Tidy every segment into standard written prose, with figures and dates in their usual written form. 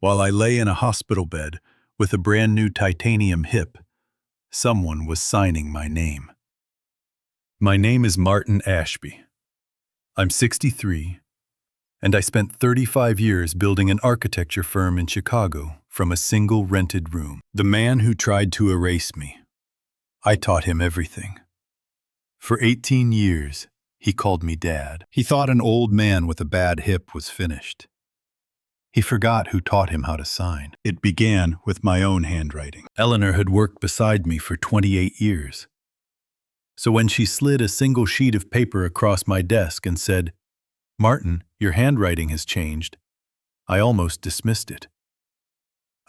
While I lay in a hospital bed with a brand new titanium hip, someone was signing my name. My name is Martin Ashby. I'm 63, and I spent 35 years building an architecture firm in Chicago from a single rented room. The man who tried to erase me, I taught him everything. For 18 years, he called me Dad. He thought an old man with a bad hip was finished. He forgot who taught him how to sign. It began with my own handwriting. Eleanor had worked beside me for 28 years. So when she slid a single sheet of paper across my desk and said, "Martin, your handwriting has changed," I almost dismissed it.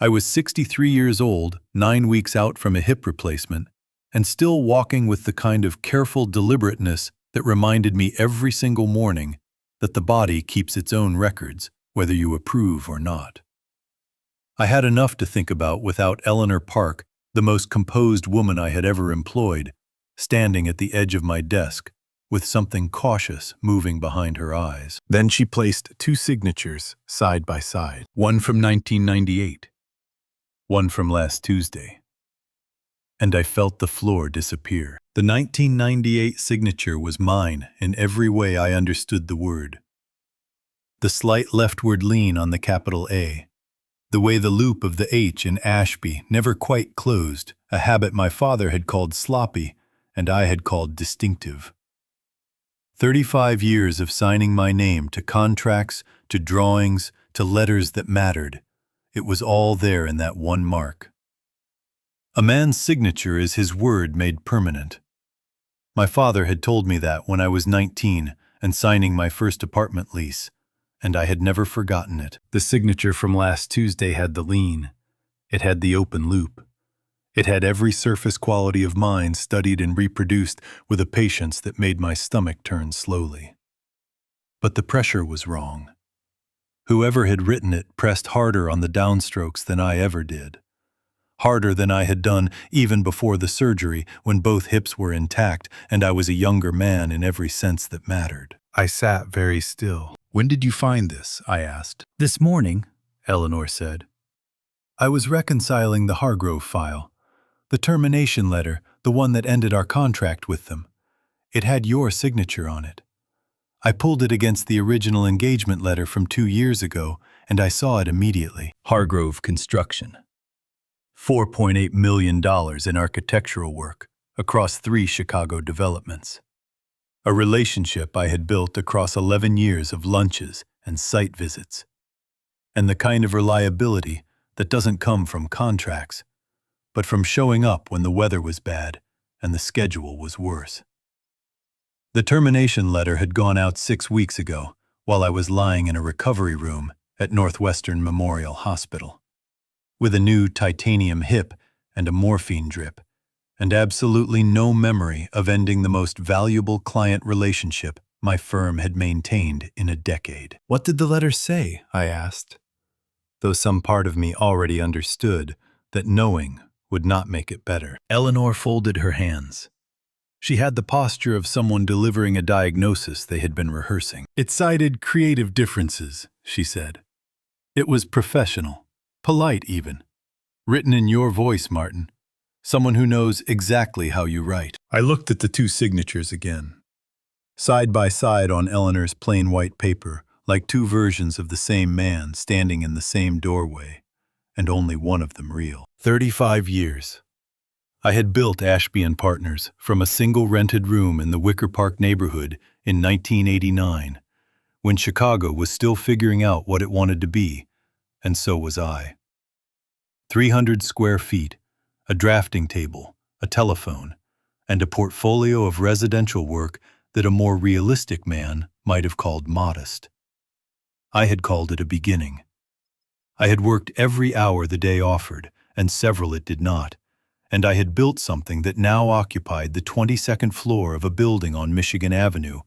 I was 63 years old, 9 weeks out from a hip replacement, and still walking with the kind of careful deliberateness that reminded me every single morning that the body keeps its own records, whether you approve or not. I had enough to think about without Eleanor Park, the most composed woman I had ever employed, standing at the edge of my desk, with something cautious moving behind her eyes. Then she placed 2 signatures side by side, one from 1998, one from last Tuesday. And I felt the floor disappear. The 1998 signature was mine in every way I understood the word. The slight leftward lean on the capital A, the way the loop of the H in Ashby never quite closed, a habit my father had called sloppy and I had called distinctive. 35 years of signing my name to contracts, to drawings, to letters that mattered. It was all there in that one mark. A man's signature is his word made permanent. My father had told me that when I was 19 and signing my first apartment lease, and I had never forgotten it. The signature from last Tuesday had the lean. It had the open loop. It had every surface quality of mine studied and reproduced with a patience that made my stomach turn slowly. But the pressure was wrong. Whoever had written it pressed harder on the downstrokes than I ever did. Harder than I had done even before the surgery, when both hips were intact and I was a younger man in every sense that mattered. I sat very still. "When did you find this?" I asked. "This morning," Eleanor said. "I was reconciling the Hargrove file. The termination letter, the one that ended our contract with them. It had your signature on it. I pulled it against the original engagement letter from 2 years ago, and I saw it immediately." Hargrove Construction. $4.8 million in architectural work across 3 Chicago developments. A relationship I had built across 11 years of lunches and site visits. And the kind of reliability that doesn't come from contracts, but from showing up when the weather was bad and the schedule was worse. The termination letter had gone out 6 weeks ago while I was lying in a recovery room at Northwestern Memorial Hospital, with a new titanium hip and a morphine drip, and absolutely no memory of ending the most valuable client relationship my firm had maintained in a decade. "What did the letter say?" I asked, though some part of me already understood that knowing would not make it better. Eleanor folded her hands. She had the posture of someone delivering a diagnosis they had been rehearsing. "It cited creative differences," she said. "It was professional, polite even. Written in your voice, Martin. Someone who knows exactly how you write." I looked at the 2 signatures again. Side by side on Eleanor's plain white paper, like 2 versions of the same man standing in the same doorway, and only one of them real. 35 years. I had built Ashby Partners from a single rented room in the Wicker Park neighborhood in 1989, when Chicago was still figuring out what it wanted to be, and so was I. 300 square feet, a drafting table, a telephone, and a portfolio of residential work that a more realistic man might have called modest. I had called it a beginning. I had worked every hour the day offered, and several it did not, and I had built something that now occupied the 22nd floor of a building on Michigan Avenue,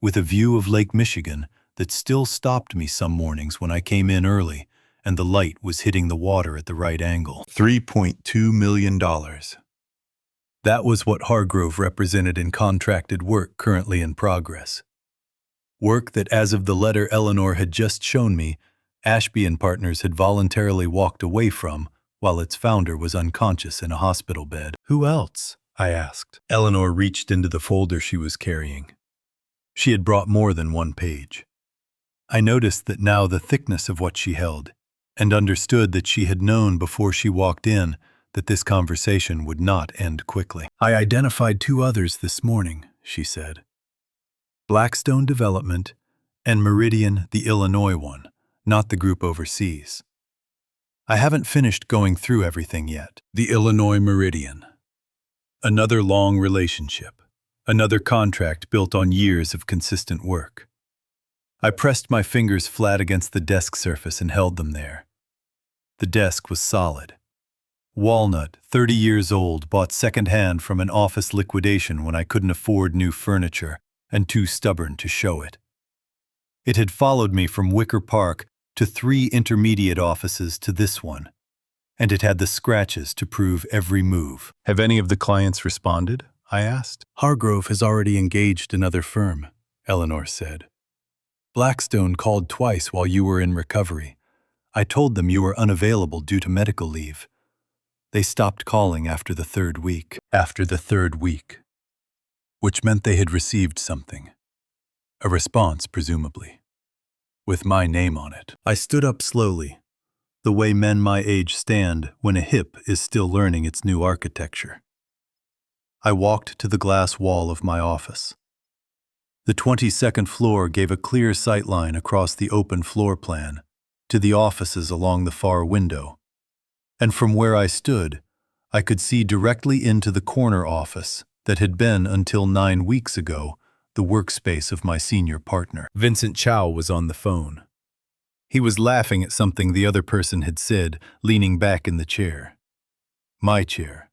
with a view of Lake Michigan that still stopped me some mornings when I came in early, and the light was hitting the water at the right angle. $3.2 million. That was what Hargrove represented in contracted work currently in progress. Work that, as of the letter Eleanor had just shown me, Ashby Partners had voluntarily walked away from while its founder was unconscious in a hospital bed. "Who else?" I asked. Eleanor reached into the folder she was carrying. She had brought more than one page. I noticed that now the thickness of what she held, and understood that she had known before she walked in that this conversation would not end quickly. "I identified 2 others this morning," she said. "Blackstone Development and Meridian, the Illinois one, not the group overseas. I haven't finished going through everything yet." The Illinois Meridian. Another long relationship. Another contract built on years of consistent work. I pressed my fingers flat against the desk surface and held them there. The desk was solid. Walnut, 30 years old, bought secondhand from an office liquidation when I couldn't afford new furniture and too stubborn to show it. It had followed me from Wicker Park to 3 intermediate offices to this one, and it had the scratches to prove every move. "Have any of the clients responded?" I asked. "Hargrove has already engaged another firm," Eleanor said. "Blackstone called twice while you were in recovery. I told them you were unavailable due to medical leave. They stopped calling after the 3rd week." After the 3rd week. Which meant they had received something. A response, presumably. With my name on it. I stood up slowly, the way men my age stand when a hip is still learning its new architecture. I walked to the glass wall of my office. The 22nd floor gave a clear sightline across the open floor plan to the offices along the far window, and from where I stood, I could see directly into the corner office that had been, until 9 weeks ago, the workspace of my senior partner. Vincent Chao was on the phone. He was laughing at something the other person had said, leaning back in the chair. My chair.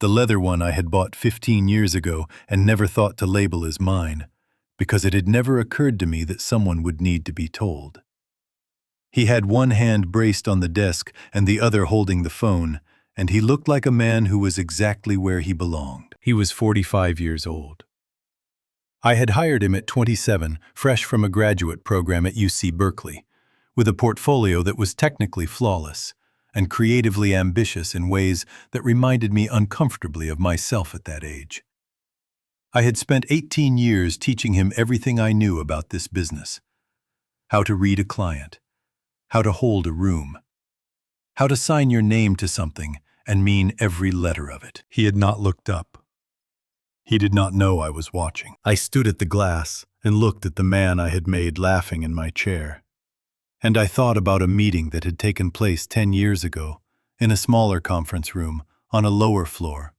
The leather one I had bought 15 years ago and never thought to label as mine, because it had never occurred to me that someone would need to be told. He had one hand braced on the desk and the other holding the phone, and he looked like a man who was exactly where he belonged. He was 45 years old. I had hired him at 27, fresh from a graduate program at UC Berkeley, with a portfolio that was technically flawless and creatively ambitious in ways that reminded me uncomfortably of myself at that age. I had spent 18 years teaching him everything I knew about this business: how to read a client, how to hold a room, how to sign your name to something and mean every letter of it. He had not looked up. He did not know I was watching. I stood at the glass and looked at the man I had made laughing in my chair. And I thought about a meeting that had taken place 10 years ago in a smaller conference room on a lower floor,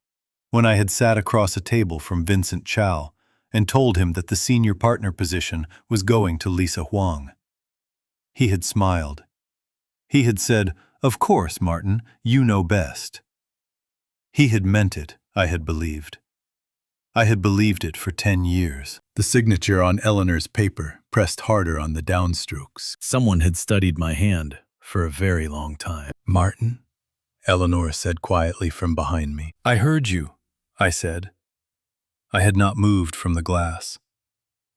when I had sat across a table from Vincent Chao and told him that the senior partner position was going to Lisa Huang. He had smiled. He had said, "Of course, Martin, you know best." He had meant it, I had believed. I had believed it for 10 years. The signature on Eleanor's paper pressed harder on the downstrokes. Someone had studied my hand for a very long time. "Martin?" Eleanor said quietly from behind me. "I heard you," I said. I had not moved from the glass.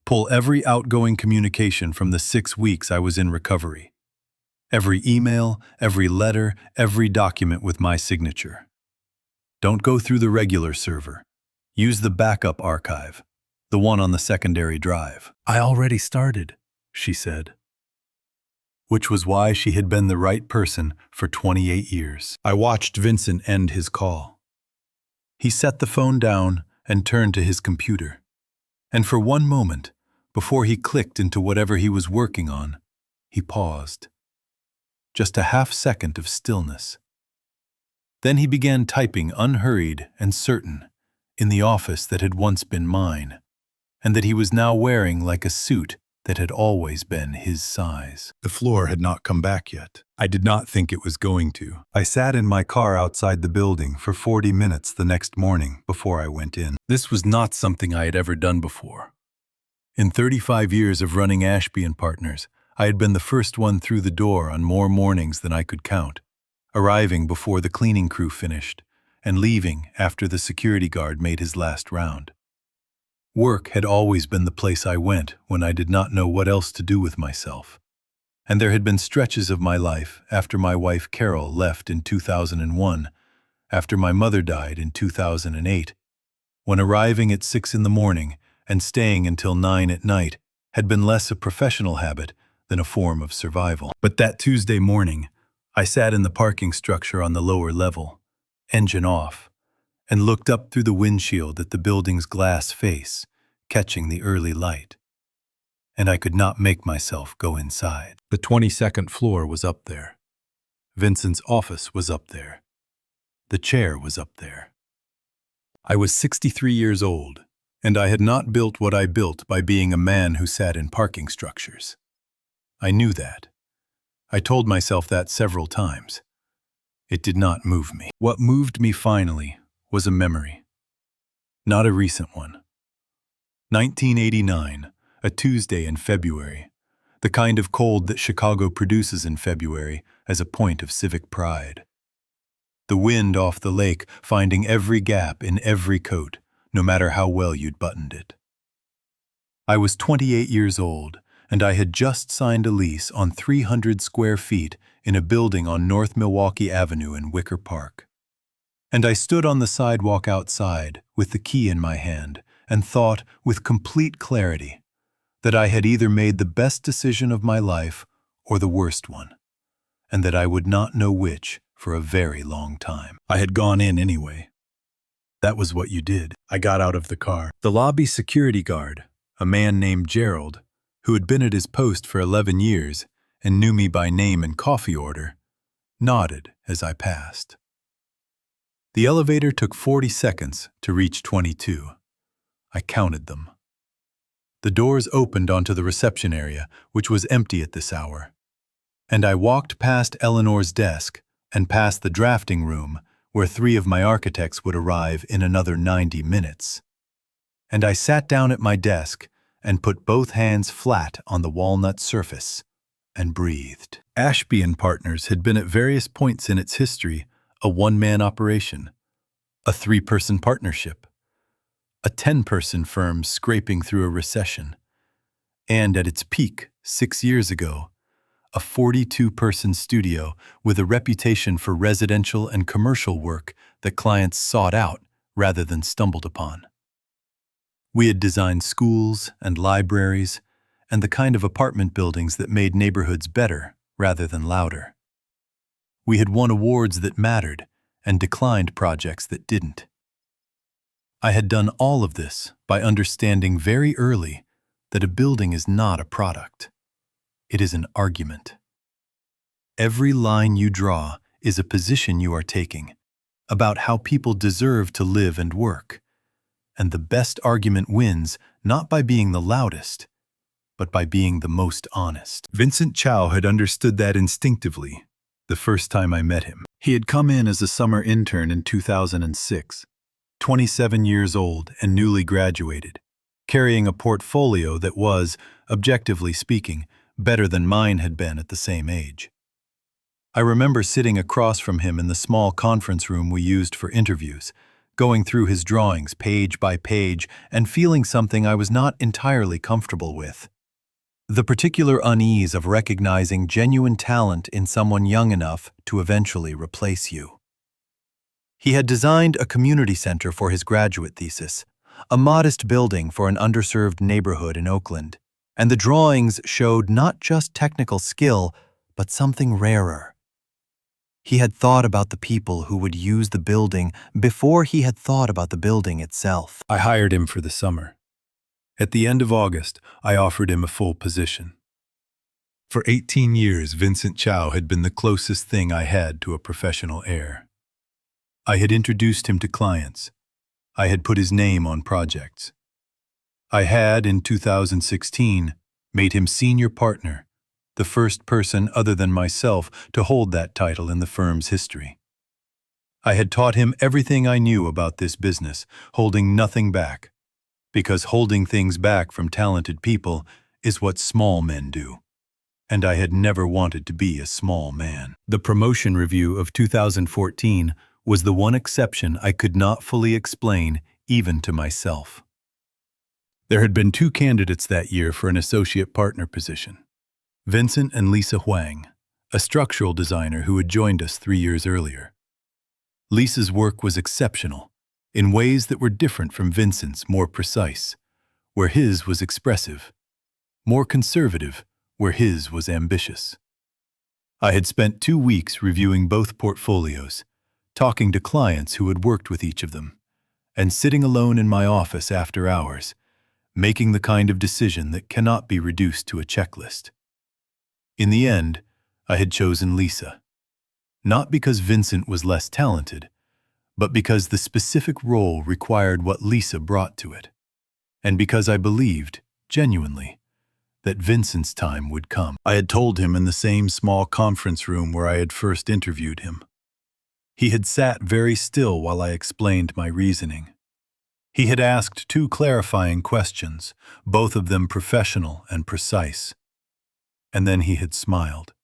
Pull every outgoing communication from the 6 weeks I was in recovery. Every email, every letter, every document with my signature. Don't go through the regular server. Use the backup archive, the one on the secondary drive. "I already started," she said. Which was why she had been the right person for 28 years. I watched Vincent end his call. He set the phone down and turned to his computer. And for one moment, before he clicked into whatever he was working on, he paused. Just a half-second of stillness. Then he began typing, unhurried and certain, in the office that had once been mine, and that he was now wearing like a suit that had always been his size. The floor had not come back yet. I did not think it was going to. I sat in my car outside the building for 40 minutes the next morning before I went in. This was not something I had ever done before. In 35 years of running Ashby Partners, I had been the first one through the door on more mornings than I could count, arriving before the cleaning crew finished, and leaving after the security guard made his last round. Work had always been the place I went when I did not know what else to do with myself, And there had been stretches of my life after my wife Carol left in 2001, after my mother died in 2008, when arriving at 6 in the morning and staying until 9 at night had been less a professional habit than a form of survival. But that Tuesday morning, I sat in the parking structure on the lower level, engine off, and looked up through the windshield at the building's glass face, catching the early light. And I could not make myself go inside. The 22nd floor was up there. Vincent's office was up there. The chair was up there. I was 63 years old, and I had not built what I built by being a man who sat in parking structures. I knew that. I told myself that several times. It did not move me. What moved me finally was a memory. Not a recent one. 1989, a Tuesday in February, the kind of cold that Chicago produces in February as a point of civic pride. The wind off the lake finding every gap in every coat, no matter how well you'd buttoned it. I was 28 years old, and I had just signed a lease on 300 square feet in a building on North Milwaukee Avenue in Wicker Park. And I stood on the sidewalk outside with the key in my hand and thought with complete clarity that I had either made the best decision of my life or the worst one, and that I would not know which for a very long time. I had gone in anyway. That was what you did. I got out of the car. The lobby security guard, a man named Gerald, who had been at his post for 11 years and knew me by name and coffee order, nodded as I passed. The elevator took 40 seconds to reach 22. I counted them. The doors opened onto the reception area, which was empty at this hour, and I walked past Eleanor's desk and past the drafting room where 3 of my architects would arrive in another 90 minutes. And I sat down at my desk and put both hands flat on the walnut surface and breathed. Ashby Partners had been at various points in its history a one-man operation, a 3-person partnership, a 10-person firm scraping through a recession, and at its peak 6 years ago, a 42-person studio with a reputation for residential and commercial work that clients sought out rather than stumbled upon. We had designed schools and libraries and the kind of apartment buildings that made neighborhoods better rather than louder. We had won awards that mattered and declined projects that didn't. I had done all of this by understanding very early that a building is not a product. It is an argument. Every line you draw is a position you are taking about how people deserve to live and work. And the best argument wins not by being the loudest, but by being the most honest. Vincent Chao had understood that instinctively the first time I met him. He had come in as a summer intern in 2006, 27 years old and newly graduated, carrying a portfolio that was, objectively speaking, better than mine had been at the same age. I remember sitting across from him in the small conference room we used for interviews, going through his drawings page by page and feeling something I was not entirely comfortable with. The particular unease of recognizing genuine talent in someone young enough to eventually replace you. He had designed a community center for his graduate thesis, a modest building for an underserved neighborhood in Oakland, and the drawings showed not just technical skill, but something rarer. He had thought about the people who would use the building before he had thought about the building itself. I hired him for the summer. At the end of August, I offered him a full position. For 18 years, Vincent Chao had been the closest thing I had to a professional heir. I had introduced him to clients. I had put his name on projects. I had, in 2016, made him senior partner, the first person other than myself to hold that title in the firm's history. I had taught him everything I knew about this business, holding nothing back, because holding things back from talented people is what small men do, and I had never wanted to be a small man. The promotion review of 2014 was the one exception I could not fully explain even to myself. There had been 2 candidates that year for an associate partner position. Vincent and Lisa Huang, a structural designer who had joined us 3 years earlier. Lisa's work was exceptional, in ways that were different from Vincent's, more precise, where his was expressive, more conservative, where his was ambitious. I had spent 2 weeks reviewing both portfolios, talking to clients who had worked with each of them, and sitting alone in my office after hours, making the kind of decision that cannot be reduced to a checklist. In the end, I had chosen Lisa, not because Vincent was less talented, but because the specific role required what Lisa brought to it, and because I believed, genuinely, that Vincent's time would come. I had told him in the same small conference room where I had first interviewed him. He had sat very still while I explained my reasoning. He had asked 2 clarifying questions, both of them professional and precise. And then he had smiled.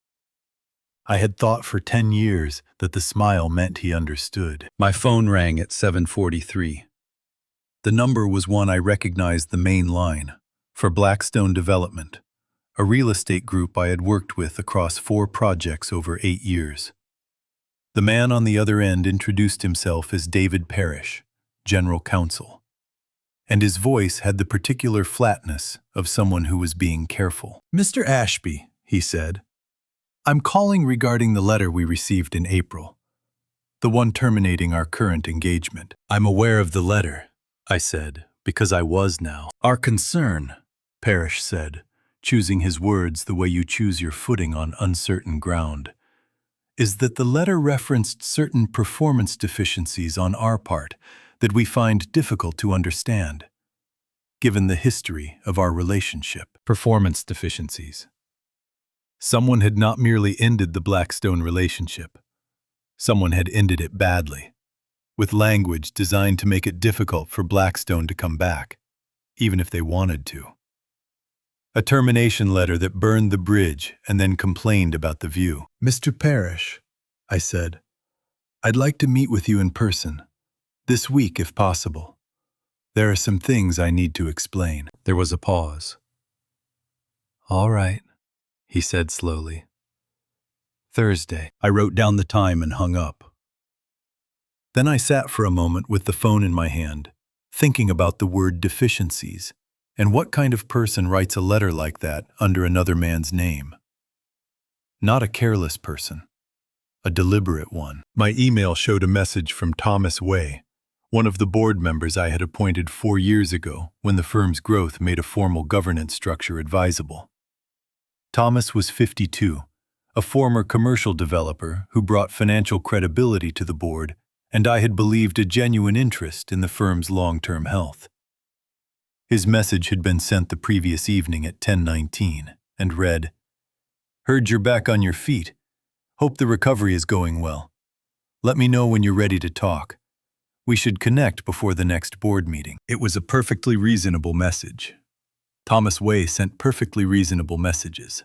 I had thought for 10 years that the smile meant he understood. My phone rang at 7:43. The number was one I recognized the main line, for Blackstone Development, a real estate group I had worked with across 4 projects over 8 years. The man on the other end introduced himself as David Parrish, General Counsel, and his voice had the particular flatness of someone who was being careful. "Mr. Ashby," he said, "I'm calling regarding the letter we received in April, the one terminating our current engagement." "I'm aware of the letter," I said, because I was now. "Our concern," Parrish said, choosing his words the way you choose your footing on uncertain ground, "is that the letter referenced certain performance deficiencies on our part that we find difficult to understand, given the history of our relationship." Performance deficiencies. Someone had not merely ended the Blackstone relationship. Someone had ended it badly, with language designed to make it difficult for Blackstone to come back, even if they wanted to. A termination letter that burned the bridge and then complained about the view. "Mr. Parrish," I said, "I'd like to meet with you in person, this week if possible. There are some things I need to explain." There was a pause. "All right," he said slowly. "Thursday." I wrote down the time and hung up. Then I sat for a moment with the phone in my hand, thinking about the word deficiencies, and what kind of person writes a letter like that under another man's name. Not a careless person, a deliberate one. My email showed a message from Thomas Way, one of the board members I had appointed 4 years ago when the firm's growth made a formal governance structure advisable. Thomas was 52, a former commercial developer who brought financial credibility to the board, and I had believed a genuine interest in the firm's long-term health. His message had been sent the previous evening at 10:19 and read, "Heard you're back on your feet. Hope the recovery is going well. Let me know when you're ready to talk. We should connect before the next board meeting." It was a perfectly reasonable message. Thomas Way sent perfectly reasonable messages.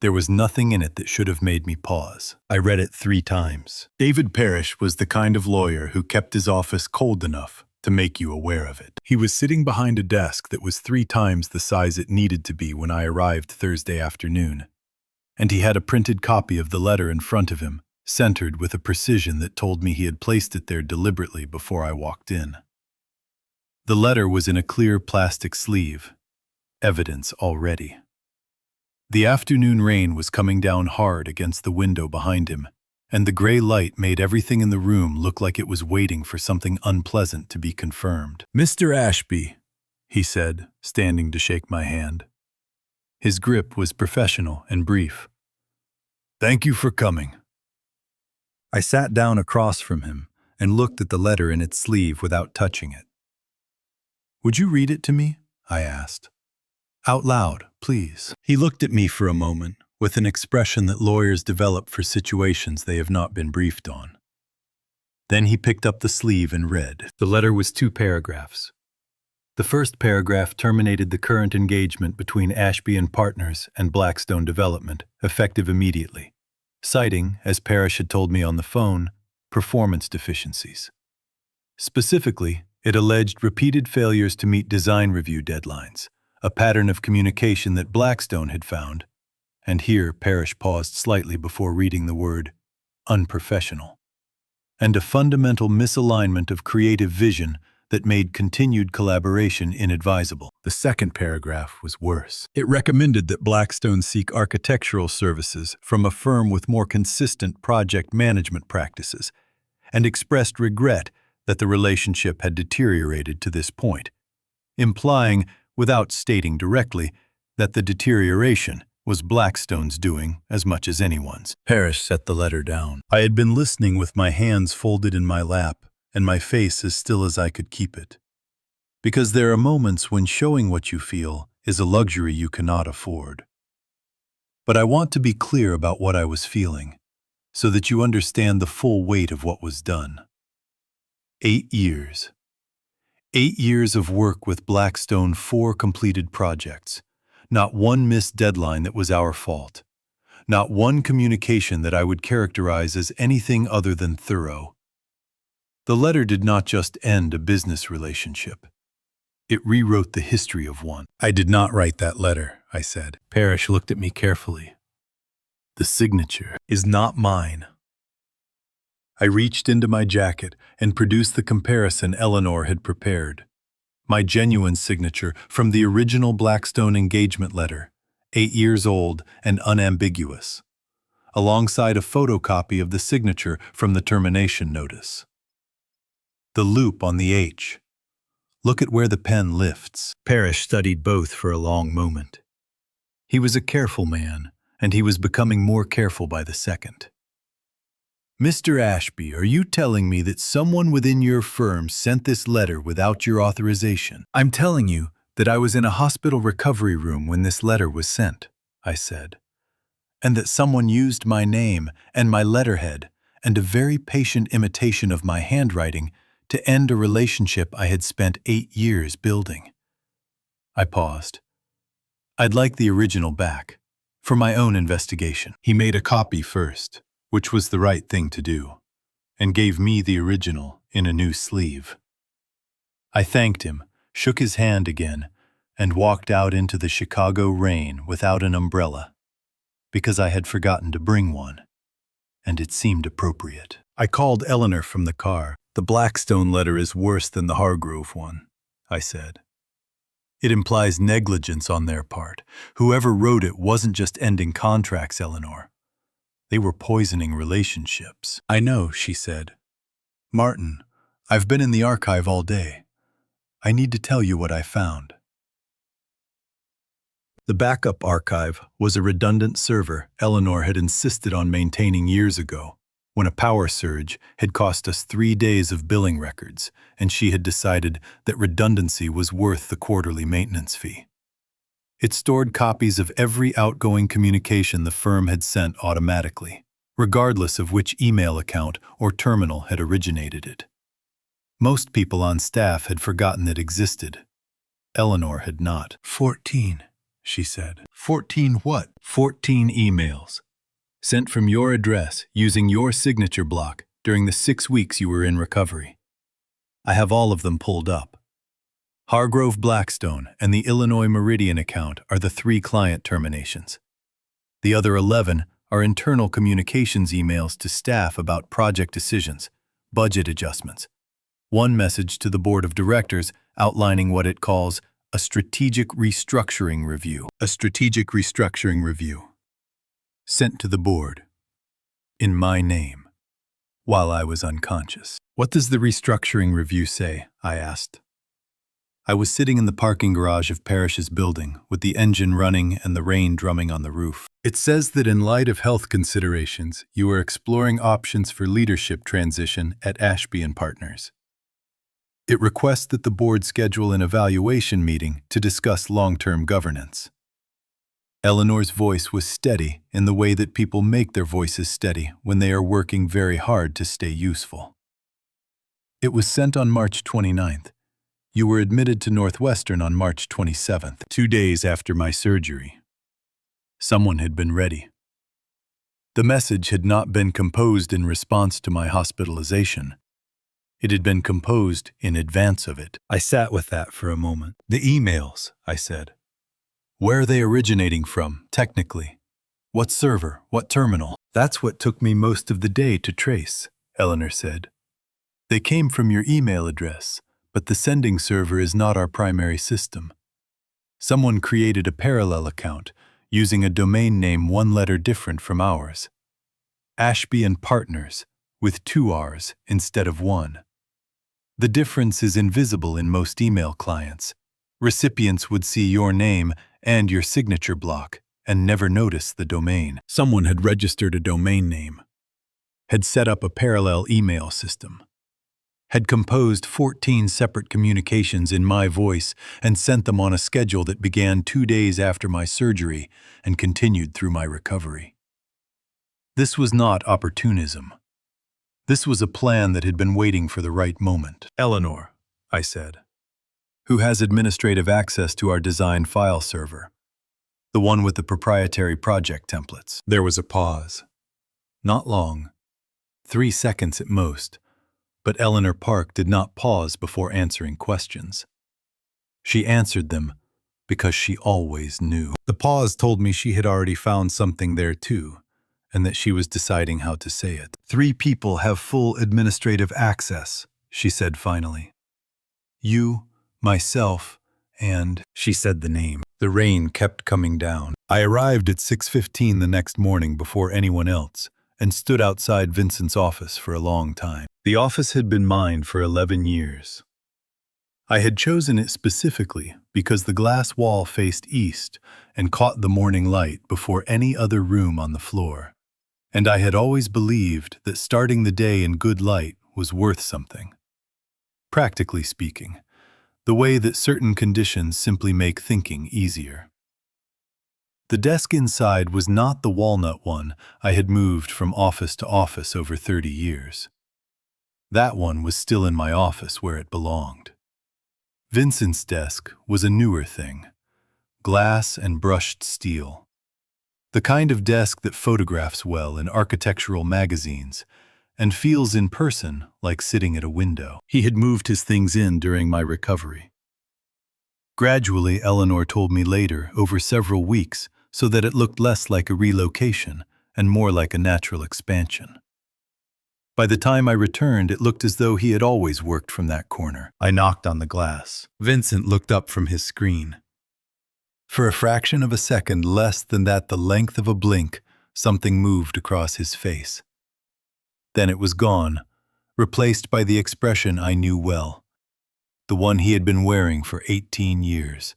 There was nothing in it that should have made me pause. I read it 3 times. David Parrish was the kind of lawyer who kept his office cold enough to make you aware of it. He was sitting behind a desk that was 3 times the size it needed to be when I arrived Thursday afternoon, and he had a printed copy of the letter in front of him, centered with a precision that told me he had placed it there deliberately before I walked in. The letter was in a clear plastic sleeve, evidence already. The afternoon rain was coming down hard against the window behind him, and the gray light made everything in the room look like it was waiting for something unpleasant to be confirmed. "Mr. Ashby," he said, standing to shake my hand. His grip was professional and brief. "Thank you for coming." I sat down across from him and looked at the letter in its sleeve without touching it. "Would you read it to me?" I asked. "Out loud, please." He looked at me for a moment, with an expression that lawyers develop for situations they have not been briefed on. Then he picked up the sleeve and read. The letter was 2 paragraphs. The first paragraph terminated the current engagement between Ashby Partners and Blackstone Development, effective immediately, citing, as Parrish had told me on the phone, performance deficiencies. Specifically, it alleged repeated failures to meet design review deadlines, a pattern of communication that Blackstone had found, And here Parrish paused slightly before reading the word unprofessional, and a fundamental misalignment of creative vision that made continued collaboration inadvisable. The second paragraph was worse. It recommended that Blackstone seek architectural services from a firm with more consistent project management practices, and expressed regret that the relationship had deteriorated to this point, implying, without stating directly, that the deterioration was Blackstone's doing as much as anyone's. Parrish set the letter down. I had been listening with my hands folded in my lap and my face as still as I could keep it. Because there are moments when showing what you feel is a luxury you cannot afford. But I want to be clear about what I was feeling, so that you understand the full weight of what was done. 8 years. 8 years of work with Blackstone, 4 completed projects. Not one missed deadline that was our fault. Not one communication that I would characterize as anything other than thorough. The letter did not just end a business relationship. It rewrote the history of one. I did not write that letter, I said. Parrish looked at me carefully. The signature is not mine. I reached into my jacket and produced the comparison Eleanor had prepared. My genuine signature from the original Blackstone engagement letter, 8 years old and unambiguous, alongside a photocopy of the signature from the termination notice. The loop on the H. Look at where the pen lifts. Parrish studied both for a long moment. He was a careful man, and he was becoming more careful by the second. Mr. Ashby, are you telling me that someone within your firm sent this letter without your authorization? I'm telling you that I was in a hospital recovery room when this letter was sent, I said, and that someone used my name and my letterhead and a very patient imitation of my handwriting to end a relationship I had spent 8 years building. I paused. I'd like the original back, for my own investigation. He made a copy first, which was the right thing to do, and gave me the original in a new sleeve. I thanked him, shook his hand again, and walked out into the Chicago rain without an umbrella, because I had forgotten to bring one, and it seemed appropriate. I called Eleanor from the car. The Blackstone letter is worse than the Hargrove one, I said. It implies negligence on their part. Whoever wrote it wasn't just ending contracts, Eleanor. They were poisoning relationships. I know, she said. Martin, I've been in the archive all day. I need to tell you what I found. The backup archive was a redundant server Eleanor had insisted on maintaining years ago, when a power surge had cost us 3 days of billing records, and she had decided that redundancy was worth the quarterly maintenance fee. It stored copies of every outgoing communication the firm had sent automatically, regardless of which email account or terminal had originated it. Most people on staff had forgotten it existed. Eleanor had not. 14, she said. 14 what? 14 emails. Sent from your address using your signature block during the 6 weeks you were in recovery. I have all of them pulled up. Hargrove Blackstone and the Illinois Meridian account are the 3 client terminations. The other 11 are internal communications emails to staff about project decisions, budget adjustments. One message to the board of directors outlining what it calls a strategic restructuring review. A strategic restructuring review. Sent to the board, in my name, while I was unconscious. What does the restructuring review say? I asked. I was sitting in the parking garage of Parrish's building with the engine running and the rain drumming on the roof. It says that in light of health considerations, you are exploring options for leadership transition at Ashby Partners. It requests that the board schedule an evaluation meeting to discuss long-term governance. Eleanor's voice was steady in the way that people make their voices steady when they are working very hard to stay useful. It was sent on March 29th. You were admitted to Northwestern on March 27th, 2 days after my surgery. Someone had been ready. The message had not been composed in response to my hospitalization. It had been composed in advance of it. I sat with that for a moment. The emails, I said. Where are they originating from, technically? What server? What terminal? That's what took me most of the day to trace, Eleanor said. They came from your email address, but the sending server is not our primary system. Someone created a parallel account using a domain name one letter different from ours. Ashby Partners, with 2 R's instead of 1. The difference is invisible in most email clients. Recipients would see your name and your signature block and never notice the domain. Someone had registered a domain name, had set up a parallel email system, had composed 14 separate communications in my voice and sent them on a schedule that began 2 days after my surgery and continued through my recovery. This was not opportunism. This was a plan that had been waiting for the right moment. Eleanor, I said, who has administrative access to our design file server, the one with the proprietary project templates. There was a pause. Not long, 3 seconds at most, but Eleanor Park did not pause before answering questions. She answered them because she always knew. The pause told me she had already found something there too, and that she was deciding how to say it. 3 people have full administrative access, she said finally. You, myself, and she said the name. The rain kept coming down. I arrived at 6:15 the next morning before anyone else and stood outside Vincent's office for a long time. The office had been mine for 11 years. I had chosen it specifically because the glass wall faced east and caught the morning light before any other room on the floor. And I had always believed that starting the day in good light was worth something. Practically speaking, the way that certain conditions simply make thinking easier. The desk inside was not the walnut one I had moved from office to office over 30 years. That one was still in my office where it belonged. Vincent's desk was a newer thing, glass and brushed steel. The kind of desk that photographs well in architectural magazines and feels in person like sitting at a window. He had moved his things in during my recovery. Gradually, Eleanor told me later, over several weeks, so that it looked less like a relocation and more like a natural expansion. By the time I returned, it looked as though he had always worked from that corner. I knocked on the glass. Vincent looked up from his screen. For a fraction of a second, less than that the length of a blink, something moved across his face. Then it was gone, replaced by the expression I knew well, the one he had been wearing for 18 years.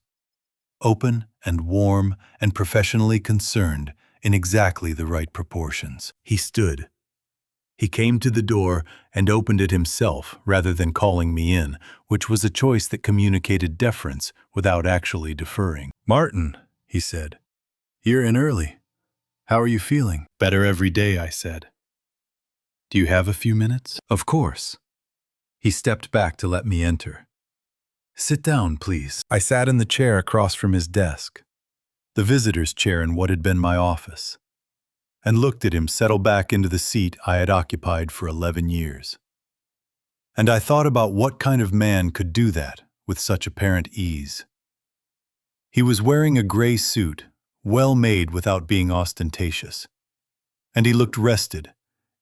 Open and warm and professionally concerned in exactly the right proportions. He stood. He came to the door and opened it himself rather than calling me in, which was a choice that communicated deference without actually deferring. "Martin," he said, "you're in early. How are you feeling?" "Better every day," I said. "Do you have a few minutes?" "Of course." He stepped back to let me enter. "Sit down, please." I sat in the chair across from his desk, the visitor's chair in what had been my office, and looked at him settle back into the seat I had occupied for 11 years. And I thought about what kind of man could do that with such apparent ease. He was wearing a gray suit, well made without being ostentatious. And he looked rested,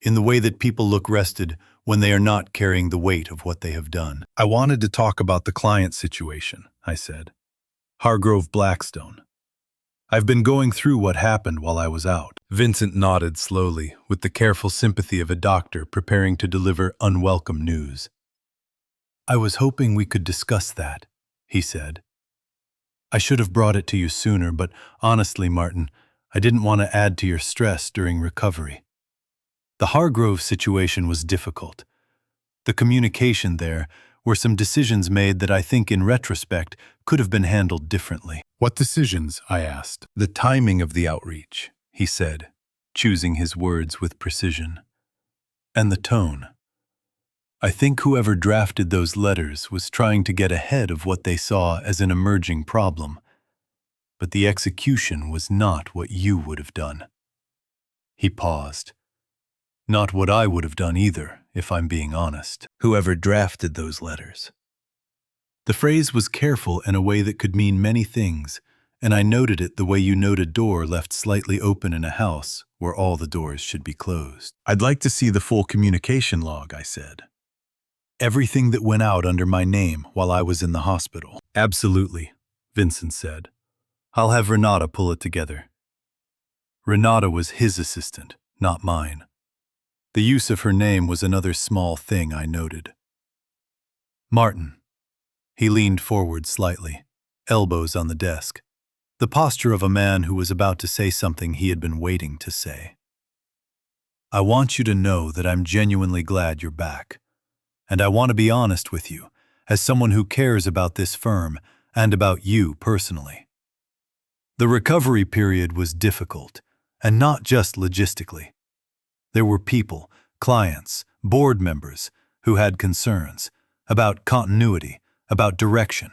in the way that people look rested when they are not carrying the weight of what they have done. "I wanted to talk about the client situation," I said. "Hargrove Blackstone. I've been going through what happened while I was out." Vincent nodded slowly, with the careful sympathy of a doctor preparing to deliver unwelcome news. "I was hoping we could discuss that," he said. "I should have brought it to you sooner, but honestly, Martin, I didn't want to add to your stress during recovery. The Hargrove situation was difficult. The communication there were some decisions made that I think in retrospect could have been handled differently." "What decisions?" I asked. "The timing of the outreach," he said, choosing his words with precision. "And the tone. I think whoever drafted those letters was trying to get ahead of what they saw as an emerging problem, but the execution was not what you would have done." He paused. "Not what I would have done either, if I'm being honest." "Whoever drafted those letters." The phrase was careful in a way that could mean many things, and I noted it the way you note a door left slightly open in a house where all the doors should be closed. I'd like to see the full communication log, I said. Everything that went out under my name while I was in the hospital. Absolutely, Vincent said. I'll have Renata pull it together. Renata was his assistant, not mine. The use of her name was another small thing I noted. Martin. He leaned forward slightly, elbows on the desk, the posture of a man who was about to say something he had been waiting to say. I want you to know that I'm genuinely glad you're back, and I want to be honest with you, as someone who cares about this firm and about you personally. The recovery period was difficult, and not just logistically. There were people, clients, board members, who had concerns about continuity, about direction.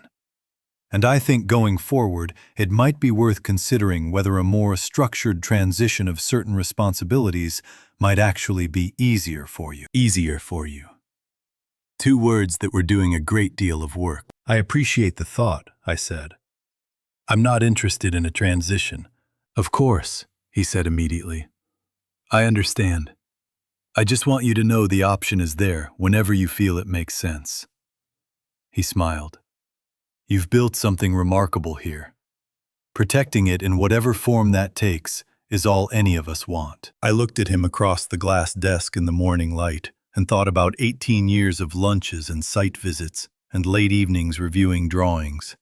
And I think going forward, it might be worth considering whether a more structured transition of certain responsibilities might actually be easier for you. Easier for you. Two words that were doing a great deal of work. I appreciate the thought, I said. I'm not interested in a transition. Of course, he said immediately. I understand. I just want you to know the option is there whenever you feel it makes sense. He smiled. You've built something remarkable here. Protecting it in whatever form that takes is all any of us want. I looked at him across the glass desk in the morning light and thought about 18 years of lunches and site visits and late evenings reviewing drawings.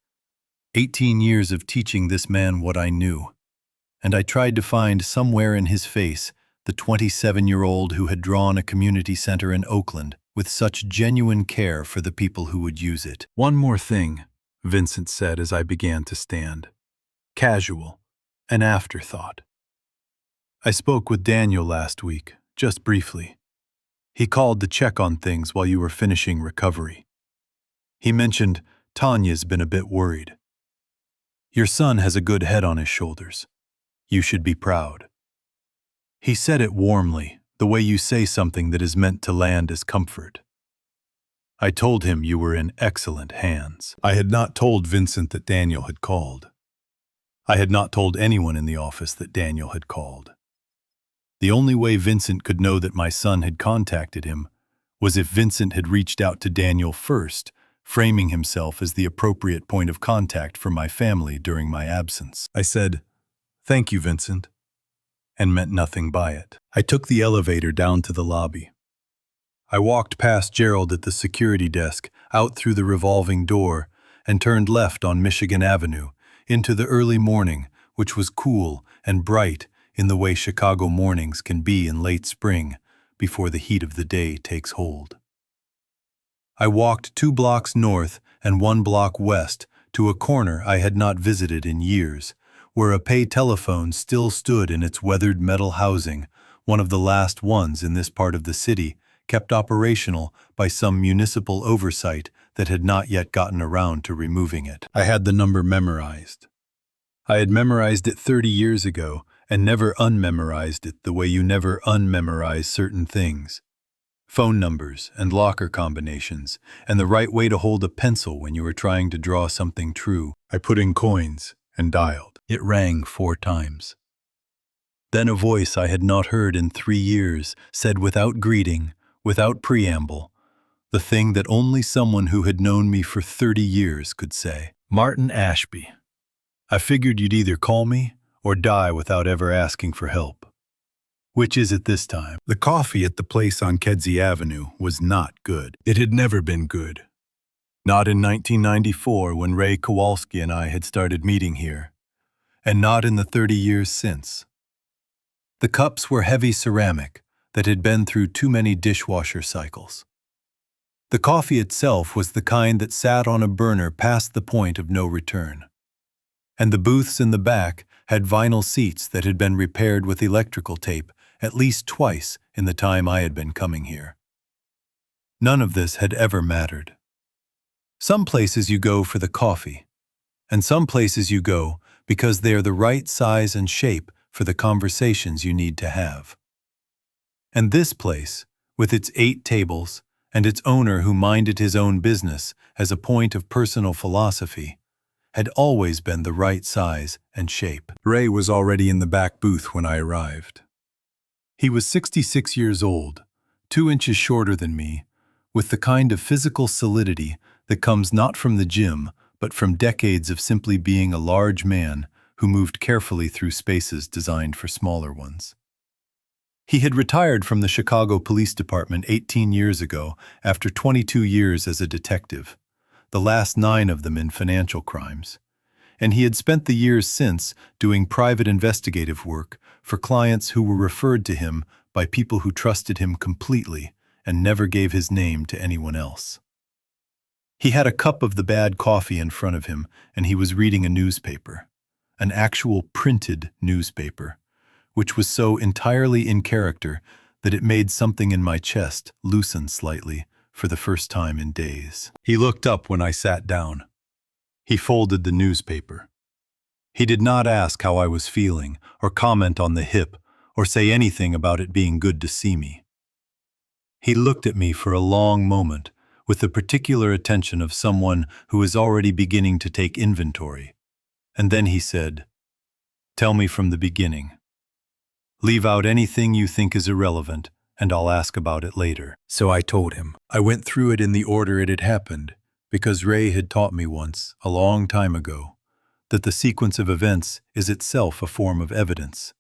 18 years of teaching this man what I knew, and I tried to find somewhere in his face the 27-year-old who had drawn a community center in Oakland with such genuine care for the people who would use it. One more thing, Vincent said as I began to stand. Casual, an afterthought. I spoke with Daniel last week, just briefly. He called to check on things while you were finishing recovery. He mentioned Tanya's been a bit worried. Your son has a good head on his shoulders. You should be proud. He said it warmly, the way you say something that is meant to land as comfort. I told him you were in excellent hands. I had not told Vincent that Daniel had called. I had not told anyone in the office that Daniel had called. The only way Vincent could know that my son had contacted him was if Vincent had reached out to Daniel first, framing himself as the appropriate point of contact for my family during my absence. I said, "Thank you, Vincent," and meant nothing by it. I took the elevator down to the lobby. I walked past Gerald at the security desk, out through the revolving door, and turned left on Michigan Avenue, into the early morning, which was cool and bright in the way Chicago mornings can be in late spring, before the heat of the day takes hold. I walked 2 blocks north and 1 block west to a corner I had not visited in years, where a pay telephone still stood in its weathered metal housing, one of the last ones in this part of the city, kept operational by some municipal oversight that had not yet gotten around to removing it. I had the number memorized. I had memorized it 30 years ago and never unmemorized it the way you never unmemorize certain things. Phone numbers and locker combinations, and the right way to hold a pencil when you were trying to draw something true. I put in coins and dialed. It rang 4 times. Then a voice I had not heard in 3 years said without greeting, without preamble, the thing that only someone who had known me for 30 years could say. Martin Ashby. I figured you'd either call me or die without ever asking for help. Which is it this time? The coffee at the place on Kedzie Avenue was not good. It had never been good. Not in 1994 when Ray Kowalski and I had started meeting here, and not in the 30 years since. The cups were heavy ceramic that had been through too many dishwasher cycles. The coffee itself was the kind that sat on a burner past the point of no return. And the booths in the back had vinyl seats that had been repaired with electrical tape at least twice in the time I had been coming here. None of this had ever mattered. Some places you go for the coffee, and some places you go because they are the right size and shape for the conversations you need to have. And this place, with its 8 tables and its owner who minded his own business as a point of personal philosophy, had always been the right size and shape. Ray was already in the back booth when I arrived. He was 66 years old, 2 inches shorter than me, with the kind of physical solidity that comes not from the gym, but from decades of simply being a large man who moved carefully through spaces designed for smaller ones. He had retired from the Chicago Police Department 18 years ago after 22 years as a detective, the last 9 of them in financial crimes, and he had spent the years since doing private investigative work for clients who were referred to him by people who trusted him completely and never gave his name to anyone else. He had a cup of the bad coffee in front of him, and he was reading a newspaper, an actual printed newspaper, which was so entirely in character that it made something in my chest loosen slightly for the first time in days. He looked up when I sat down. He folded the newspaper. He did not ask how I was feeling, or comment on the hip, or say anything about it being good to see me. He looked at me for a long moment with the particular attention of someone who is already beginning to take inventory, and then he said, "Tell me from the beginning. Leave out anything you think is irrelevant, and I'll ask about it later." So I told him. I went through it in the order it had happened, because Ray had taught me once, a long time ago, that the sequence of events is itself a form of evidence,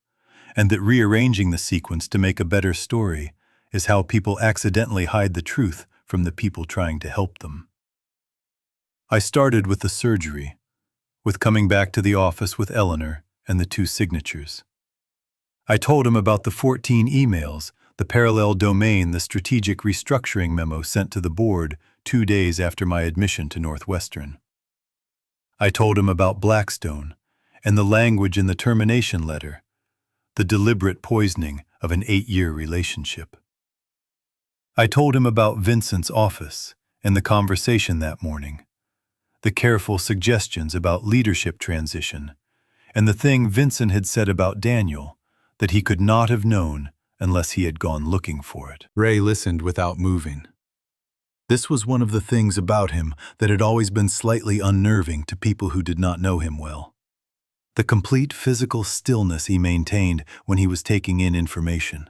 and that rearranging the sequence to make a better story is how people accidentally hide the truth from the people trying to help them. I started with the surgery, with coming back to the office with Eleanor and the 2 signatures. I told him about the 14 emails, the parallel domain, the strategic restructuring memo sent to the board 2 days after my admission to Northwestern. I told him about Blackstone and the language in the termination letter, the deliberate poisoning of an 8-year relationship. I told him about Vincent's office and the conversation that morning, the careful suggestions about leadership transition, and the thing Vincent had said about Daniel, that he could not have known unless he had gone looking for it. Ray listened without moving. This was one of the things about him that had always been slightly unnerving to people who did not know him well. The complete physical stillness he maintained when he was taking in information,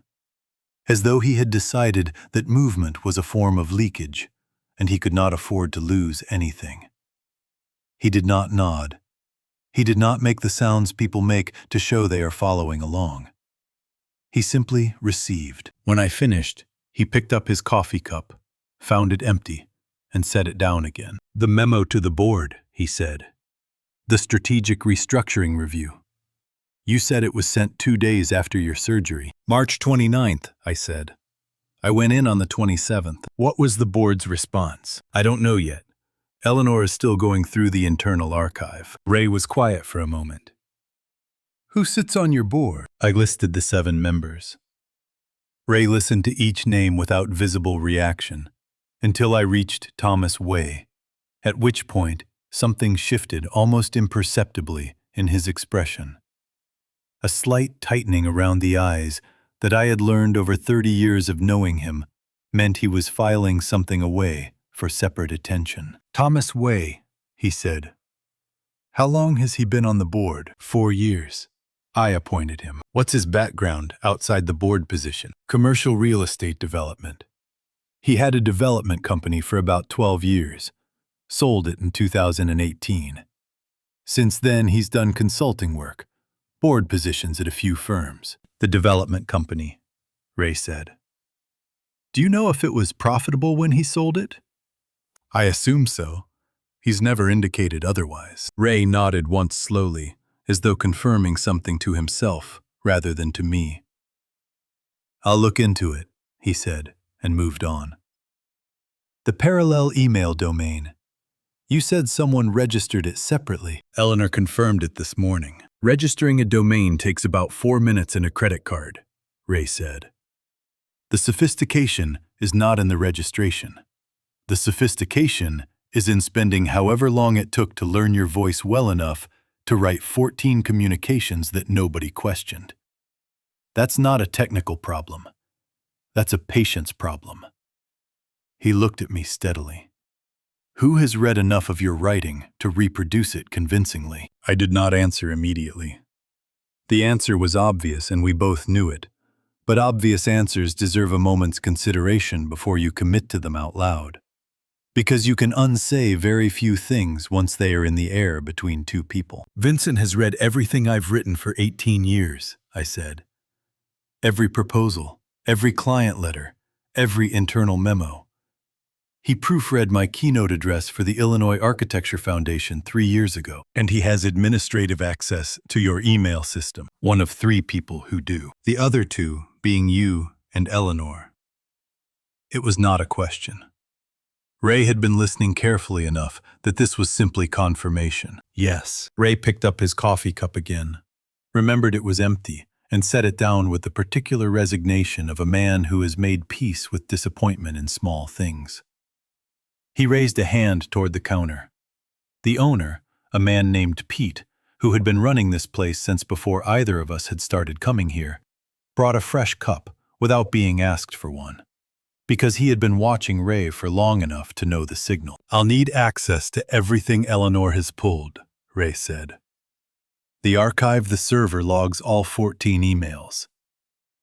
as though he had decided that movement was a form of leakage, and he could not afford to lose anything. He did not nod. He did not make the sounds people make to show they are following along. He simply received. When I finished, he picked up his coffee cup, found it empty, and set it down again. "The memo to the board," he said. "The strategic restructuring review. You said it was sent 2 days after your surgery." "March 29th, I said. "I went in on the 27th. "What was the board's response?" "I don't know yet. Eleanor is still going through the internal archive." Ray was quiet for a moment. "Who sits on your board?" I listed the 7 members. Ray listened to each name without visible reaction, until I reached Thomas Way, at which point something shifted almost imperceptibly in his expression. A slight tightening around the eyes that I had learned over 30 years of knowing him meant he was filing something away for separate attention. "Thomas Way," he said. "How long has he been on the board?" 4 years. I appointed him. "What's his background outside the board position?" "Commercial real estate development. He had a development company for about 12 years, sold it in 2018. Since then, he's done consulting work, board positions at a few firms." "The development company," Ray said. "Do you know if it was profitable when he sold it?" "I assume so. He's never indicated otherwise." Ray nodded once slowly, as though confirming something to himself rather than to me. "I'll look into it," he said, and moved on. "The parallel email domain. You said someone registered it separately." "Eleanor confirmed it this morning. Registering a domain takes about 4 minutes in a credit card," Ray said. "The sophistication is not in the registration. The sophistication is in spending however long it took to learn your voice well enough to write 14 communications that nobody questioned. That's not a technical problem. That's a patience problem." He looked at me steadily. Who has read enough of your writing to reproduce it convincingly? I did not answer immediately. The answer was obvious and we both knew it, but obvious answers deserve a moment's consideration before you commit to them out loud. Because you can unsay very few things once they are in the air between two people. Vincent has read everything I've written for 18 years, I said. Every proposal, every client letter, every internal memo. He proofread my keynote address for the Illinois Architecture Foundation 3 years ago, and he has administrative access to your email system, one of 3 people who do, the other 2 being you and Eleanor. It was not a question. Ray had been listening carefully enough that this was simply confirmation. Yes. Ray picked up his coffee cup again, remembered it was empty, and set it down with the particular resignation of a man who has made peace with disappointment in small things. He raised a hand toward the counter. The owner, a man named Pete, who had been running this place since before either of us had started coming here, brought a fresh cup without being asked for one, because he had been watching Ray for long enough to know the signal. I'll need access to everything Eleanor has pulled, Ray said. The server logs all 14 emails.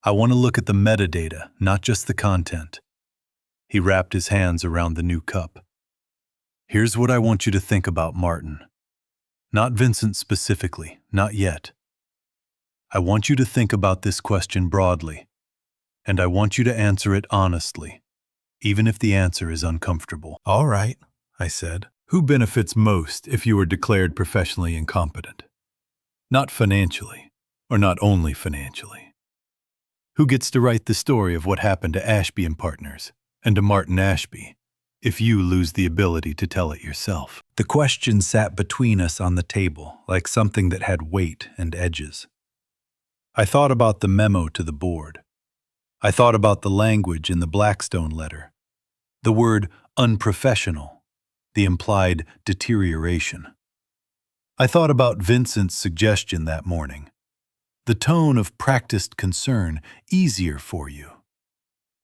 I want to look at the metadata, not just the content. He wrapped his hands around the new cup. Here's what I want you to think about Martin. Not Vincent specifically, not yet. I want you to think about this question broadly, and I want you to answer it honestly, even if the answer is uncomfortable. All right, I said. Who benefits most if you are declared professionally incompetent? Not financially, or not only financially. Who gets to write the story of what happened to Ashby Partners and to Martin Ashby if you lose the ability to tell it yourself? The question sat between us on the table like something that had weight and edges. I thought about the memo to the board. I thought about the language in the Blackstone letter, the word unprofessional, the implied deterioration. I thought about Vincent's suggestion that morning, the tone of practiced concern, easier for you,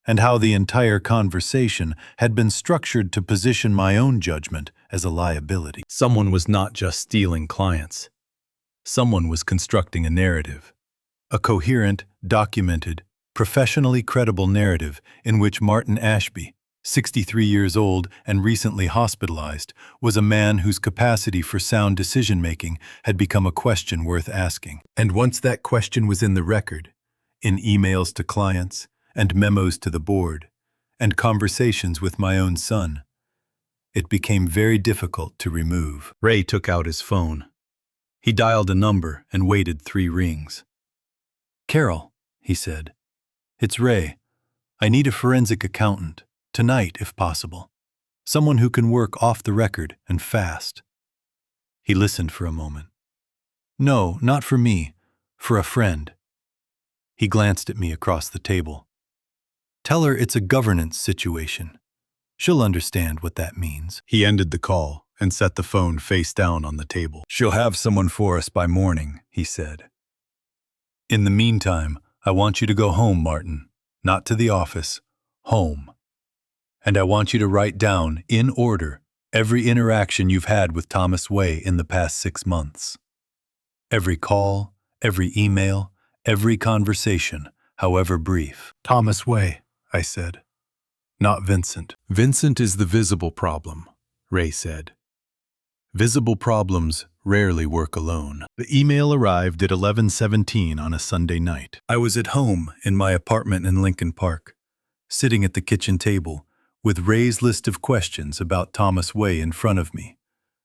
and how the entire conversation had been structured to position my own judgment as a liability. Someone was not just stealing clients. Someone was constructing a narrative, a coherent, documented, professionally credible narrative in which Martin Ashby, 63 years old and recently hospitalized, was a man whose capacity for sound decision-making had become a question worth asking. And once that question was in the record, in emails to clients and memos to the board, and conversations with my own son, it became very difficult to remove. Ray took out his phone. He dialed a number and waited 3 rings. "Carol," he said, "it's Ray. I need a forensic accountant. Tonight, if possible. Someone who can work off the record and fast." He listened for a moment. "No, not for me. For a friend." He glanced at me across the table. "Tell her it's a governance situation. She'll understand what that means." He ended the call and set the phone face down on the table. "She'll have someone for us by morning," he said. "In the meantime, I want you to go home, Martin. Not to the office. Home. And I want you to write down, in order, every interaction you've had with Thomas Way in the past 6 months. Every call, every email, every conversation, however brief." "Thomas Way," I said. "Not Vincent." "Vincent is the visible problem," Ray said. "Visible problems rarely work alone." The email arrived at 11:17 on a Sunday night. I was at home in my apartment in Lincoln Park, sitting at the kitchen table, with Ray's list of questions about Thomas Way in front of me,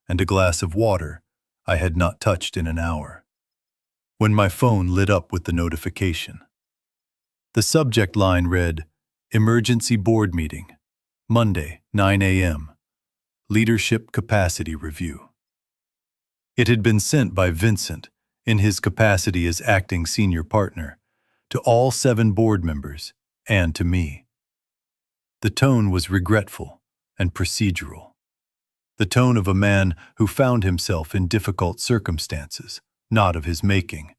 and a glass of water I had not touched in an hour, when my phone lit up with the notification. The subject line read, "Emergency Board Meeting, Monday, 9 a.m., Leadership Capacity Review." It had been sent by Vincent, in his capacity as acting senior partner, to all 7 board members and to me. The tone was regretful and procedural. The tone of a man who found himself in difficult circumstances, not of his making,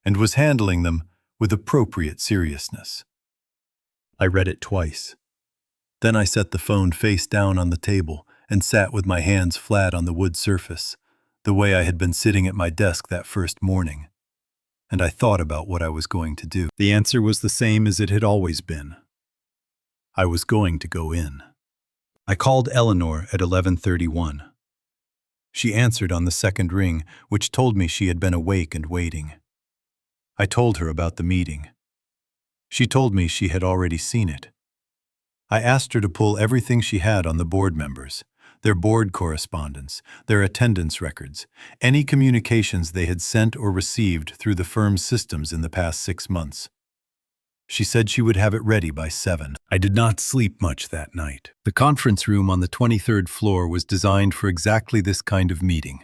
and was handling them with appropriate seriousness. I read it twice. Then I set the phone face down on the table and sat with my hands flat on the wood surface, the way I had been sitting at my desk that first morning. And I thought about what I was going to do. The answer was the same as it had always been. I was going to go in. I called Eleanor at 11:31. She answered on the second ring, which told me she had been awake and waiting. I told her about the meeting. She told me she had already seen it. I asked her to pull everything she had on the board members, their board correspondence, their attendance records, any communications they had sent or received through the firm's systems in the past 6 months. She said she would have it ready by 7. I did not sleep much that night. The conference room on the 23rd floor was designed for exactly this kind of meeting.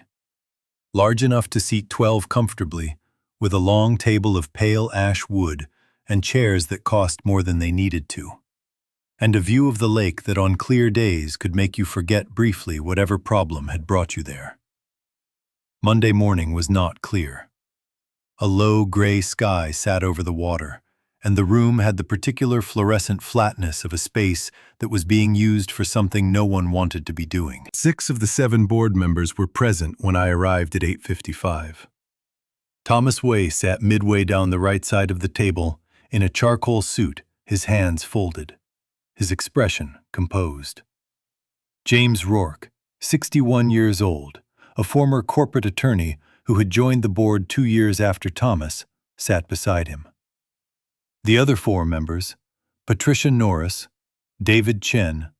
Large enough to seat 12 comfortably, with a long table of pale ash wood and chairs that cost more than they needed to, and a view of the lake that on clear days could make you forget briefly whatever problem had brought you there. Monday morning was not clear. A low gray sky sat over the water, and the room had the particular fluorescent flatness of a space that was being used for something no one wanted to be doing. 6 of the 7 board members were present when I arrived at 8:55. Thomas Way sat midway down the right side of the table in a charcoal suit, his hands folded, his expression composed. James Rourke, 61 years old, a former corporate attorney who had joined the board 2 years after Thomas, sat beside him. The other 4 members, Patricia Norris, David Chen,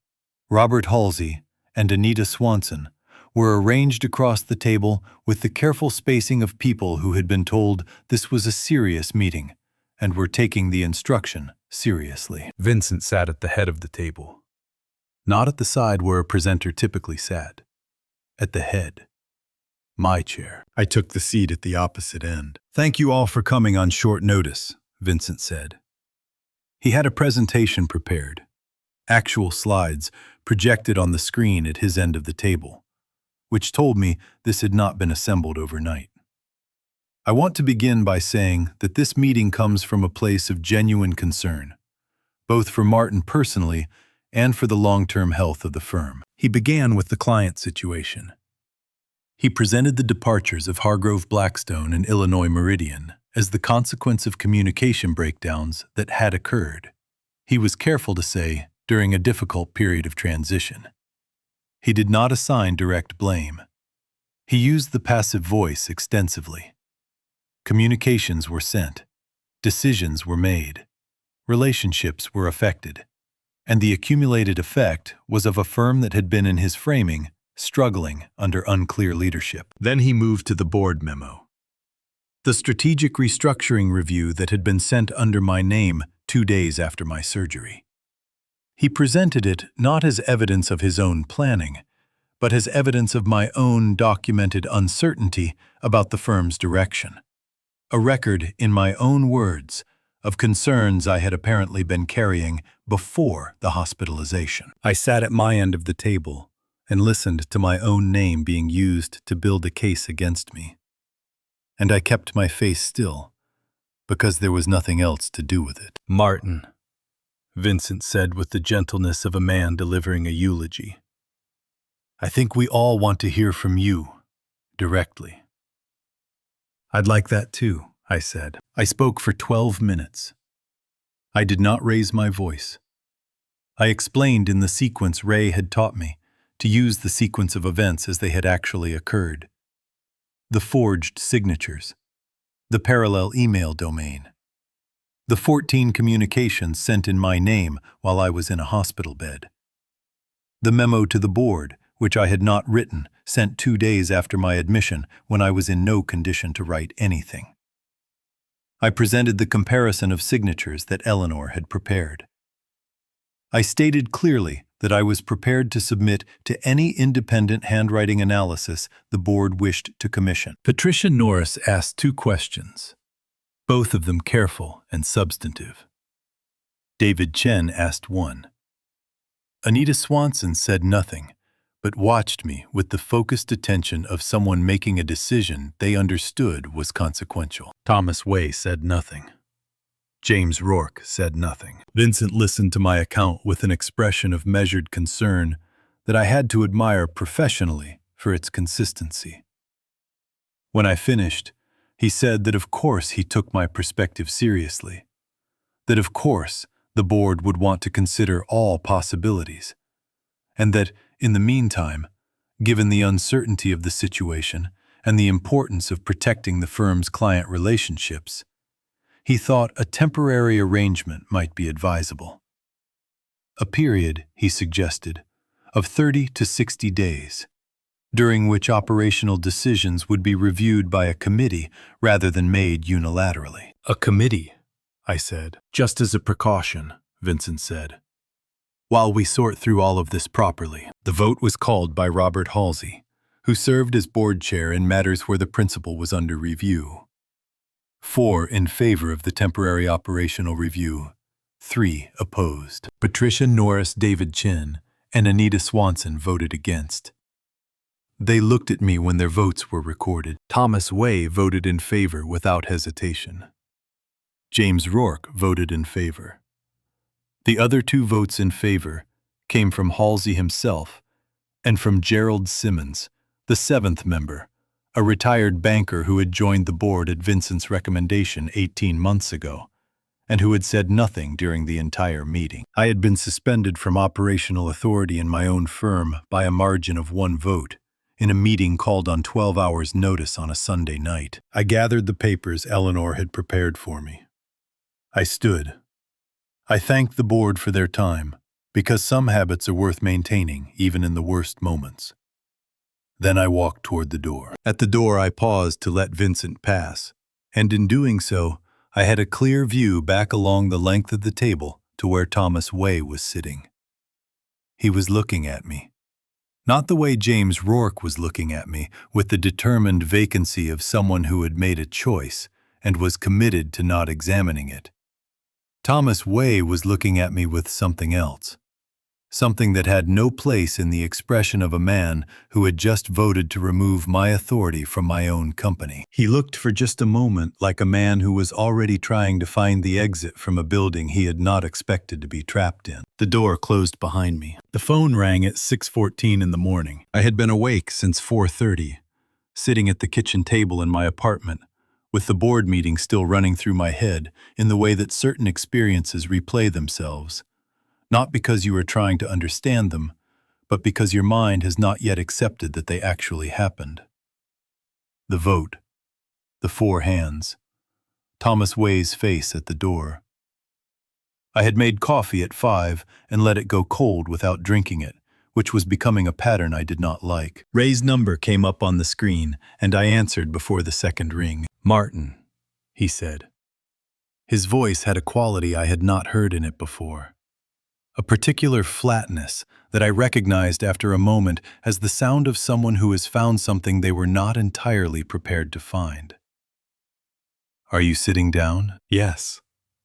Robert Halsey, and Anita Swanson, were arranged across the table with the careful spacing of people who had been told this was a serious meeting and were taking the instruction seriously. Vincent sat at the head of the table. Not at the side where a presenter typically sat. At the head. My chair. I took the seat at the opposite end. "Thank you all for coming on short notice," Vincent said. He had a presentation prepared. Actual slides projected on the screen at his end of the table, which told me this had not been assembled overnight. I want to begin by saying that this meeting comes from a place of genuine concern, both for Martin personally and for the long-term health of the firm. He began with the client situation. He presented the departures of Hargrove Blackstone and Illinois Meridian as the consequence of communication breakdowns that had occurred. He was careful to say, during a difficult period of transition. He did not assign direct blame. He used the passive voice extensively. Communications were sent, decisions were made, relationships were affected, and the accumulated effect was of a firm that had been in his framing, struggling under unclear leadership. Then he moved to the board memo. The strategic restructuring review that had been sent under my name 2 days after my surgery. He presented it not as evidence of his own planning, but as evidence of my own documented uncertainty about the firm's direction. A record, in my own words, of concerns I had apparently been carrying before the hospitalization. I sat at my end of the table and listened to my own name being used to build a case against me. And I kept my face still, because there was nothing else to do with it. "Martin," Vincent said with the gentleness of a man delivering a eulogy, "I think we all want to hear from you, directly." "I'd like that too," I said. I spoke for 12 minutes. I did not raise my voice. I explained in the sequence Ray had taught me, to use the sequence of events as they had actually occurred. The forged signatures, the parallel email domain, the 14 communications sent in my name while I was in a hospital bed, the memo to the board, which I had not written, sent 2 days after my admission when I was in no condition to write anything. I presented the comparison of signatures that Eleanor had prepared. I stated clearly that I was prepared to submit to any independent handwriting analysis the board wished to commission. Patricia Norris asked 2 questions, both of them careful and substantive. David Chen asked 1. Anita Swanson said nothing, but watched me with the focused attention of someone making a decision they understood was consequential. Thomas Way said nothing. James Rourke said nothing. Vincent listened to my account with an expression of measured concern that I had to admire professionally for its consistency. When I finished, he said that of course he took my perspective seriously, that of course the board would want to consider all possibilities, and that, in the meantime, given the uncertainty of the situation and the importance of protecting the firm's client relationships, he thought a temporary arrangement might be advisable. A period, he suggested, of 30 to 60 days, during which operational decisions would be reviewed by a committee rather than made unilaterally. "A committee," I said. "Just as a precaution," Vincent said. "While we sort through all of this properly." The vote was called by Robert Halsey, who served as board chair in matters where the principal was under review. 4 in favor of the temporary operational review, 3 opposed. Patricia Norris David Chin and Anita Swanson voted against. They looked at me when their votes were recorded. Thomas Way voted in favor without hesitation. James Rourke voted in favor. The other 2 votes in favor came from Halsey himself and from Gerald Simmons, the 7th member, a retired banker who had joined the board at Vincent's recommendation 18 months ago, and who had said nothing during the entire meeting. I had been suspended from operational authority in my own firm by a margin of 1 vote, in a meeting called on 12 hours' notice on a Sunday night. I gathered the papers Eleanor had prepared for me. I stood. I thanked the board for their time, because some habits are worth maintaining even in the worst moments. Then I walked toward the door. At the door I paused to let Vincent pass, and in doing so, I had a clear view back along the length of the table to where Thomas Way was sitting. He was looking at me. Not the way James Rourke was looking at me, with the determined vacancy of someone who had made a choice and was committed to not examining it. Thomas Way was looking at me with something else, something that had no place in the expression of a man who had just voted to remove my authority from my own company. He looked for just a moment like a man who was already trying to find the exit from a building he had not expected to be trapped in. The door closed behind me. The phone rang at 6:14 in the morning. I had been awake since 4:30, sitting at the kitchen table in my apartment, with the board meeting still running through my head in the way that certain experiences replay themselves, not because you are trying to understand them, but because your mind has not yet accepted that they actually happened. The vote, the 4 hands, Thomas Way's face at the door. I had made coffee at 5 and let it go cold without drinking it, which was becoming a pattern I did not like. Ray's number came up on the screen, and I answered before the second ring. "Martin," he said. His voice had a quality I had not heard in it before, a particular flatness that I recognized after a moment as the sound of someone who has found something they were not entirely prepared to find. "Are you sitting down?" "Yes,"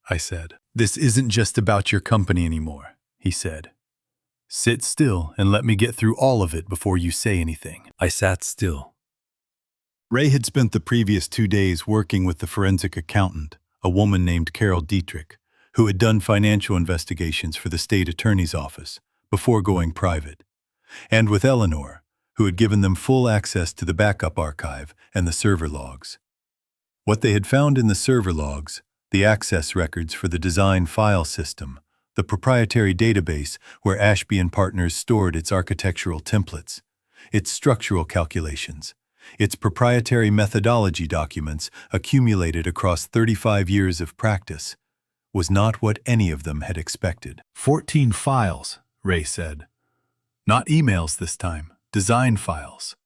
I said. "This isn't just about your company anymore," he said. "Sit still and let me get through all of it before you say anything." I sat still. Ray had spent the previous 2 days working with the forensic accountant, a woman named Carol Dietrich, who had done financial investigations for the state attorney's office before going private, and with Eleanor, who had given them full access to the backup archive and the server logs. What they had found in the server logs, the access records for the design file system, the proprietary database where Ashby Partners stored its architectural templates, its structural calculations, its proprietary methodology documents accumulated across 35 years of practice, was not what any of them had expected. 14 files, Ray said. Not emails this time, design files.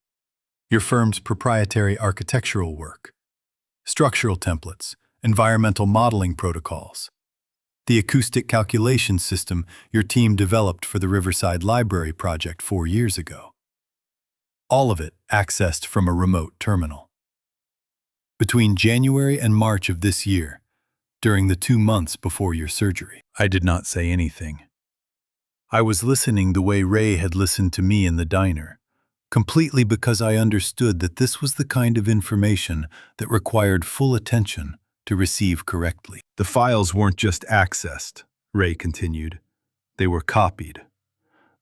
Your firm's proprietary architectural work, structural templates, environmental modeling protocols, the acoustic calculation system your team developed for the Riverside Library project 4 years ago. All of it accessed from a remote terminal. Between January and March of this year, during the 2 months before your surgery, I did not say anything. I was listening the way Ray had listened to me in the diner, completely because I understood that this was the kind of information that required full attention to receive correctly. The files weren't just accessed, Ray continued. They were copied.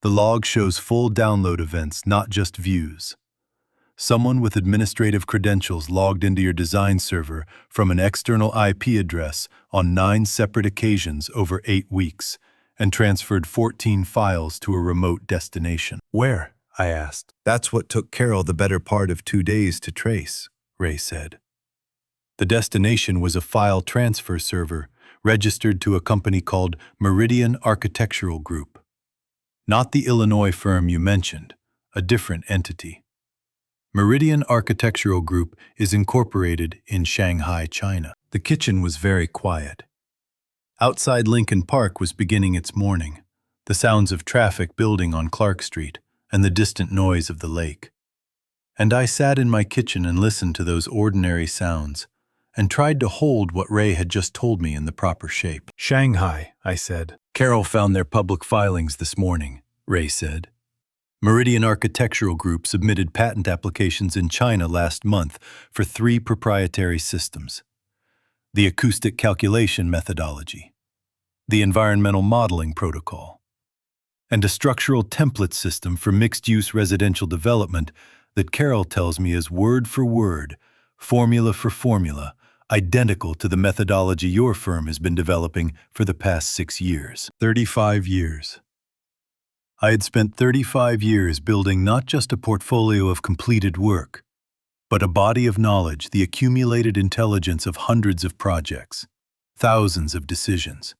The log shows full download events, not just views. Someone with administrative credentials logged into your design server from an external IP address on 9 separate occasions over 8 weeks and transferred 14 files to a remote destination. Where? I asked. That's what took Carol the better part of 2 days to trace, Ray said. The destination was a file transfer server registered to a company called Meridian Architectural Group. Not the Illinois firm you mentioned, a different entity. Meridian Architectural Group is incorporated in Shanghai, China. The kitchen was very quiet. Outside Lincoln Park was beginning its morning, the sounds of traffic building on Clark Street and the distant noise of the lake. And I sat in my kitchen and listened to those ordinary sounds and tried to hold what Ray had just told me in the proper shape. Shanghai, I said. Carol found their public filings this morning, Ray said. Meridian Architectural Group submitted patent applications in China last month for 3 proprietary systems: the acoustic calculation methodology, the environmental modeling protocol, and a structural template system for mixed-use residential development that Carol tells me is word for word, formula for formula, identical to the methodology your firm has been developing for the past 6 years. 35 years. I had spent 35 years building not just a portfolio of completed work, but a body of knowledge, the accumulated intelligence of hundreds of projects, thousands of decisions,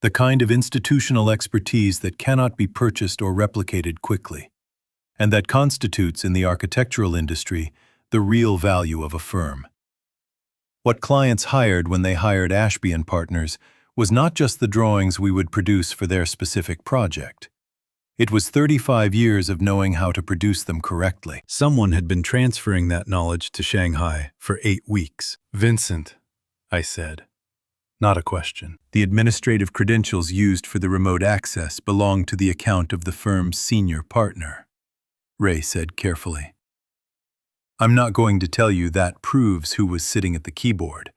the kind of institutional expertise that cannot be purchased or replicated quickly, and that constitutes in the architectural industry the real value of a firm. What clients hired when they hired Ashby Partners was not just the drawings we would produce for their specific project. It was 35 years of knowing how to produce them correctly. Someone had been transferring that knowledge to Shanghai for 8 weeks. Vincent, I said. Not a question. The administrative credentials used for the remote access belonged to the account of the firm's senior partner, Ray said carefully. I'm not going to tell you that proves who was sitting at the keyboard,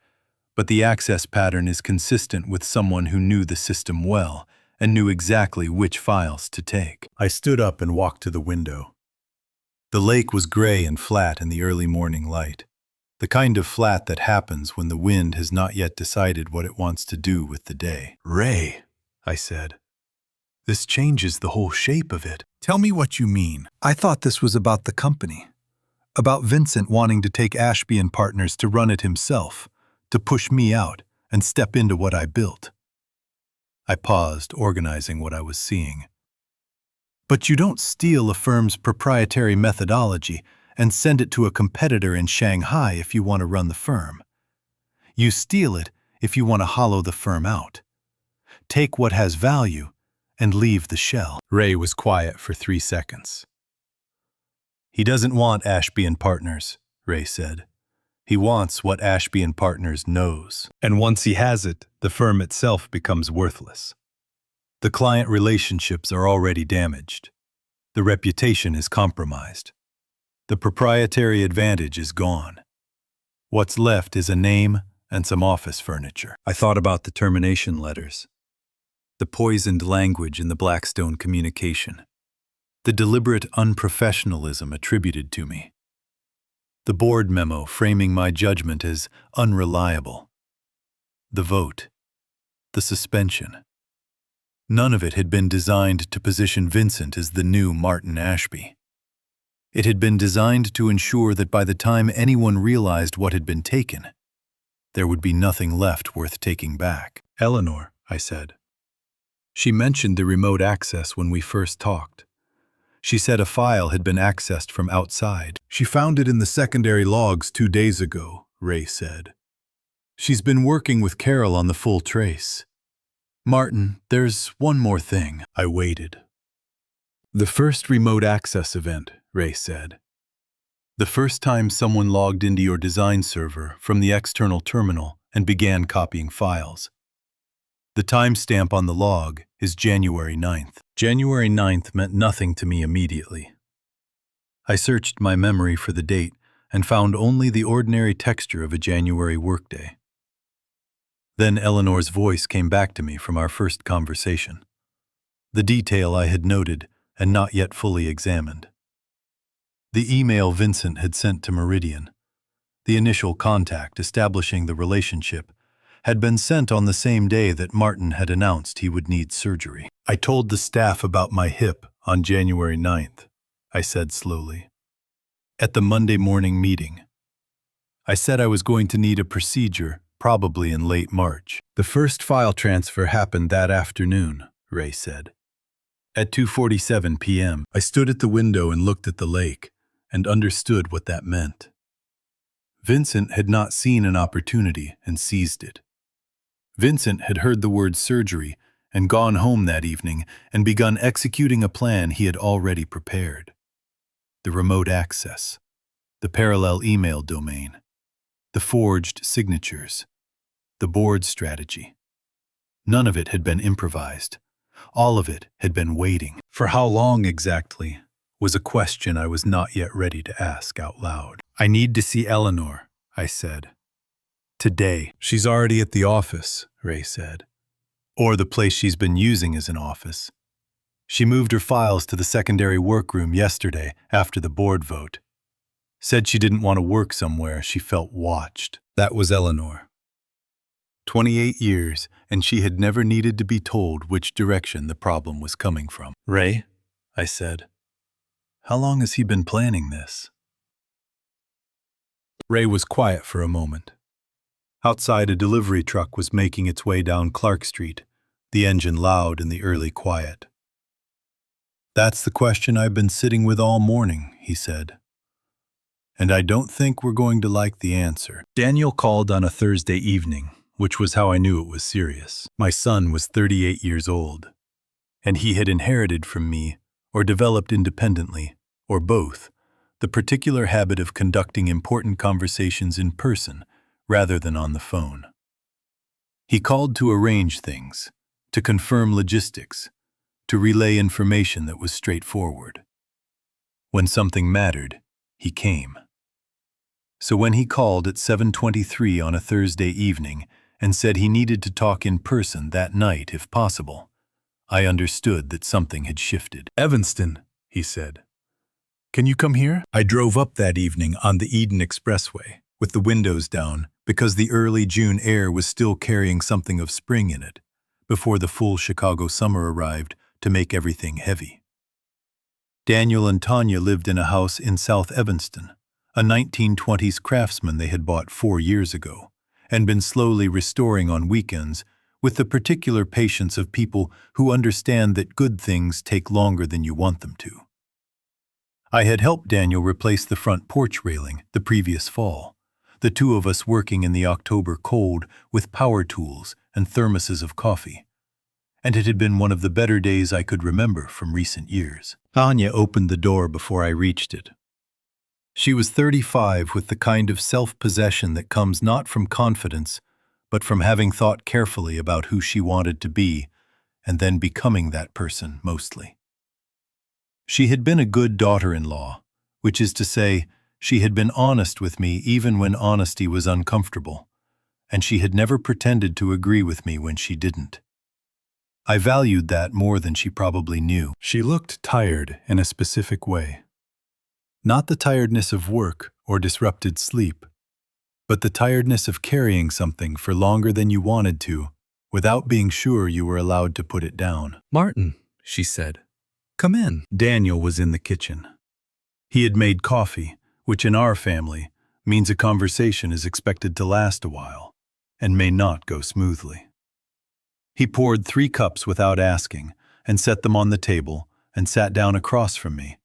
but the access pattern is consistent with someone who knew the system well and knew exactly which files to take. I stood up and walked to the window. The lake was gray and flat in the early morning light, the kind of flat that happens when the wind has not yet decided what it wants to do with the day. Ray, I said, this changes the whole shape of it. Tell me what you mean. I thought this was about the company, about Vincent wanting to take Ashby Partners to run it himself, to push me out and step into what I built. I paused, organizing what I was seeing. But you don't steal a firm's proprietary methodology and send it to a competitor in Shanghai if you want to run the firm. You steal it if you want to hollow the firm out. Take what has value and leave the shell. Ray was quiet for 3 seconds. He doesn't want Ashby Partners, Ray said. He wants what Ashby Partners knows. And once he has it, the firm itself becomes worthless. The client relationships are already damaged. The reputation is compromised. The proprietary advantage is gone. What's left is a name and some office furniture. I thought about the termination letters, the poisoned language in the Blackstone communication, the deliberate unprofessionalism attributed to me, the board memo framing my judgment as unreliable, the vote, the suspension. None of it had been designed to position Vincent as the new Martin Ashby. It had been designed to ensure that by the time anyone realized what had been taken, there would be nothing left worth taking back. Eleanor, I said. She mentioned the remote access when we first talked. She said a file had been accessed from outside. She found it in the secondary logs 2 days ago, Ray said. She's been working with Carol on the full trace. Martin, there's one more thing. I waited. The first remote access event, Ray said. The first time someone logged into your design server from the external terminal and began copying files. The timestamp on the log is January 9th. January 9th meant nothing to me immediately. I searched my memory for the date and found only the ordinary texture of a January workday. Then Eleanor's voice came back to me from our first conversation. The detail I had noted, and not yet fully examined. The email Vincent had sent to Meridian, the initial contact establishing the relationship, had been sent on the same day that Martin had announced he would need surgery. I told the staff about my hip on January 9th, I said slowly. At the Monday morning meeting, I said I was going to need a procedure, probably in late March. The first file transfer happened that afternoon, Ray said. At 2:47 p.m., I stood at the window and looked at the lake and understood what that meant. Vincent had not seen an opportunity and seized it. Vincent had heard the word surgery and gone home that evening and begun executing a plan he had already prepared. The remote access, the parallel email domain, the forged signatures, the board strategy. None of it had been improvised. All of it had been waiting. For how long exactly was a question I was not yet ready to ask out loud. I need to see Eleanor, I said. Today. She's already at the office, Ray said. Or the place she's been using as an office. She moved her files to the secondary workroom yesterday after the board vote. Said she didn't want to work somewhere she felt watched. That was Eleanor. 28 years, and she had never needed to be told which direction the problem was coming from. Ray, I said, how long has he been planning this? Ray was quiet for a moment. Outside, a delivery truck was making its way down Clark Street, the engine loud in the early quiet. That's the question I've been sitting with all morning, he said. And I don't think we're going to like the answer. Daniel called on a Thursday evening, which was how I knew it was serious. My son was 38 years old, and he had inherited from me, or developed independently, or both, the particular habit of conducting important conversations in person rather than on the phone. He called to arrange things, to confirm logistics, to relay information that was straightforward. When something mattered, he came. So when he called at 7:23 on a Thursday evening and said he needed to talk in person that night if possible, I understood that something had shifted. Evanston, he said. Can you come here? I drove up that evening on the Eden Expressway, with the windows down, because the early June air was still carrying something of spring in it, before the full Chicago summer arrived to make everything heavy. Daniel and Tanya lived in a house in South Evanston, a 1920s craftsman they had bought 4 years ago, and been slowly restoring on weekends with the particular patience of people who understand that good things take longer than you want them to. I had helped Daniel replace the front porch railing the previous fall, the two of us working in the October cold with power tools and thermoses of coffee. And it had been one of the better days I could remember from recent years. Tanya opened the door before I reached it. She was 35 with the kind of self-possession that comes not from confidence, but from having thought carefully about who she wanted to be, and then becoming that person mostly. She had been a good daughter-in-law, which is to say, she had been honest with me even when honesty was uncomfortable, and she had never pretended to agree with me when she didn't. I valued that more than she probably knew. She looked tired in a specific way. Not the tiredness of work or disrupted sleep, but the tiredness of carrying something for longer than you wanted to, without being sure you were allowed to put it down. Martin, she said, come in. Daniel was in the kitchen. He had made coffee, which in our family means a conversation is expected to last a while and may not go smoothly. He poured 3 cups without asking and set them on the table and sat down across from me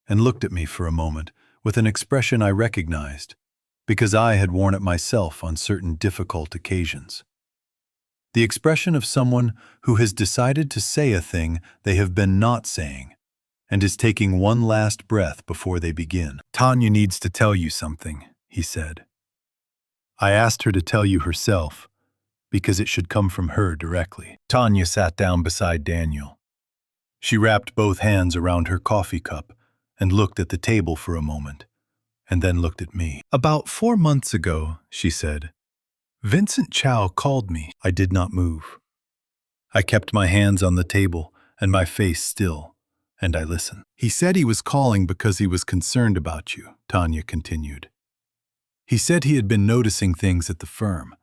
and looked at me for a moment with an expression I recognized because I had worn it myself on certain difficult occasions. The expression of someone who has decided to say a thing they have been not saying and is taking one last breath before they begin. Tanya needs to tell you something, he said. I asked her to tell you herself, because it should come from her directly. Tanya sat down beside Daniel. She wrapped both hands around her coffee cup and looked at the table for a moment, and then looked at me. About 4 months ago, she said, Vincent Chao called me. I did not move. I kept my hands on the table and my face still, and I listened. He said he was calling because he was concerned about you, Tanya continued. He said he had been noticing things at the firm,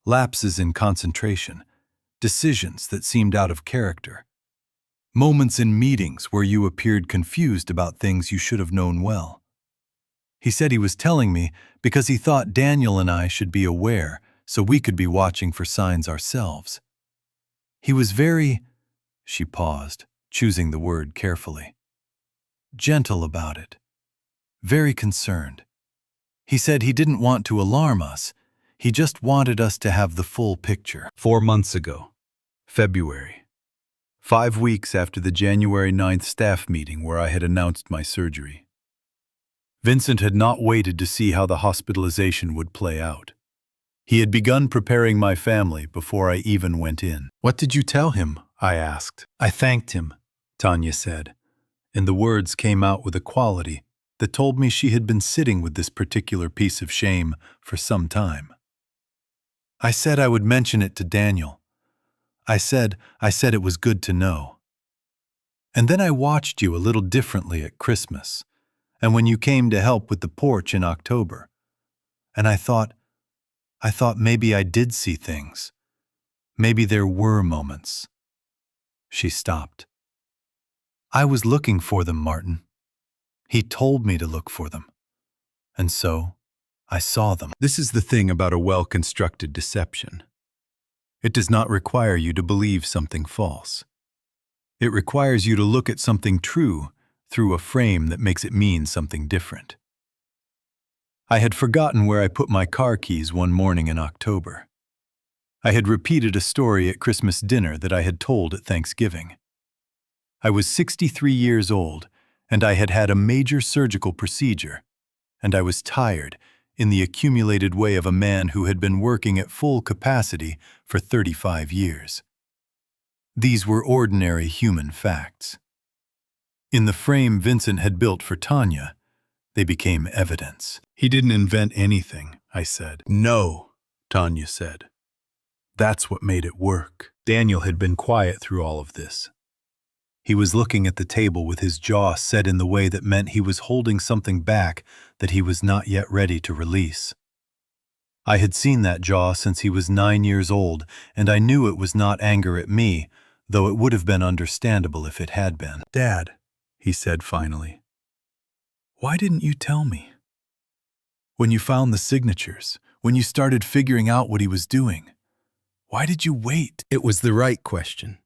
lapses in concentration, decisions that seemed out of character, moments in meetings where you appeared confused about things you should have known well. He said he was telling me because he thought Daniel and I should be aware so we could be watching for signs ourselves. He was very, she paused, choosing the word carefully, gentle about it, very concerned. He said he didn't want to alarm us, he just wanted us to have the full picture. 4 months ago, February, 5 weeks after the January 9th staff meeting where I had announced my surgery. Vincent had not waited to see how the hospitalization would play out. He had begun preparing my family before I even went in. What did you tell him? I asked. I thanked him, Tanya said, and the words came out with a quality that told me she had been sitting with this particular piece of shame for some time. I said I would mention it to Daniel. I said it was good to know. And then I watched you a little differently at Christmas, and when you came to help with the porch in October. And I thought maybe I did see things. Maybe there were moments. She stopped. I was looking for them, Martin. He told me to look for them. And so, I saw them. This is the thing about a well-constructed deception. It does not require you to believe something false. It requires you to look at something true through a frame that makes it mean something different. I had forgotten where I put my car keys one morning in October. I had repeated a story at Christmas dinner that I had told at Thanksgiving. I was 63 years old, and I had had a major surgical procedure, and I was tired in the accumulated way of a man who had been working at full capacity for 35 years. These were ordinary human facts. In the frame Vincent had built for Tanya, they became evidence. He didn't invent anything, I said. No, Tanya said. That's what made it work. Daniel had been quiet through all of this. He was looking at the table with his jaw set in the way that meant he was holding something back that he was not yet ready to release. I had seen that jaw since he was 9 years old, and I knew it was not anger at me, though it would have been understandable if it had been. Dad, he said finally, why didn't you tell me? When you found the signatures, when you started figuring out what he was doing, why did you wait? It was the right question,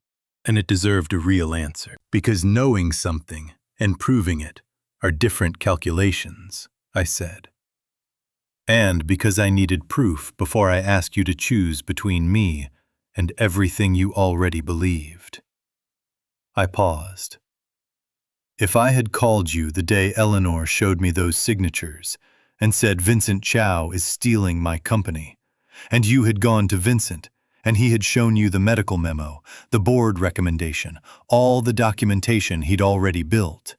and it deserved a real answer. Because knowing something and proving it are different calculations, I said. And because I needed proof before I asked you to choose between me and everything you already believed. I paused. If I had called you the day Eleanor showed me those signatures and said Vincent Chao is stealing my company, and you had gone to Vincent and he had shown you the medical memo, the board recommendation, all the documentation he'd already built,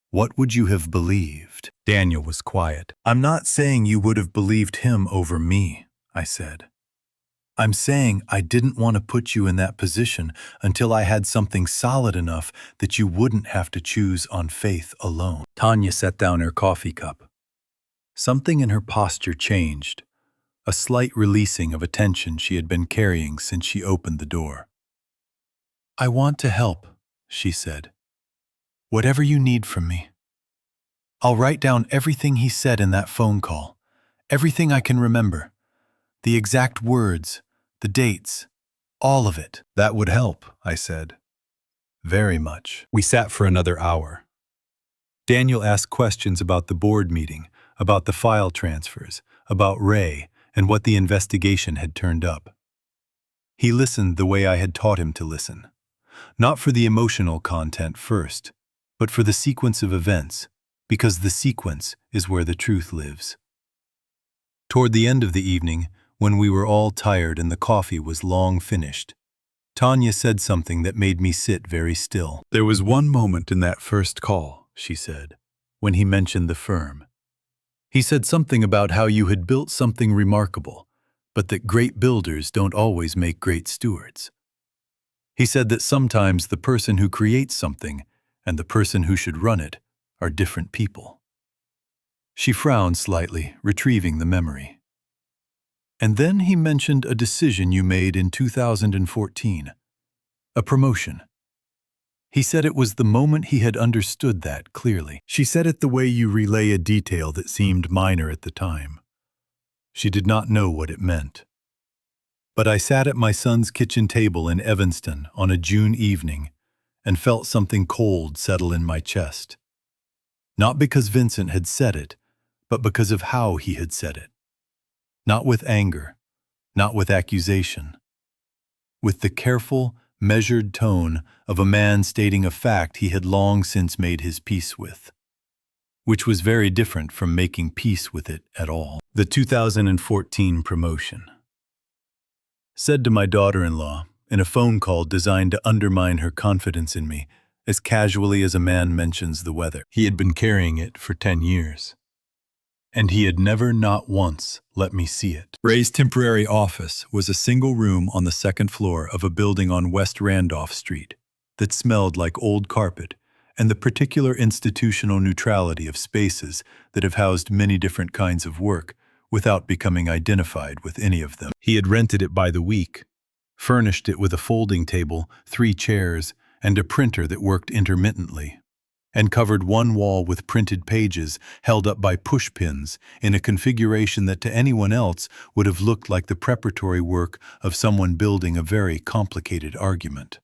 what would you have believed? Daniel was quiet. I'm not saying you would have believed him over me, I said. I'm saying I didn't want to put you in that position until I had something solid enough that you wouldn't have to choose on faith alone. Tanya set down her coffee cup. Something in her posture changed, a slight releasing of a tension she had been carrying since she opened the door. I want to help, she said. Whatever you need from me. I'll write down everything he said in that phone call, everything I can remember. The exact words, the dates, all of it. That would help, I said. Very much. We sat for another hour. Daniel asked questions about the board meeting, about the file transfers, about Ray, and what the investigation had turned up. He listened the way I had taught him to listen. Not for the emotional content first, but for the sequence of events, because the sequence is where the truth lives. Toward the end of the evening, when we were all tired and the coffee was long finished, Tanya said something that made me sit very still. There was one moment in that first call, she said, when he mentioned the firm. He said something about how you had built something remarkable, but that great builders don't always make great stewards. He said that sometimes the person who creates something and the person who should run it are different people. She frowned slightly, retrieving the memory. And then he mentioned a decision you made in 2014, a promotion. He said it was the moment he had understood that clearly. She said it the way you relay a detail that seemed minor at the time. She did not know what it meant. But I sat at my son's kitchen table in Evanston on a June evening and felt something cold settle in my chest. Not because Vincent had said it, but because of how he had said it. Not with anger, not with accusation. With the careful, measured tone of a man stating a fact he had long since made his peace with, which was very different from making peace with it at all. The 2014 promotion. Said to my daughter-in-law in a phone call designed to undermine her confidence in me, as casually as a man mentions the weather. He had been carrying it for 10 years. And he had never, not once, let me see it. Ray's temporary office was a single room on the second floor of a building on West Randolph Street that smelled like old carpet and the particular institutional neutrality of spaces that have housed many different kinds of work without becoming identified with any of them. He had rented it by the week, furnished it with a folding table, 3 chairs, and a printer that worked intermittently, and covered one wall with printed pages held up by pushpins in a configuration that to anyone else would have looked like the preparatory work of someone building a very complicated argument.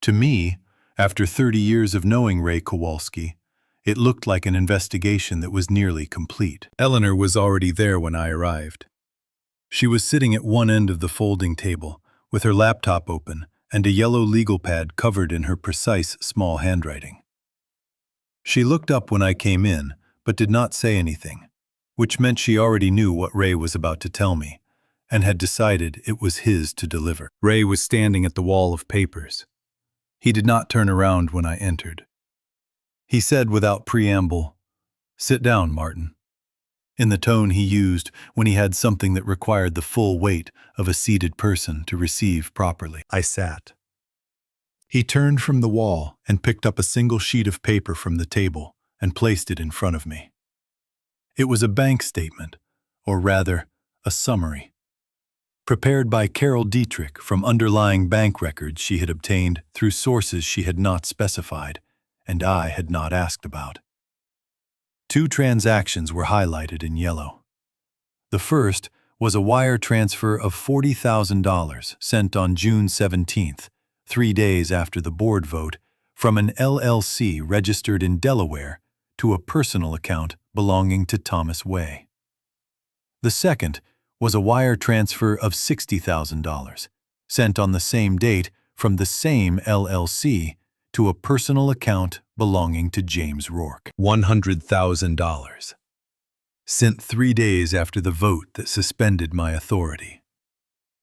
To me, after 30 years of knowing Ray Kowalski, it looked like an investigation that was nearly complete. Eleanor was already there when I arrived. She was sitting at one end of the folding table, with her laptop open and a yellow legal pad covered in her precise small handwriting. She looked up when I came in, but did not say anything, which meant she already knew what Ray was about to tell me, and had decided it was his to deliver. Ray was standing at the wall of papers. He did not turn around when I entered. He said without preamble, "Sit down, Martin," in the tone he used when he had something that required the full weight of a seated person to receive properly. I sat. He turned from the wall and picked up a single sheet of paper from the table and placed it in front of me. It was a bank statement, or rather, a summary, prepared by Carol Dietrich from underlying bank records she had obtained through sources she had not specified and I had not asked about. 2 transactions were highlighted in yellow. The first was a wire transfer of $40,000 sent on June 17th, 3 days after the board vote, from an LLC registered in Delaware to a personal account belonging to Thomas Way. The second was a wire transfer of $60,000, sent on the same date from the same LLC to a personal account belonging to James Rourke. $100,000. Sent 3 days after the vote that suspended my authority.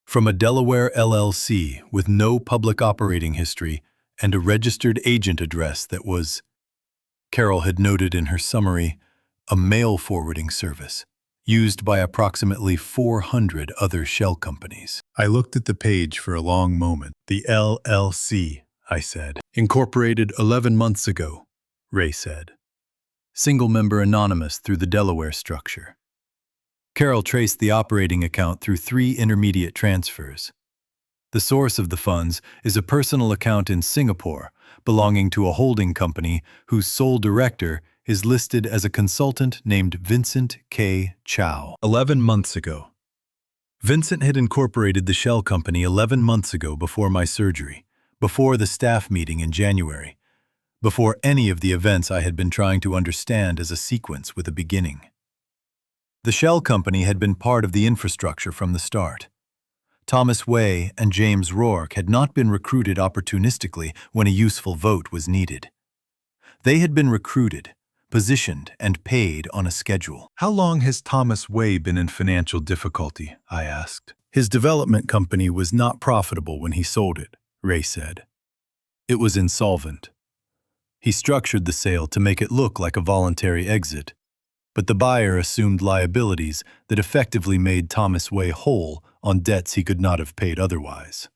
From a Delaware LLC with no public operating history and a registered agent address that was, Carol had noted in her summary, a mail forwarding service used by approximately 400 other shell companies. I looked at the page for a long moment. The LLC, I said. Incorporated 11 months ago, Ray said. Single member anonymous through the Delaware structure. Carol traced the operating account through 3 intermediate transfers. The source of the funds is a personal account in Singapore belonging to a holding company whose sole director is listed as a consultant named Vincent Chao. 11 months ago. Vincent had incorporated the shell company 11 months ago before my surgery, before the staff meeting in January, before any of the events I had been trying to understand as a sequence with a beginning. The shell company had been part of the infrastructure from the start. Thomas Way and James Rourke had not been recruited opportunistically when a useful vote was needed. They had been recruited, positioned, and paid on a schedule. How long has Thomas Way been in financial difficulty? I asked. His development company was not profitable when he sold it, Ray said. It was insolvent. He structured the sale to make it look like a voluntary exit, but the buyer assumed liabilities that effectively made Thomas Way whole on debts he could not have paid otherwise.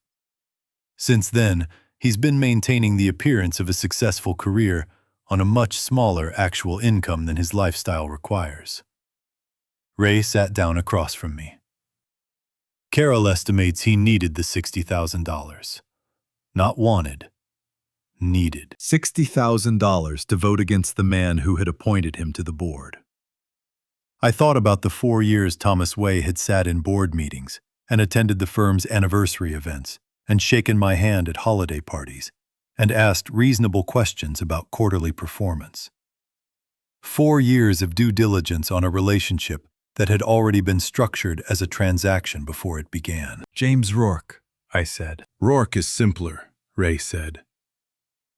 Since then, he's been maintaining the appearance of a successful career on a much smaller actual income than his lifestyle requires. Ray sat down across from me. Carol estimates he needed the $60,000. Not wanted. Needed. $60,000 to vote against the man who had appointed him to the board. I thought about the 4 years Thomas Way had sat in board meetings and attended the firm's anniversary events and shaken my hand at holiday parties and asked reasonable questions about quarterly performance. 4 years of due diligence on a relationship that had already been structured as a transaction before it began. James Rourke, I said. Rourke is simpler, Ray said.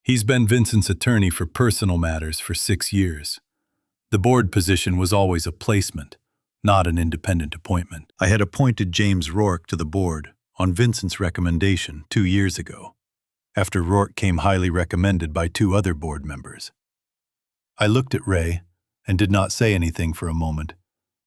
He's been Vincent's attorney for personal matters for 6 years. The board position was always a placement, not an independent appointment. I had appointed James Rourke to the board on Vincent's recommendation 2 years ago, after Rourke came highly recommended by 2 other board members. I looked at Ray and did not say anything for a moment,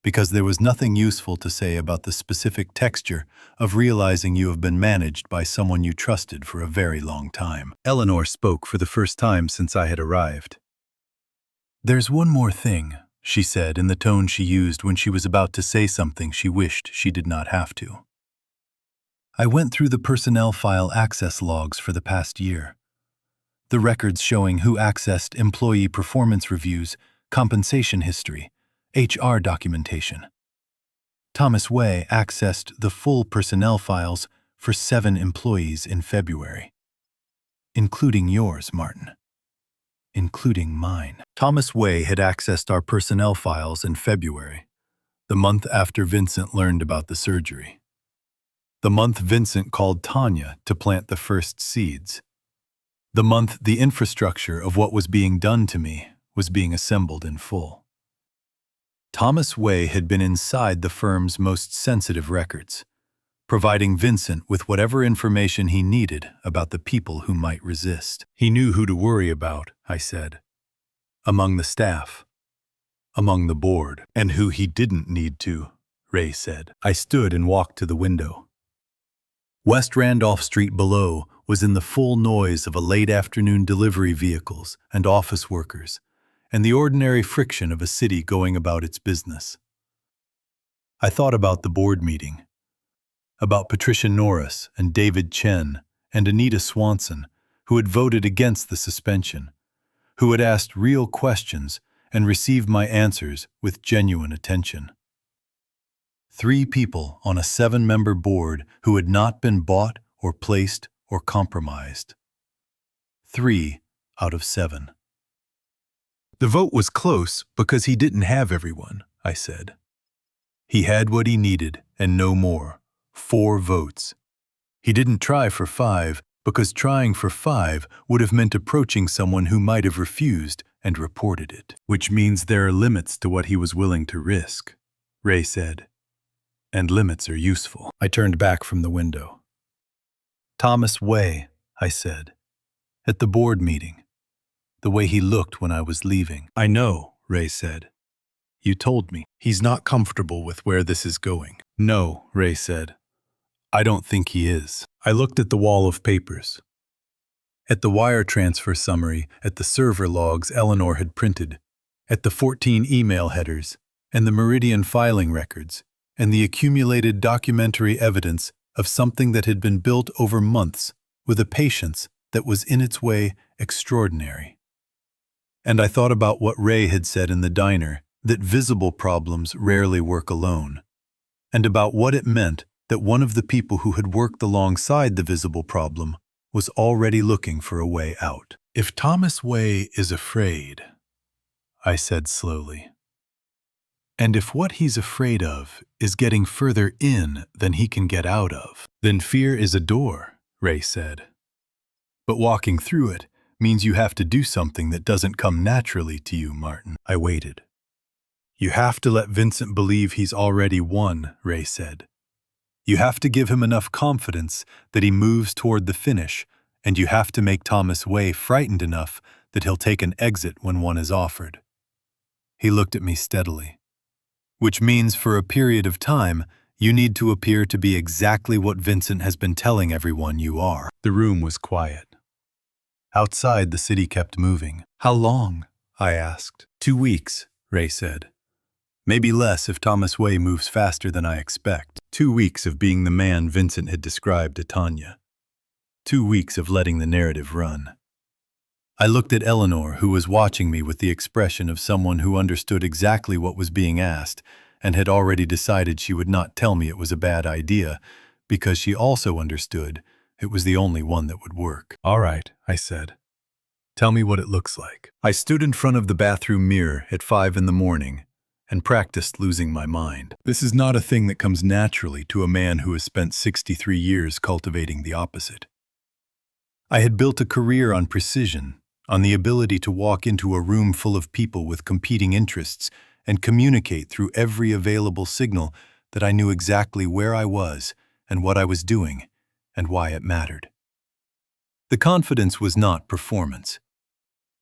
because there was nothing useful to say about the specific texture of realizing you have been managed by someone you trusted for a very long time. Eleanor spoke for the first time since I had arrived. "There's one more thing," she said in the tone she used when she was about to say something she wished she did not have to. "I went through the personnel file access logs for the past year. The records showing who accessed employee performance reviews, compensation history, HR documentation. Thomas Way accessed the full personnel files for 7 employees in February. Including yours, Martin. Including mine." Thomas Way had accessed our personnel files in February, the month after Vincent learned about the surgery. The month Vincent called Tanya to plant the first seeds. The month the infrastructure of what was being done to me was being assembled in full. Thomas Way had been inside the firm's most sensitive records, providing Vincent with whatever information he needed about the people who might resist. He knew who to worry about, I said. Among the staff. Among the board. And who he didn't need to, Ray said. I stood and walked to the window. West Randolph Street below was in the full noise of a late afternoon delivery vehicles and office workers, and the ordinary friction of a city going about its business. I thought about the board meeting, about Patricia Norris and David Chen and Anita Swanson, who had voted against the suspension, who had asked real questions and received my answers with genuine attention. 3 people on a 7-member board who had not been bought or placed or compromised. 3 out of 7. The vote was close because he didn't have everyone, I said. He had what he needed and no more. 4 votes. He didn't try for 5 because trying for 5 would have meant approaching someone who might have refused and reported it. Which means there are limits to what he was willing to risk, Ray said. And limits are useful. I turned back from the window. Thomas Way, I said, at the board meeting. The way he looked when I was leaving. I know, Ray said. You told me. He's not comfortable with where this is going. No, Ray said. I don't think he is. I looked at the wall of papers. At the wire transfer summary, at the server logs Eleanor had printed, at the 14 email headers, and the Meridian filing records, and the accumulated documentary evidence of something that had been built over months with a patience that was in its way extraordinary. And I thought about what Ray had said in the diner, that visible problems rarely work alone, and about what it meant that one of the people who had worked alongside the visible problem was already looking for a way out. If Thomas Way is afraid, I said slowly, and if what he's afraid of is getting further in than he can get out of, then fear is a door, Ray said. But walking through it means you have to do something that doesn't come naturally to you, Martin. I waited. You have to let Vincent believe he's already won, Ray said. You have to give him enough confidence that he moves toward the finish, and you have to make Thomas Way frightened enough that he'll take an exit when one is offered. He looked at me steadily. Which means for a period of time, you need to appear to be exactly what Vincent has been telling everyone you are. The room was quiet. Outside, the city kept moving. How long? I asked. 2 weeks, Ray said. Maybe less if Thomas Way moves faster than I expect. 2 weeks of being the man Vincent had described to Tanya. 2 weeks of letting the narrative run. I looked at Eleanor, who was watching me with the expression of someone who understood exactly what was being asked and had already decided she would not tell me it was a bad idea because she also understood it was the only one that would work. All right, I said. Tell me what it looks like. I stood in front of the bathroom mirror at 5 in the morning and practiced losing my mind. This is not a thing that comes naturally to a man who has spent 63 years cultivating the opposite. I had built a career on precision, on the ability to walk into a room full of people with competing interests and communicate through every available signal that I knew exactly where I was and what I was doing and why it mattered. The confidence was not performance.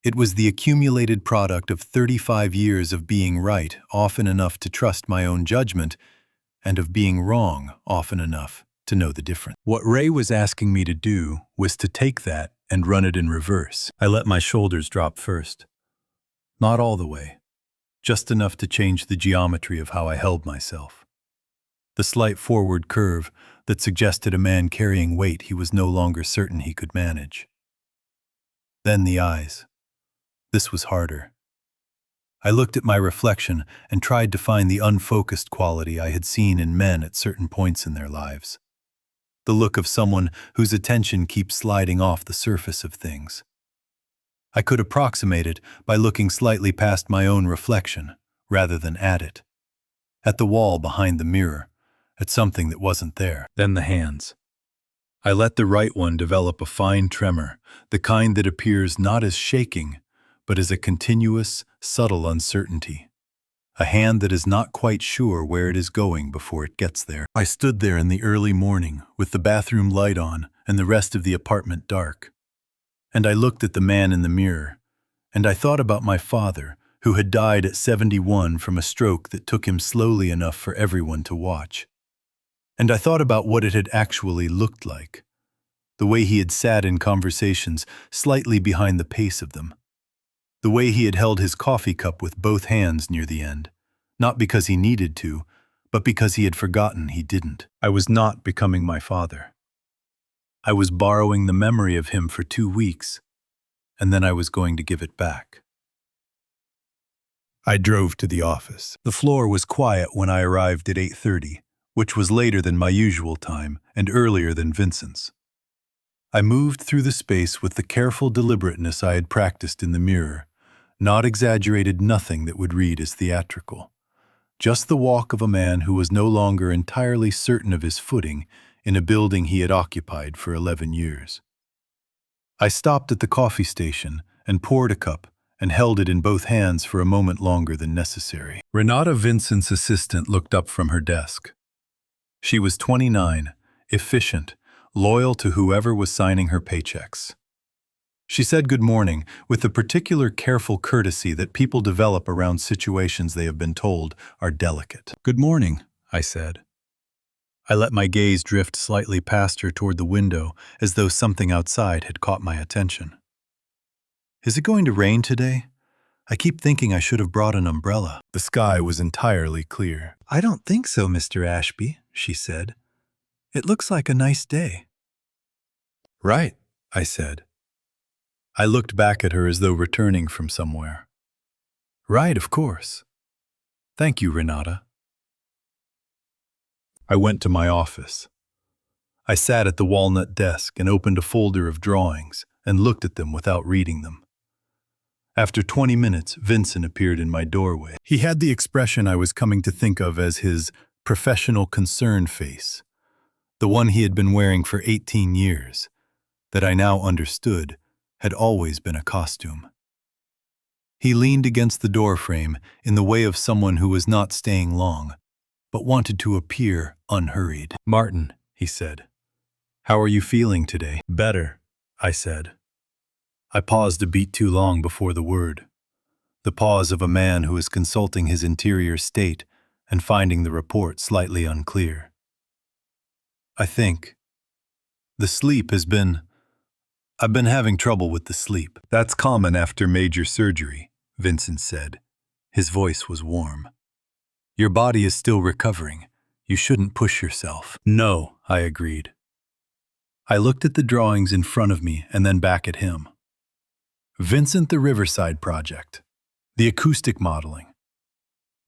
It was the accumulated product of 35 years of being right often enough to trust my own judgment and of being wrong often enough to know the difference. What Ray was asking me to do was to take that and run it in reverse. I let my shoulders drop first. Not all the way, just enough to change the geometry of how I held myself. The slight forward curve that suggested a man carrying weight he was no longer certain he could manage. Then the eyes. This was harder. I looked at my reflection and tried to find the unfocused quality I had seen in men at certain points in their lives. The look of someone whose attention keeps sliding off the surface of things. I could approximate it by looking slightly past my own reflection, rather than at it. At the wall behind the mirror, at something that wasn't there. Then the hands. I let the right one develop a fine tremor, the kind that appears not as shaking, but as a continuous, subtle uncertainty. A hand that is not quite sure where it is going before it gets there. I stood there in the early morning with the bathroom light on and the rest of the apartment dark. And I looked at the man in the mirror, and I thought about my father, who had died at 71 from a stroke that took him slowly enough for everyone to watch. And I thought about what it had actually looked like, the way he had sat in conversations slightly behind the pace of them. The way he had held his coffee cup with both hands near the end, not because he needed to, but because he had forgotten he didn't. I was not becoming my father. I was borrowing the memory of him for 2 weeks, and then I was going to give it back. I drove to the office. The floor was quiet when I arrived at 8:30, which was later than my usual time and earlier than Vincent's. I moved through the space with the careful deliberateness I had practiced in the mirror, not exaggerated, nothing that would read as theatrical. Just the walk of a man who was no longer entirely certain of his footing in a building he had occupied for 11 years. I stopped at the coffee station and poured a cup and held it in both hands for a moment longer than necessary. Renata, Vincent's assistant, looked up from her desk. She was 29, efficient, loyal to whoever was signing her paychecks. She said good morning with the particular careful courtesy that people develop around situations they have been told are delicate. Good morning, I said. I let my gaze drift slightly past her toward the window as though something outside had caught my attention. Is it going to rain today? I keep thinking I should have brought an umbrella. The sky was entirely clear. I don't think so, Mr. Ashby, she said. It looks like a nice day. Right, I said. I looked back at her as though returning from somewhere. Right, of course. Thank you, Renata. I went to my office. I sat at the walnut desk and opened a folder of drawings and looked at them without reading them. After 20 minutes, Vincent appeared in my doorway. He had the expression I was coming to think of as his professional concern face, the one he had been wearing for 18 years, that I now understood had always been a costume. He leaned against the doorframe in the way of someone who was not staying long, but wanted to appear unhurried. Martin, he said, how are you feeling today? Better, I said. I paused a beat too long before the word, the pause of a man who is consulting his interior state and finding the report slightly unclear. I think. The sleep has been I've been having trouble with the sleep. That's common after major surgery, Vincent said. His voice was warm. Your body is still recovering. You shouldn't push yourself. No, I agreed. I looked at the drawings in front of me and then back at him. Vincent the Riverside Project. The acoustic modeling.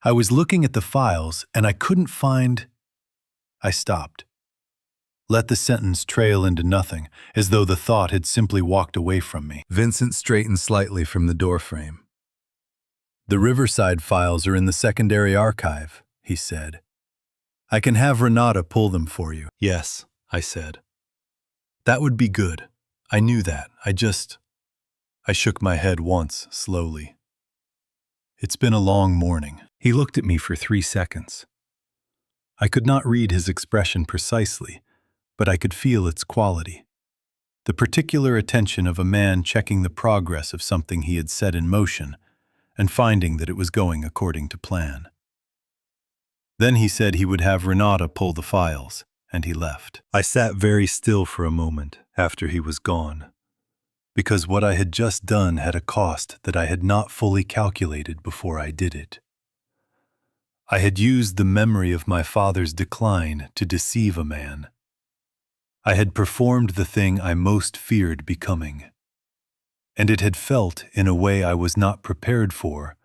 I was looking at the files and I couldn't find... I stopped. Let the sentence trail into nothing, as though the thought had simply walked away from me. Vincent straightened slightly from the doorframe. The Riverside files are in the secondary archive, he said. I can have Renata pull them for you. Yes, I said. That would be good. I knew that. I shook my head once, slowly. It's been a long morning. He looked at me for 3 seconds. I could not read his expression precisely, but I could feel its quality. The particular attention of a man checking the progress of something he had set in motion and finding that it was going according to plan. Then he said he would have Renata pull the files, and he left. I sat very still for a moment after he was gone, because what I had just done had a cost that I had not fully calculated before I did it. I had used the memory of my father's decline to deceive a man. I had performed the thing I most feared becoming, and it had felt, in a way I was not prepared for,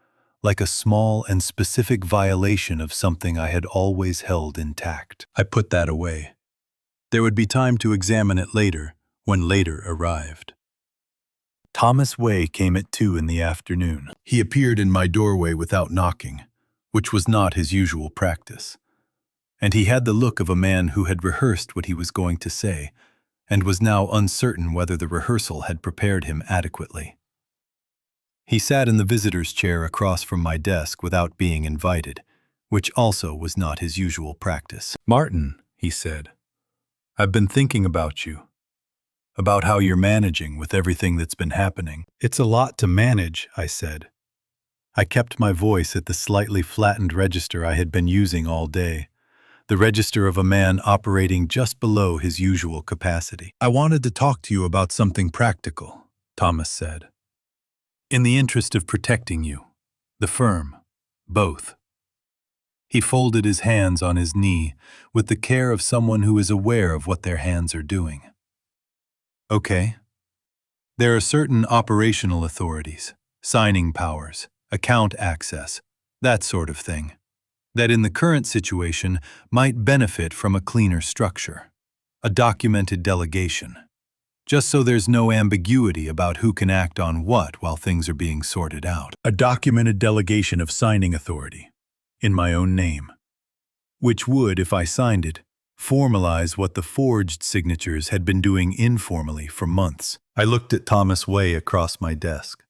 like a small and specific violation of something I had always held intact. I put that away. There would be time to examine it later, when later arrived. Thomas Way came at 2 in the afternoon. He appeared in my doorway without knocking, which was not his usual practice, and he had the look of a man who had rehearsed what he was going to say, and was now uncertain whether the rehearsal had prepared him adequately. He sat in the visitor's chair across from my desk without being invited, which also was not his usual practice. "Martin," he said, "I've been thinking about you, about how you're managing with everything that's been happening." "It's a lot to manage," I said. I kept my voice at the slightly flattened register I had been using all day, the register of a man operating just below his usual capacity. "I wanted to talk to you about something practical," Thomas said. "In the interest of protecting you, the firm, both." He folded his hands on his knee with the care of someone who is aware of what their hands are doing. "Okay. There are certain operational authorities, signing powers, account access, that sort of thing, that in the current situation might benefit from a cleaner structure, a documented delegation, just so there's no ambiguity about who can act on what while things are being sorted out. A documented delegation of signing authority, in my own name, which would, if I signed it, formalize what the forged signatures had been doing informally for months." I looked at Thomas Way across my desk.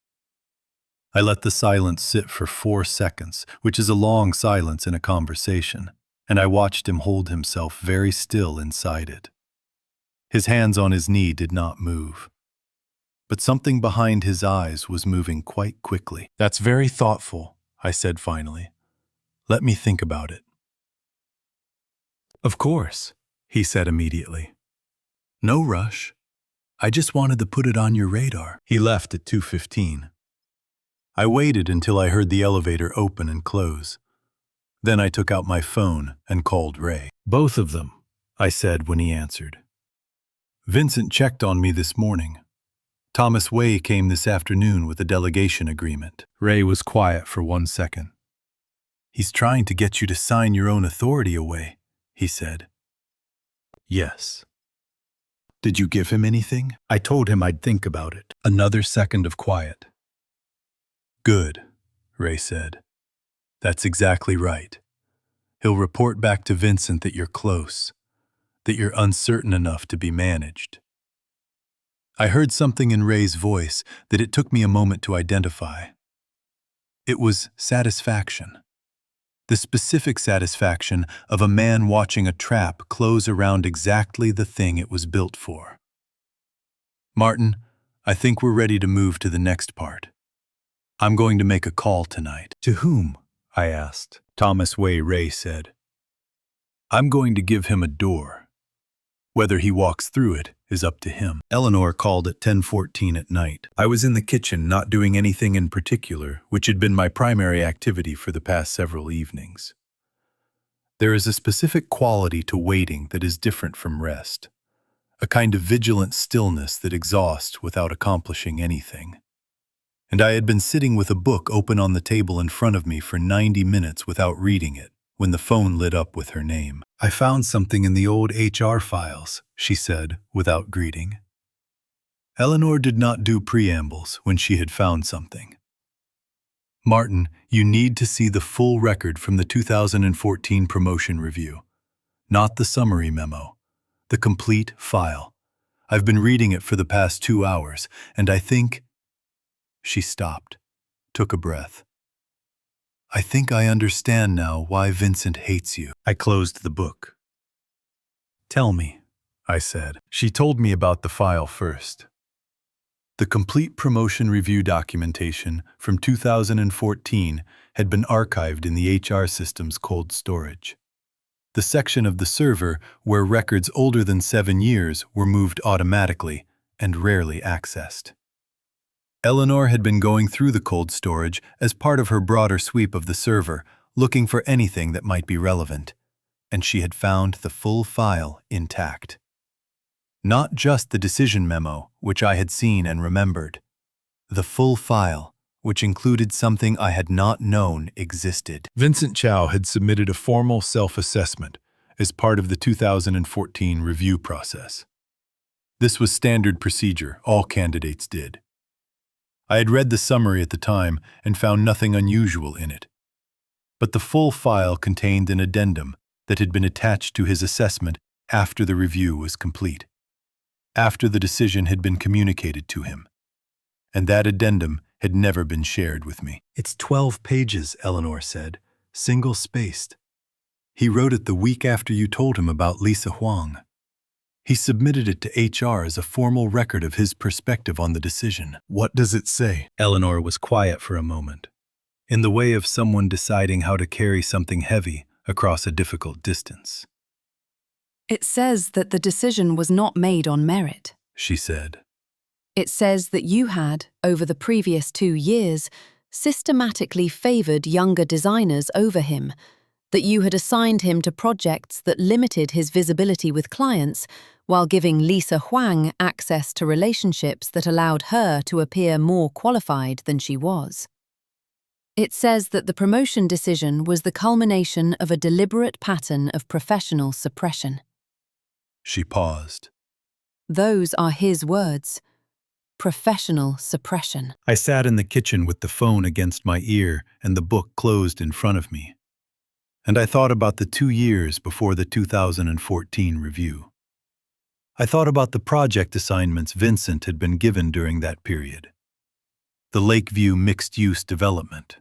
I let the silence sit for 4 seconds, which is a long silence in a conversation, and I watched him hold himself very still inside it. His hands on his knee did not move, but something behind his eyes was moving quite quickly. "That's very thoughtful," I said finally. "Let me think about it." "Of course," he said immediately. "No rush. I just wanted to put it on your radar." He left at 2:15. I waited until I heard the elevator open and close. Then I took out my phone and called Ray. "Both of them," I said when he answered. "Vincent checked on me this morning. Thomas Way came this afternoon with a delegation agreement." Ray was quiet for 1 second. "He's trying to get you to sign your own authority away," he said. "Yes." "Did you give him anything?" "I told him I'd think about it." Another second of quiet. "Good," Ray said. "That's exactly right. He'll report back to Vincent that you're close, that you're uncertain enough to be managed." I heard something in Ray's voice that it took me a moment to identify. It was satisfaction. The specific satisfaction of a man watching a trap close around exactly the thing it was built for. "Martin, I think we're ready to move to the next part. I'm going to make a call tonight." "To whom?" I asked. "Thomas Way," Ray said. "I'm going to give him a door. Whether he walks through it is up to him. Eleanor called at 10:14 at night. I was in the kitchen not doing anything in particular, which had been my primary activity for the past several evenings. There is a specific quality to waiting that is different from rest, a kind of vigilant stillness that exhausts without accomplishing anything. And I had been sitting with a book open on the table in front of me for 90 minutes without reading it, when the phone lit up with her name. "I found something in the old HR files," she said, without greeting. Eleanor did not do preambles when she had found something. "Martin, you need to see the full record from the 2014 promotion review. Not the summary memo. The complete file. I've been reading it for the past 2 hours, and I think—" She stopped, took a breath. "I think I understand now why Vincent hates you." I closed the book. "Tell me," I said. She told me about the file first. The complete promotion review documentation from 2014 had been archived in the HR system's cold storage. The section of the server where records older than 7 years were moved automatically and rarely accessed. Eleanor had been going through the cold storage as part of her broader sweep of the server, looking for anything that might be relevant, and she had found the full file intact. Not just the decision memo, which I had seen and remembered. The full file, which included something I had not known existed. Vincent Chao had submitted a formal self-assessment as part of the 2014 review process. This was standard procedure, all candidates did. I had read the summary at the time and found nothing unusual in it. But the full file contained an addendum that had been attached to his assessment after the review was complete, after the decision had been communicated to him. And that addendum had never been shared with me. "It's 12 pages, Eleanor said, single-spaced. He wrote it the week after you told him about Lisa Huang. He submitted it to HR as a formal record of his perspective on the decision." "What does it say?" Eleanor was quiet for a moment, in the way of someone deciding how to carry something heavy across a difficult distance. "It says that the decision was not made on merit," she said. "It says that you had, over the previous 2 years, systematically favored younger designers over him, that you had assigned him to projects that limited his visibility with clients, while giving Lisa Huang access to relationships that allowed her to appear more qualified than she was. It says that the promotion decision was the culmination of a deliberate pattern of professional suppression." She paused. Those are his words. Professional suppression. I sat in the kitchen with the phone against my ear and the book closed in front of me. And I thought about the 2 years before the 2014 review. I thought about the project assignments Vincent had been given during that period. The Lakeview mixed-use development,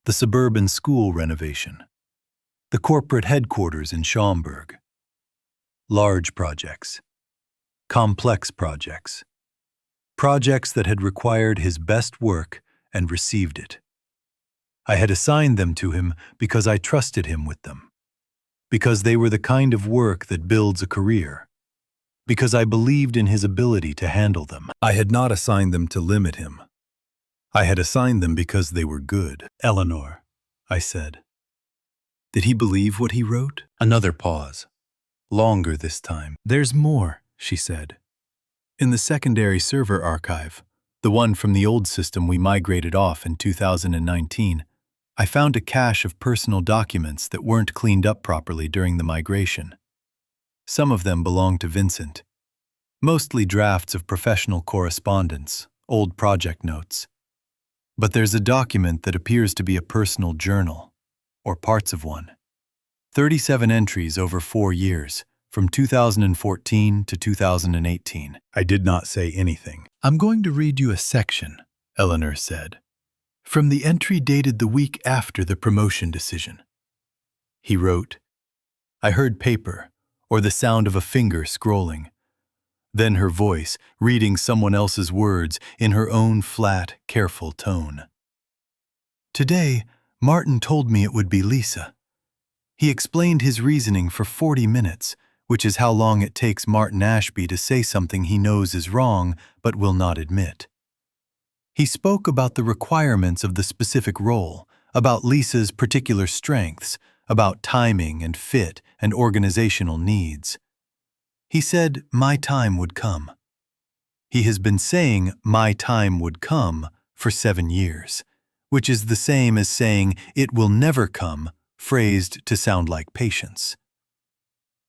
the suburban school renovation, the corporate headquarters in Schaumburg. Large projects, complex projects, projects that had required his best work and received it. I had assigned them to him because I trusted him with them, because they were the kind of work that builds a career, because I believed in his ability to handle them. I had not assigned them to limit him. I had assigned them because they were good. "Eleanor," I said. "Did he believe what he wrote?" Another pause. Longer this time. "There's more," she said. "In the secondary server archive, the one from the old system we migrated off in 2019, I found a cache of personal documents that weren't cleaned up properly during the migration. Some of them belonged to Vincent, mostly drafts of professional correspondence, old project notes. But there's a document that appears to be a personal journal, or parts of one. 37 entries over 4 years, from 2014 to 2018. I did not say anything. "I'm going to read you a section," Eleanor said, "from the entry dated the week after the promotion decision." He wrote, "I heard paper, or the sound of a finger scrolling. Then her voice, reading someone else's words in her own flat, careful tone. Today, Martin told me it would be Lisa. He explained his reasoning for 40 minutes, which is how long it takes Martin Ashby to say something he knows is wrong but will not admit. He spoke about the requirements of the specific role, about Lisa's particular strengths, about timing and fit and organizational needs. He said, "My time would come." He has been saying, "My time would come," for 7 years, which is the same as saying, "It will never come," phrased to sound like patience.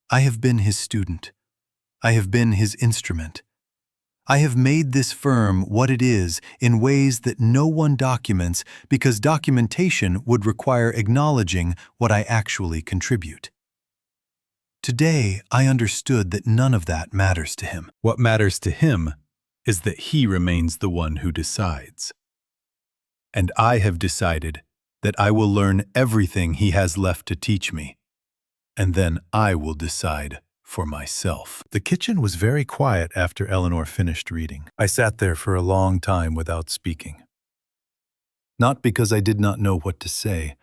I have been his student. I have been his instrument. I have made this firm what it is in ways that no one documents because documentation would require acknowledging what I actually contribute. Today, I understood that none of that matters to him. What matters to him is that he remains the one who decides. And I have decided that I will learn everything he has left to teach me, and then I will decide for myself. The kitchen was very quiet after Eleanor finished reading. I sat there for a long time without speaking. Not because I did not know what to say,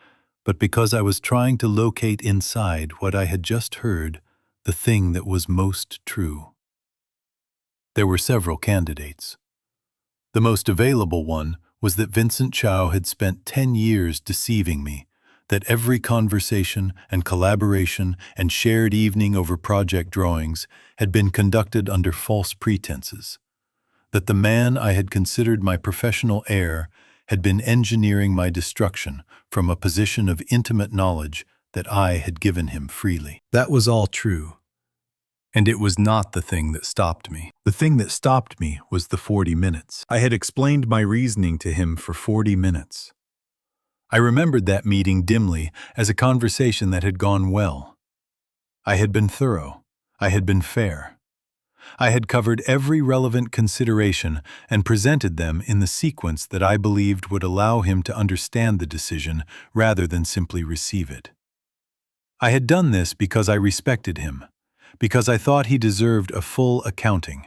but because I was trying to locate inside what I had just heard, the thing that was most true. There were several candidates. The most available one was that Vincent Chao had spent 10 years deceiving me, that every conversation and collaboration and shared evening over project drawings had been conducted under false pretenses, that the man I had considered my professional heir had been engineering my destruction from a position of intimate knowledge that I had given him freely. That was all true. And it was not the thing that stopped me. The thing that stopped me was the 40 minutes. I had explained my reasoning to him for 40 minutes. I remembered that meeting dimly as a conversation that had gone well. I had been thorough. I had been fair. I had covered every relevant consideration and presented them in the sequence that I believed would allow him to understand the decision rather than simply receive it. I had done this because I respected him, because I thought he deserved a full accounting,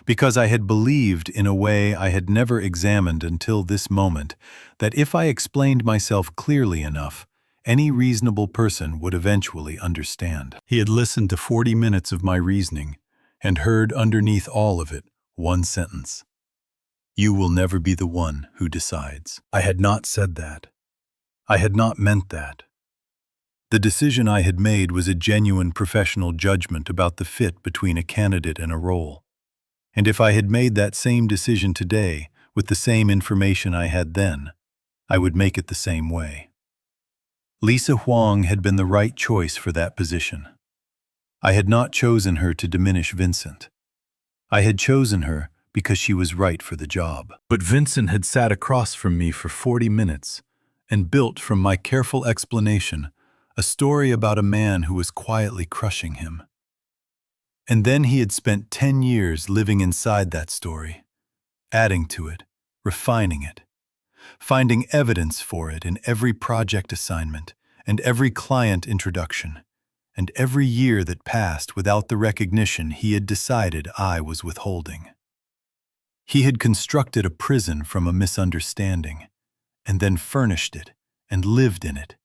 because I had believed in a way I had never examined until this moment that if I explained myself clearly enough, any reasonable person would eventually understand. He had listened to 40 minutes of my reasoning and heard underneath all of it one sentence: "You will never be the one who decides." I had not said that. I had not meant that. The decision I had made was a genuine professional judgment about the fit between a candidate and a role. And if I had made that same decision today, with the same information I had then, I would make it the same way. Lisa Huang had been the right choice for that position. I had not chosen her to diminish Vincent. I had chosen her because she was right for the job. But Vincent had sat across from me for 40 minutes and built from my careful explanation a story about a man who was quietly crushing him. And then he had spent 10 years living inside that story, adding to it, refining it, finding evidence for it in every project assignment and every client introduction, and every year that passed without the recognition he had decided I was withholding. He had constructed a prison from a misunderstanding, and then furnished it and lived in it,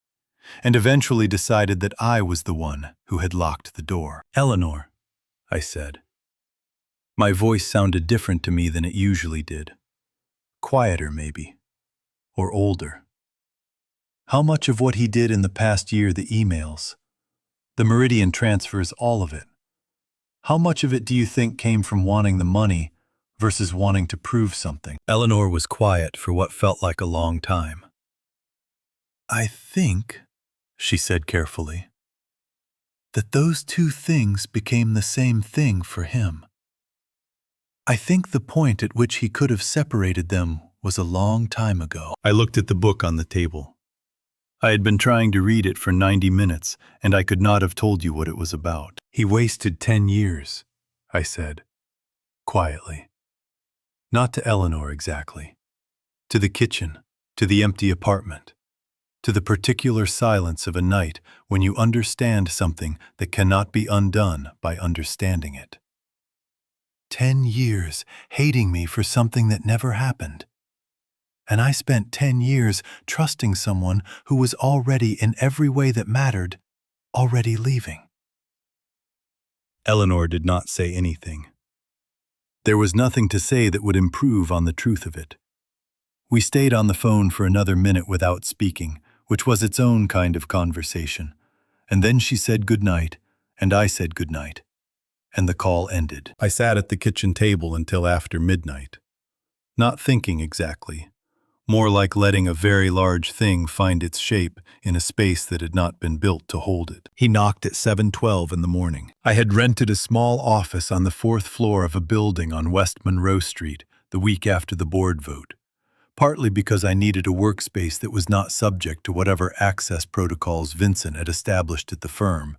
and eventually decided that I was the one who had locked the door. "Eleanor," I said. My voice sounded different to me than it usually did. Quieter, maybe. Or older. How much of what he did in the past year, the emails, the Meridian transfers, all of it, how much of it do you think came from wanting the money versus wanting to prove something? Eleanor was quiet for what felt like a long time. "I think," she said carefully, "that those two things became the same thing for him. I think the point at which he could have separated them was a long time ago." I looked at the book on the table. I had been trying to read it for 90 minutes, and I could not have told you what it was about. "He wasted 10 years, I said, quietly. Not to Eleanor exactly. To the kitchen, to the empty apartment, to the particular silence of a night when you understand something that cannot be undone by understanding it. 10 years hating me for something that never happened. And I spent 10 years trusting someone who was already in every way that mattered, already leaving. Eleanor did not say anything. There was nothing to say that would improve on the truth of it. We stayed on the phone for another minute without speaking, which was its own kind of conversation. And then she said goodnight, and I said goodnight. And the call ended. I sat at the kitchen table until after midnight. Not thinking exactly. More like letting a very large thing find its shape in a space that had not been built to hold it. He knocked at 7:12 in the morning. I had rented a small office on the 4th floor of a building on West Monroe Street the week after the board vote, partly because I needed a workspace that was not subject to whatever access protocols Vincent had established at the firm,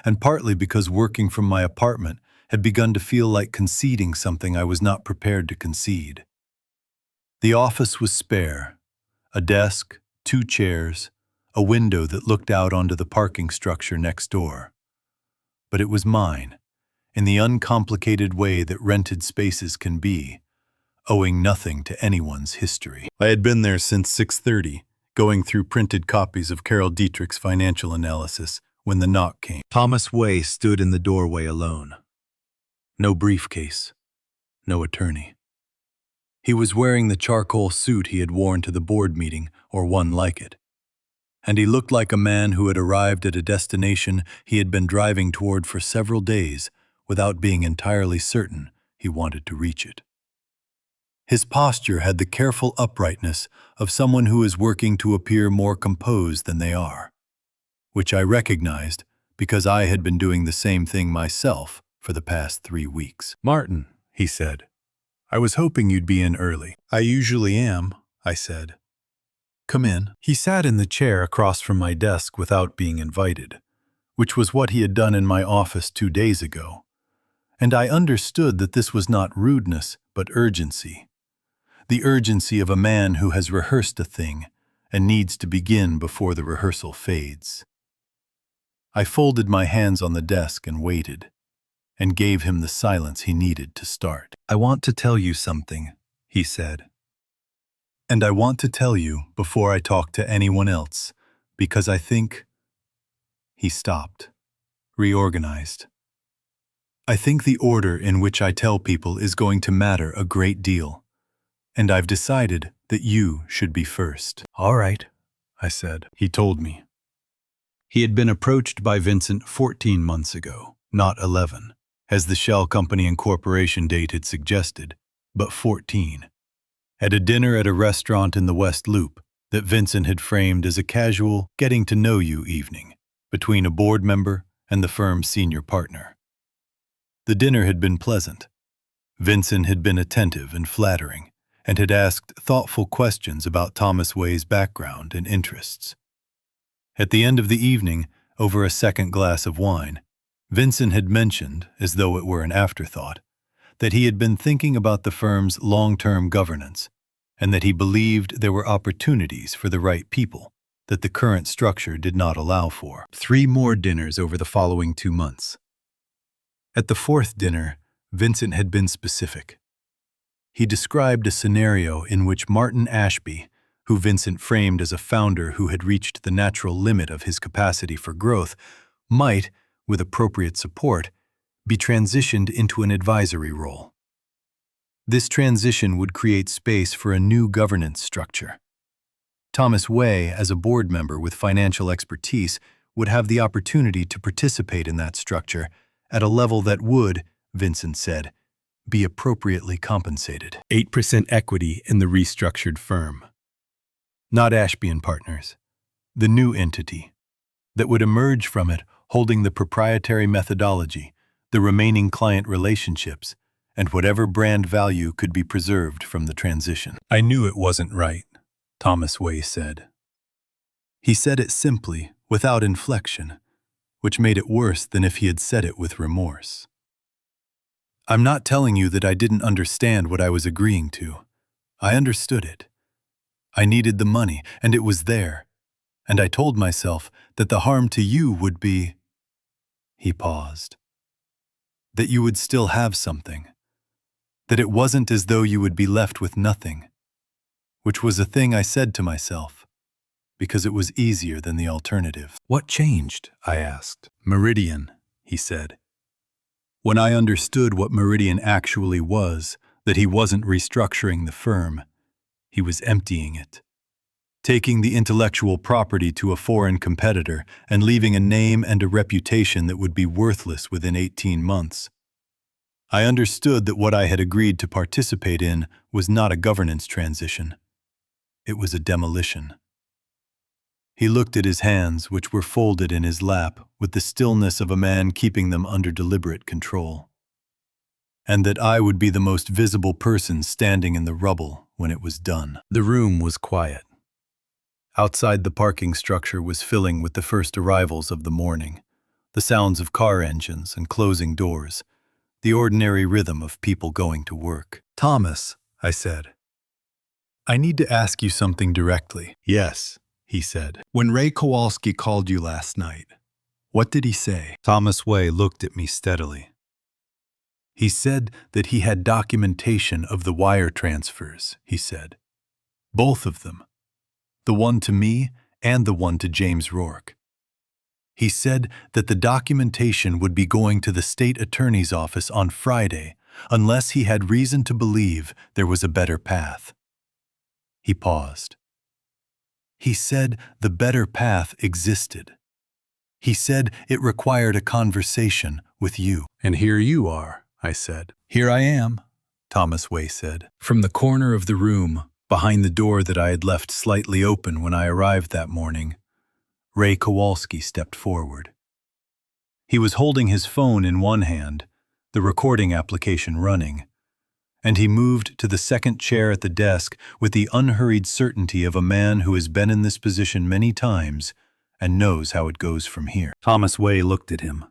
and partly because working from my apartment had begun to feel like conceding something I was not prepared to concede. The office was spare. A desk, 2 chairs, a window that looked out onto the parking structure next door. But it was mine, in the uncomplicated way that rented spaces can be, owing nothing to anyone's history. I had been there since 6:30, going through printed copies of Carol Dietrich's financial analysis when the knock came. Thomas Way stood in the doorway alone. No briefcase, no attorney. He was wearing the charcoal suit he had worn to the board meeting, or one like it. And he looked like a man who had arrived at a destination he had been driving toward for several days without being entirely certain he wanted to reach it. His posture had the careful uprightness of someone who is working to appear more composed than they are, which I recognized because I had been doing the same thing myself for the past 3 weeks. "Martin," he said, "I was hoping you'd be in early." "I usually am," I said. "Come in." He sat in the chair across from my desk without being invited, which was what he had done in my office 2 days ago. And I understood that this was not rudeness, but urgency. The urgency of a man who has rehearsed a thing and needs to begin before the rehearsal fades. I folded my hands on the desk and waited, and gave him the silence he needed to start. "I want to tell you something," he said. "And I want to tell you before I talk to anyone else, because I think—" He stopped, reorganized. "I think the order in which I tell people is going to matter a great deal, and I've decided that you should be first." "All right," I said. He told me. He had been approached by Vincent 14 months ago, not 11. As the Shell Company Incorporation date had suggested, but 14, at a dinner at a restaurant in the West Loop that Vincent had framed as a casual getting-to-know-you evening between a board member and the firm's senior partner. The dinner had been pleasant. Vincent had been attentive and flattering, and had asked thoughtful questions about Thomas Way's background and interests. At the end of the evening, over a second glass of wine, Vincent had mentioned, as though it were an afterthought, that he had been thinking about the firm's long-term governance, and that he believed there were opportunities for the right people that the current structure did not allow for. 3 more dinners over the following 2 months. At the 4th dinner, Vincent had been specific. He described a scenario in which Martin Ashby, who Vincent framed as a founder who had reached the natural limit of his capacity for growth, might, with appropriate support, be transitioned into an advisory role. This transition would create space for a new governance structure. Thomas Way, as a board member with financial expertise, would have the opportunity to participate in that structure at a level that would, Vincent said, be appropriately compensated. 8% equity in the restructured firm. Not Ashby Partners, the new entity that would emerge from it holding the proprietary methodology, the remaining client relationships, and whatever brand value could be preserved from the transition. "I knew it wasn't right," Thomas Way said. He said it simply, without inflection, which made it worse than if he had said it with remorse. "I'm not telling you that I didn't understand what I was agreeing to. I understood it. I needed the money, and it was there. And I told myself that the harm to you would be—" He paused. "That you would still have something. That it wasn't as though you would be left with nothing. Which was a thing I said to myself, because it was easier than the alternative." "What changed?" I asked. "Meridian," he said. When I understood what Meridian actually was, that he wasn't restructuring the firm, he was emptying it, taking the intellectual property to a foreign competitor and leaving a name and a reputation that would be worthless within 18 months. I understood that what I had agreed to participate in was not a governance transition. It was a demolition. He looked at his hands, which were folded in his lap, with the stillness of a man keeping them under deliberate control. And that I would be the most visible person standing in the rubble when it was done. The room was quiet. Outside, the parking structure was filling with the first arrivals of the morning, the sounds of car engines and closing doors, the ordinary rhythm of people going to work. "Thomas," I said, "I need to ask you something directly." "Yes," he said. "When Ray Kowalski called you last night, what did he say?" Thomas Way looked at me steadily. "He said that he had documentation of the wire transfers," he said. "Both of them. The one to me and the one to James Rourke. He said that the documentation would be going to the state attorney's office on Friday unless he had reason to believe there was a better path." He paused. "He said the better path existed. He said it required a conversation with you." "And here you are," I said. "Here I am," Thomas Way said. From the corner of the room, behind the door that I had left slightly open when I arrived that morning, Ray Kowalski stepped forward. He was holding his phone in one hand, the recording application running, and he moved to the second chair at the desk with the unhurried certainty of a man who has been in this position many times and knows how it goes from here. Thomas Way looked at him.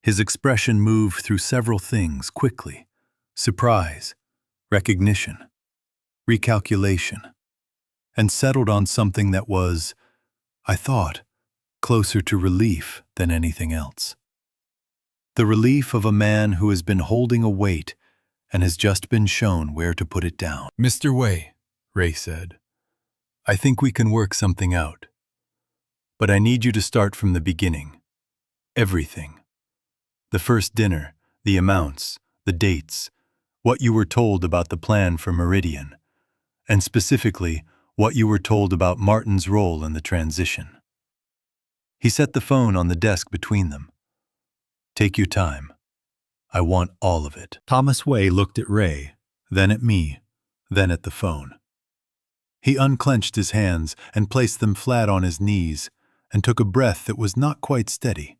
His expression moved through several things quickly: surprise, recognition, recalculation, and settled on something that was, I thought, closer to relief than anything else. The relief of a man who has been holding a weight and has just been shown where to put it down. "Mr. Way," Ray said, "I think we can work something out. But I need you to start from the beginning. Everything. The first dinner, the amounts, the dates, what you were told about the plan for Meridian, and specifically, what you were told about Martin's role in the transition." He set the phone on the desk between them. "Take your time. I want all of it." Thomas Way looked at Ray, then at me, then at the phone. He unclenched his hands and placed them flat on his knees and took a breath that was not quite steady,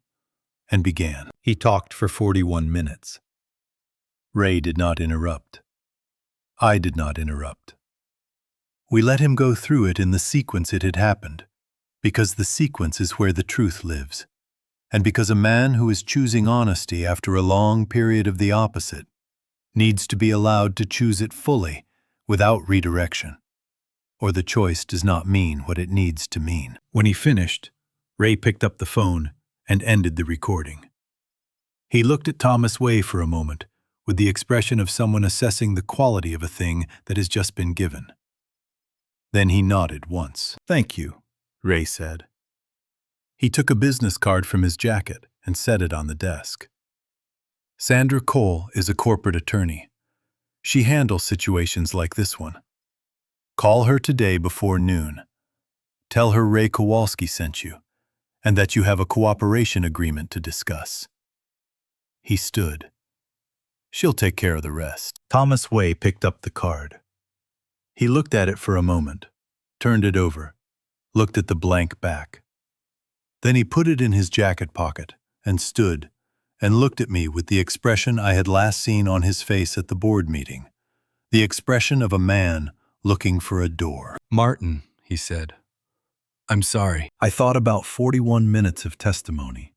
and began. He talked for 41 minutes. Ray did not interrupt. I did not interrupt. We let him go through it in the sequence it had happened, because the sequence is where the truth lives, and because a man who is choosing honesty after a long period of the opposite needs to be allowed to choose it fully without redirection, or the choice does not mean what it needs to mean. When he finished, Ray picked up the phone and ended the recording. He looked at Thomas Way for a moment with the expression of someone assessing the quality of a thing that has just been given. Then he nodded once. "Thank you," Ray said. He took a business card from his jacket and set it on the desk. "Sandra Cole is a corporate attorney. She handles situations like this one. Call her today before noon. Tell her Ray Kowalski sent you, and that you have a cooperation agreement to discuss." He stood. "She'll take care of the rest." Thomas Way picked up the card. He looked at it for a moment, turned it over, looked at the blank back. Then he put it in his jacket pocket and stood and looked at me with the expression I had last seen on his face at the board meeting, the expression of a man looking for a door. "Martin," he said, "I'm sorry. I thought about 41 minutes of testimony,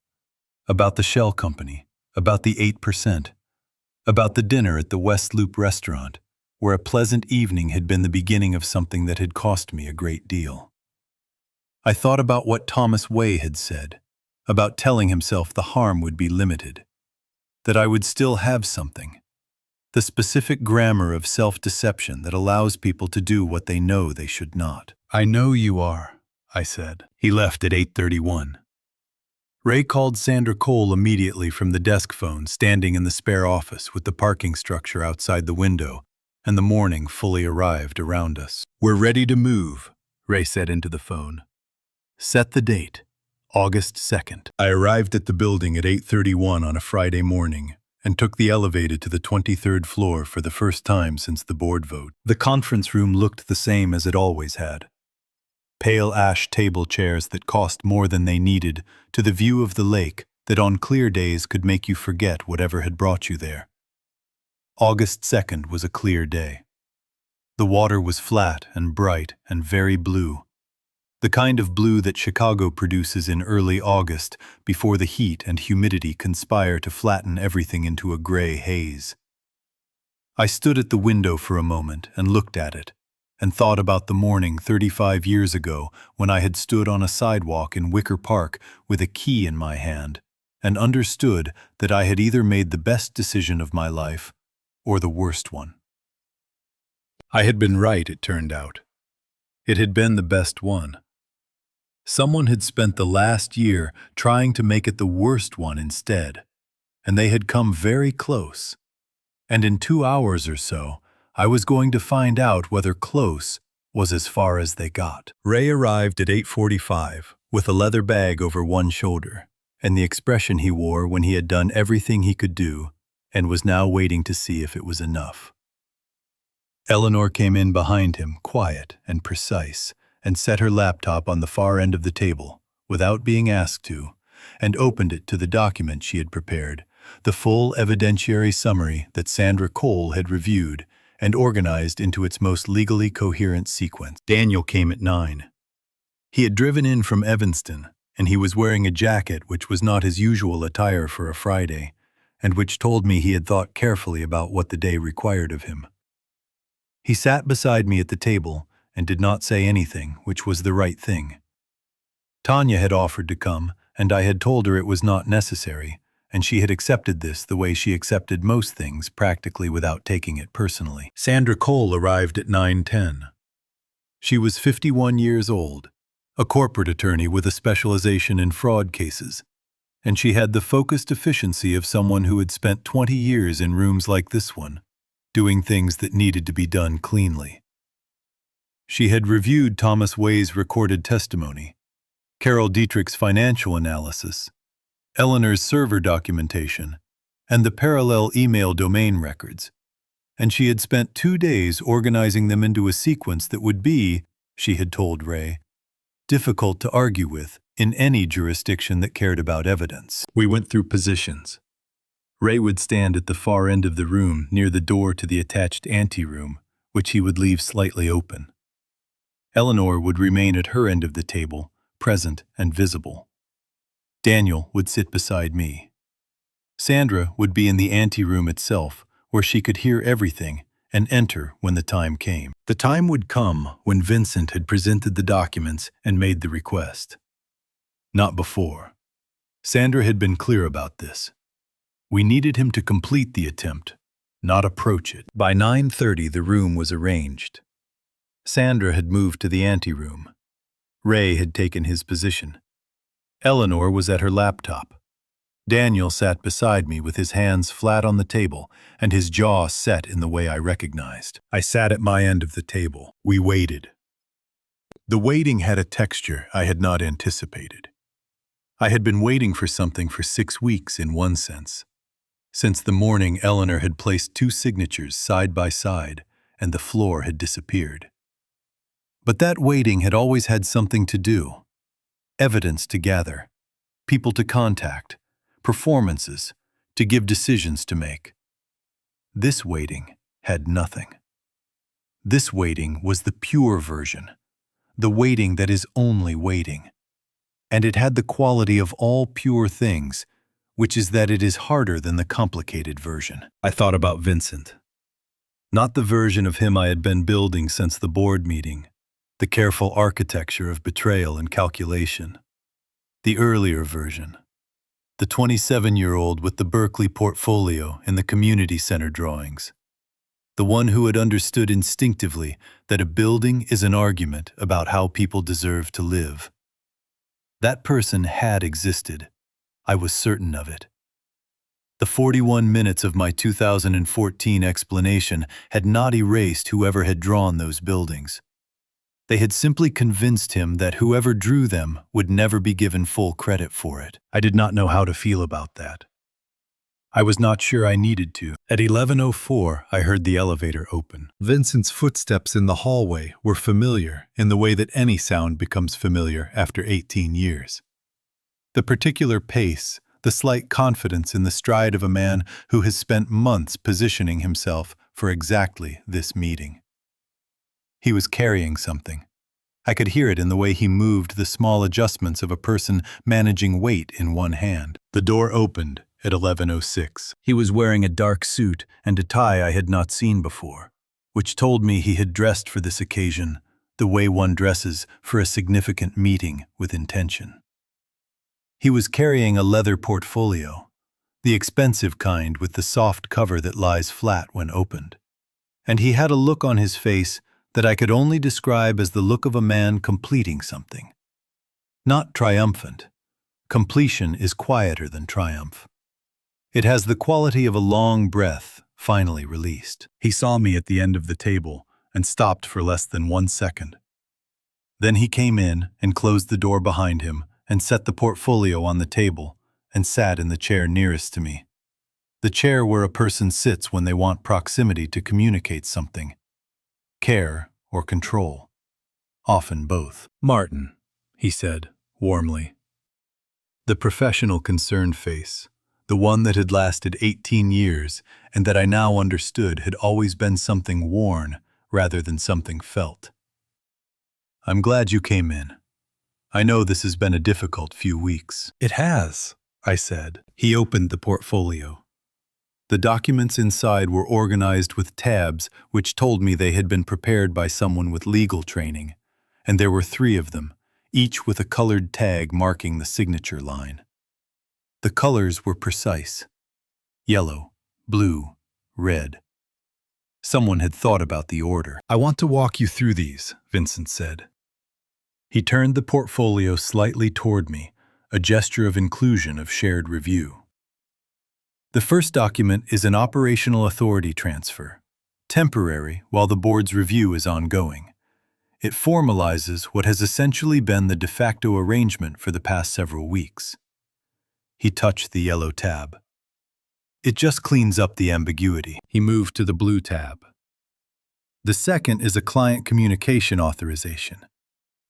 about the shell company, about the 8%, about the dinner at the West Loop restaurant, where a pleasant evening had been the beginning of something that had cost me a great deal. I thought about what Thomas Way had said, about telling himself the harm would be limited, that I would still have something, the specific grammar of self-deception that allows people to do what they know they should not. "I know you are," I said. He left at 8:31. Ray called Sandra Cole immediately from the desk phone standing in the spare office with the parking structure outside the window, and the morning fully arrived around us. "We're ready to move," Ray said into the phone. "Set the date, August 2nd. I arrived at the building at 8:31 on a Friday morning and took the elevator to the 23rd floor for the first time since the board vote. The conference room looked the same as it always had. Pale ash table chairs that cost more than they needed, to the view of the lake that on clear days could make you forget whatever had brought you there. August 2nd was a clear day. The water was flat and bright and very blue, the kind of blue that Chicago produces in early August before the heat and humidity conspire to flatten everything into a gray haze. I stood at the window for a moment and looked at it, and thought about the morning 35 years ago when I had stood on a sidewalk in Wicker Park with a key in my hand and understood that I had either made the best decision of my life or the worst one. I had been right, it turned out. It had been the best one. Someone had spent the last year trying to make it the worst one instead, and they had come very close. And in 2 hours or so, I was going to find out whether close was as far as they got. Ray arrived at 8:45 with a leather bag over one shoulder and the expression he wore when he had done everything he could do and was now waiting to see if it was enough. Eleanor came in behind him, quiet and precise, and set her laptop on the far end of the table, without being asked to, and opened it to the document she had prepared, the full evidentiary summary that Sandra Cole had reviewed and organized into its most legally coherent sequence. Daniel came at 9. He had driven in from Evanston, and he was wearing a jacket which was not his usual attire for a Friday, and which told me he had thought carefully about what the day required of him. He sat beside me at the table and did not say anything, which was the right thing. Tanya had offered to come, and I had told her it was not necessary, and she had accepted this the way she accepted most things, practically without taking it personally. Sandra Cole arrived at 9:10. She was 51 years old, a corporate attorney with a specialization in fraud cases, and she had the focused efficiency of someone who had spent 20 years in rooms like this one, doing things that needed to be done cleanly. She had reviewed Thomas Way's recorded testimony, Carol Dietrich's financial analysis, Eleanor's server documentation, and the parallel email domain records, and she had spent 2 days organizing them into a sequence that would be, she had told Ray, difficult to argue with in any jurisdiction that cared about evidence. We went through positions. Ray would stand at the far end of the room near the door to the attached anteroom, which he would leave slightly open. Eleanor would remain at her end of the table, present and visible. Daniel would sit beside me. Sandra would be in the anteroom itself, where she could hear everything and enter when the time came. The time would come when Vincent had presented the documents and made the request. Not before. Sandra had been clear about this. We needed him to complete the attempt, not approach it. By 9:30 the room was arranged. Sandra had moved to the anteroom. Ray had taken his position. Eleanor was at her laptop. Daniel sat beside me with his hands flat on the table and his jaw set in the way I recognized. I sat at my end of the table. We waited. The waiting had a texture I had not anticipated. I had been waiting for something for 6 weeks in one sense. Since the morning Eleanor had placed 2 signatures side by side and the floor had disappeared. But that waiting had always had something to do. Evidence to gather, people to contact, performances, to give decisions to make. This waiting had nothing. This waiting was the pure version, the waiting that is only waiting. And it had the quality of all pure things, which is that it is harder than the complicated version. I thought about Vincent. Not the version of him I had been building since the board meeting, the careful architecture of betrayal and calculation. The earlier version. The 27-year-old with the Berkeley portfolio in the community center drawings. The one who had understood instinctively that a building is an argument about how people deserve to live. That person had existed, I was certain of it. The 41 minutes of my 2014 explanation had not erased whoever had drawn those buildings. They had simply convinced him that whoever drew them would never be given full credit for it. I did not know how to feel about that. I was not sure I needed to. At 11:04, I heard the elevator open. Vincent's footsteps in the hallway were familiar in the way that any sound becomes familiar after 18 years. The particular pace, the slight confidence in the stride of a man who has spent months positioning himself for exactly this meeting. He was carrying something. I could hear it in the way he moved the small adjustments of a person managing weight in one hand. The door opened at 11:06. He was wearing a dark suit and a tie I had not seen before, which told me he had dressed for this occasion the way one dresses for a significant meeting with intention. He was carrying a leather portfolio, the expensive kind with the soft cover that lies flat when opened, and he had a look on his face that I could only describe as the look of a man completing something. Not triumphant. Completion is quieter than triumph. It has the quality of a long breath finally released. He saw me at the end of the table and stopped for less than 1 second. Then he came in and closed the door behind him and set the portfolio on the table and sat in the chair nearest to me. The chair where a person sits when they want proximity to communicate something. Care or control. Often both. "Martin," he said, warmly. The professional concerned face, the one that had lasted 18 years and that I now understood had always been something worn rather than something felt. "I'm glad you came in. I know this has been a difficult few weeks." "It has," I said. He opened the portfolio. The documents inside were organized with tabs which told me they had been prepared by someone with legal training, and there were 3 of them, each with a colored tag marking the signature line. The colors were precise: yellow, blue, red. Someone had thought about the order. "I want to walk you through these," Vincent said. He turned the portfolio slightly toward me, a gesture of inclusion of shared review. The first document is an operational authority transfer, temporary while the board's review is ongoing. It formalizes what has essentially been the de facto arrangement for the past several weeks. He touched the yellow tab. It just cleans up the ambiguity. He moved to the blue tab. The second is a client communication authorization.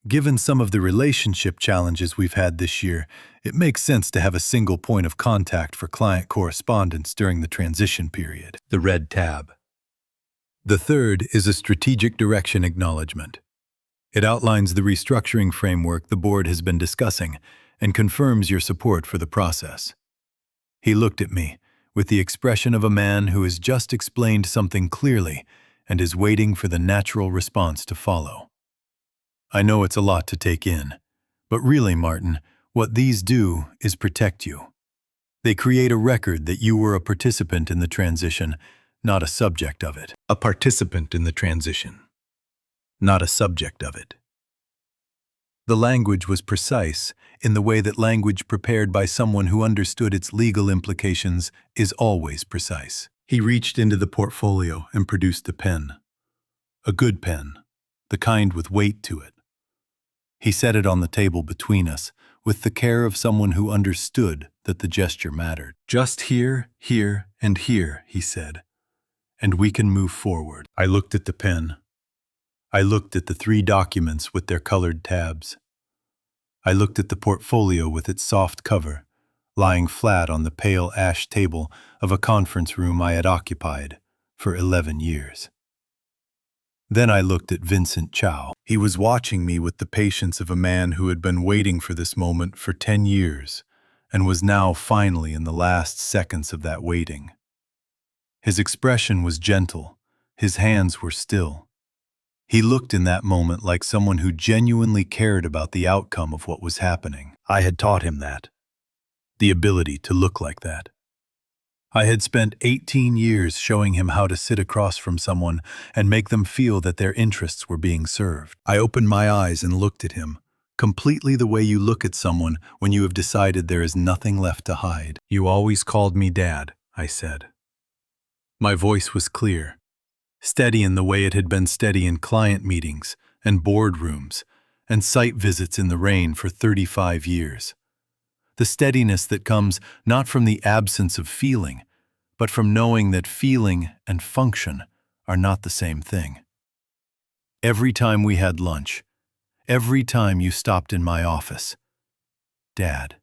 Given some of the relationship challenges we've had this year, it makes sense to have a single point of contact for client correspondence during the transition period. The red tab. The third is a strategic direction acknowledgement. It outlines the restructuring framework the board has been discussing and confirms your support for the process. He looked at me with the expression of a man who has just explained something clearly and is waiting for the natural response to follow. "I know it's a lot to take in, but really, Martin, what these do is protect you. They create a record that you were a participant in the transition, not a subject of it. A participant in the transition, not a subject of it." The language was precise in the way that language prepared by someone who understood its legal implications is always precise. He reached into the portfolio and produced a pen. A good pen, the kind with weight to it. He set it on the table between us, with the care of someone who understood that the gesture mattered. "Just here, here, and here," he said, "and we can move forward." I looked at the pen. I looked at the 3 documents with their colored tabs. I looked at the portfolio with its soft cover, lying flat on the pale ash table of a conference room I had occupied for 11 years. Then I looked at Vincent Chao. He was watching me with the patience of a man who had been waiting for this moment for 10 years and was now finally in the last seconds of that waiting. His expression was gentle, his hands were still. He looked in that moment like someone who genuinely cared about the outcome of what was happening. I had taught him that, the ability to look like that. I had spent 18 years showing him how to sit across from someone and make them feel that their interests were being served. I opened my eyes and looked at him, completely the way you look at someone when you have decided there is nothing left to hide. You always called me Dad, I said. My voice was clear, steady in the way it had been steady in client meetings and boardrooms and site visits in the rain for 35 years. The steadiness that comes not from the absence of feeling, but from knowing that feeling and function are not the same thing. Every time we had lunch, every time you stopped in my office, Dad,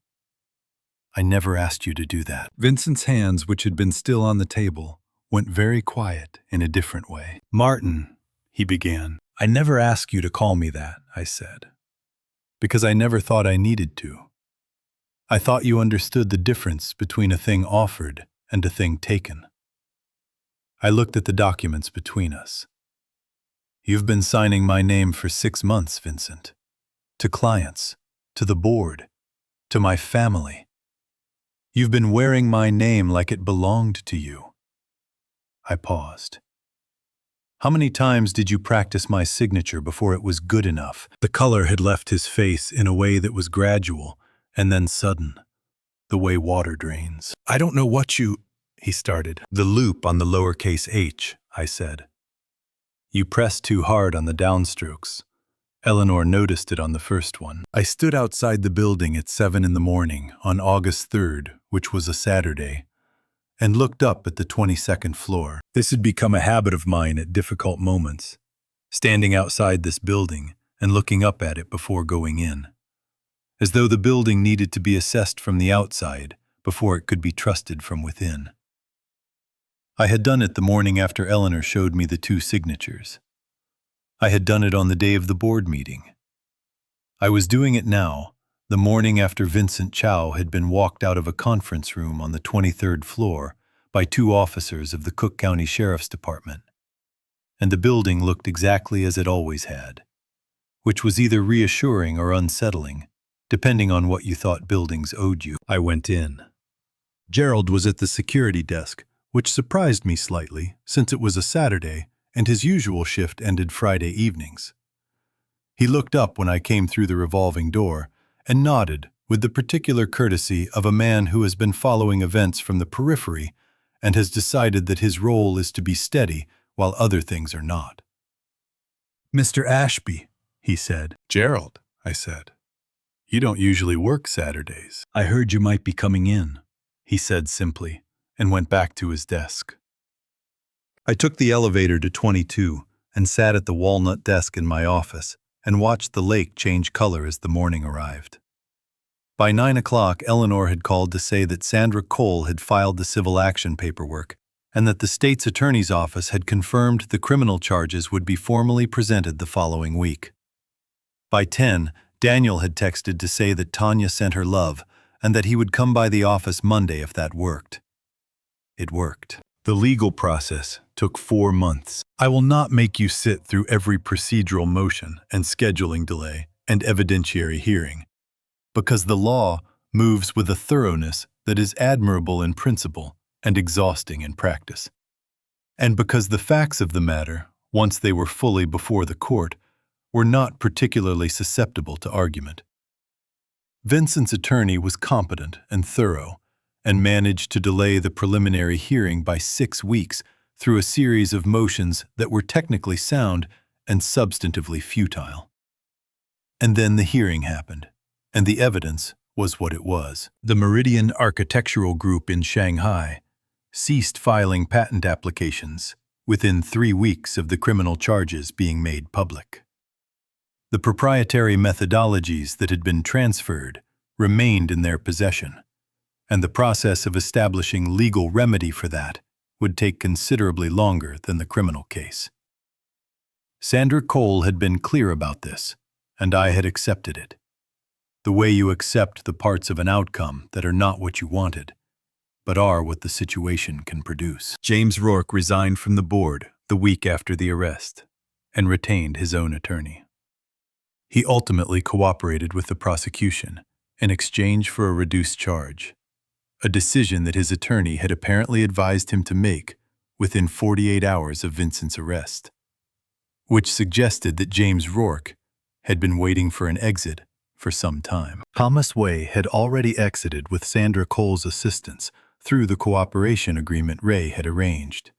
I never asked you to do that. Vincent's hands, which had been still on the table, went very quiet in a different way. Martin, he began, I never asked you to call me that, I said, because I never thought I needed to. I thought you understood the difference between a thing offered and a thing taken. I looked at the documents between us. You've been signing my name for 6 months, Vincent. To clients, to the board, to my family. You've been wearing my name like it belonged to you. I paused. How many times did you practice my signature before it was good enough? The color had left his face in a way that was gradual and then sudden, the way water drains. I don't know what he started. The loop on the lowercase h, I said. You pressed too hard on the downstrokes. Eleanor noticed it on the first one. I stood outside the building at 7 in the morning on August 3rd, which was a Saturday, and looked up at the 22nd floor. This had become a habit of mine at difficult moments, standing outside this building and looking up at it before going in, as though the building needed to be assessed from the outside before it could be trusted from within. I had done it the morning after Eleanor showed me the 2 signatures. I had done it on the day of the board meeting. I was doing it now, the morning after Vincent Chao had been walked out of a conference room on the 23rd floor by 2 officers of the Cook County Sheriff's Department. And the building looked exactly as it always had, which was either reassuring or unsettling, depending on what you thought buildings owed you. I went in. Gerald was at the security desk, which surprised me slightly since it was a Saturday and his usual shift ended Friday evenings. He looked up when I came through the revolving door and nodded with the particular courtesy of a man who has been following events from the periphery and has decided that his role is to be steady while other things are not. Mr. Ashby, he said. Gerald, I said. You don't usually work Saturdays. I heard you might be coming in, he said simply, and went back to his desk. I took the elevator to 22 and sat at the walnut desk in my office and watched the lake change color as the morning arrived. By 9 o'clock, Eleanor had called to say that Sandra Cole had filed the civil action paperwork and that the state's attorney's office had confirmed the criminal charges would be formally presented the following week. By 10, Daniel had texted to say that Tanya sent her love and that he would come by the office Monday if that worked. It worked. The legal process took 4 months. I will not make you sit through every procedural motion and scheduling delay and evidentiary hearing, because the law moves with a thoroughness that is admirable in principle and exhausting in practice. And because the facts of the matter, once they were fully before the court, were not particularly susceptible to argument. Vincent's attorney was competent and thorough, and managed to delay the preliminary hearing by 6 weeks through a series of motions that were technically sound and substantively futile. And then the hearing happened, and the evidence was what it was. The Meridian Architectural Group in Shanghai ceased filing patent applications within 3 weeks of the criminal charges being made public. The proprietary methodologies that had been transferred remained in their possession, and the process of establishing legal remedy for that would take considerably longer than the criminal case. Sandra Cole had been clear about this, and I had accepted it. The way you accept the parts of an outcome that are not what you wanted, but are what the situation can produce. James Rourke resigned from the board the week after the arrest and retained his own attorney. He ultimately cooperated with the prosecution in exchange for a reduced charge, a decision that his attorney had apparently advised him to make within 48 hours of Vincent's arrest, which suggested that James Rourke had been waiting for an exit for some time. Thomas Way had already exited with Sandra Cole's assistance through the cooperation agreement Ray had arranged.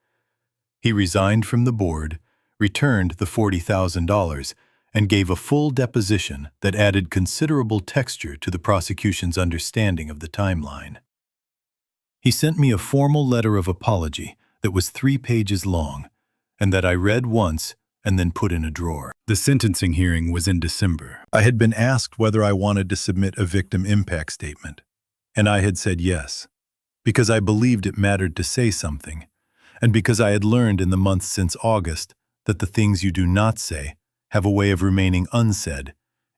He resigned from the board, returned the $40,000, and gave a full deposition that added considerable texture to the prosecution's understanding of the timeline. He sent me a formal letter of apology that was 3 pages long, and that I read once and then put in a drawer. The sentencing hearing was in December. I had been asked whether I wanted to submit a victim impact statement, and I had said yes, because I believed it mattered to say something, and because I had learned in the months since August that the things you do not say have a way of remaining unsaid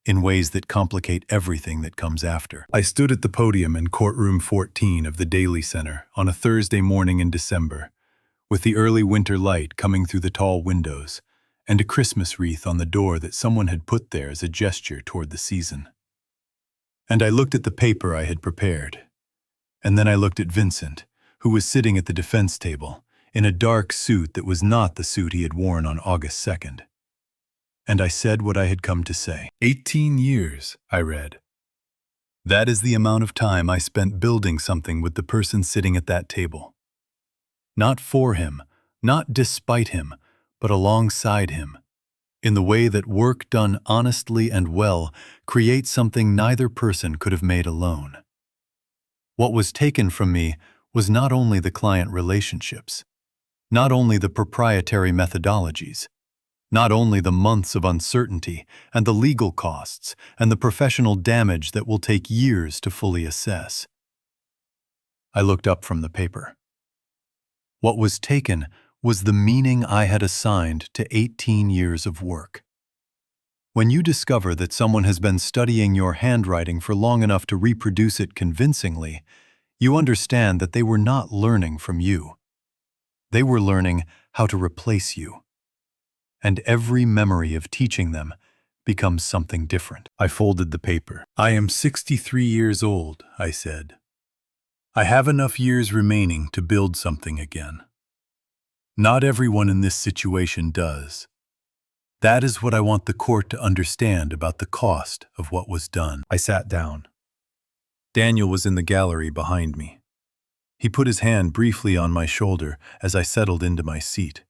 in ways that complicate everything that comes after. I stood at the podium in courtroom 14 of the Daly Center on a Thursday morning in December, with the early winter light coming through the tall windows, and a Christmas wreath on the door that someone had put there as a gesture toward the season. And I looked at the paper I had prepared, and then I looked at Vincent, who was sitting at the defense table, in a dark suit that was not the suit he had worn on August 2nd. And I said what I had come to say. 18 years, I read. That is the amount of time I spent building something with the person sitting at that table. Not for him, not despite him, but alongside him, in the way that work done honestly and well creates something neither person could have made alone. What was taken from me was not only the client relationships, not only the proprietary methodologies, not only the months of uncertainty and the legal costs and the professional damage that will take years to fully assess. I looked up from the paper. What was taken was the meaning I had assigned to 18 years of work. When you discover that someone has been studying your handwriting for long enough to reproduce it convincingly, you understand that they were not learning from you. They were learning how to replace you. And every memory of teaching them becomes something different. I folded the paper. I am 63 years old, I said. I have enough years remaining to build something again. Not everyone in this situation does. That is what I want the court to understand about the cost of what was done. I sat down. Daniel was in the gallery behind me. He put his hand briefly on my shoulder as I settled into my seat.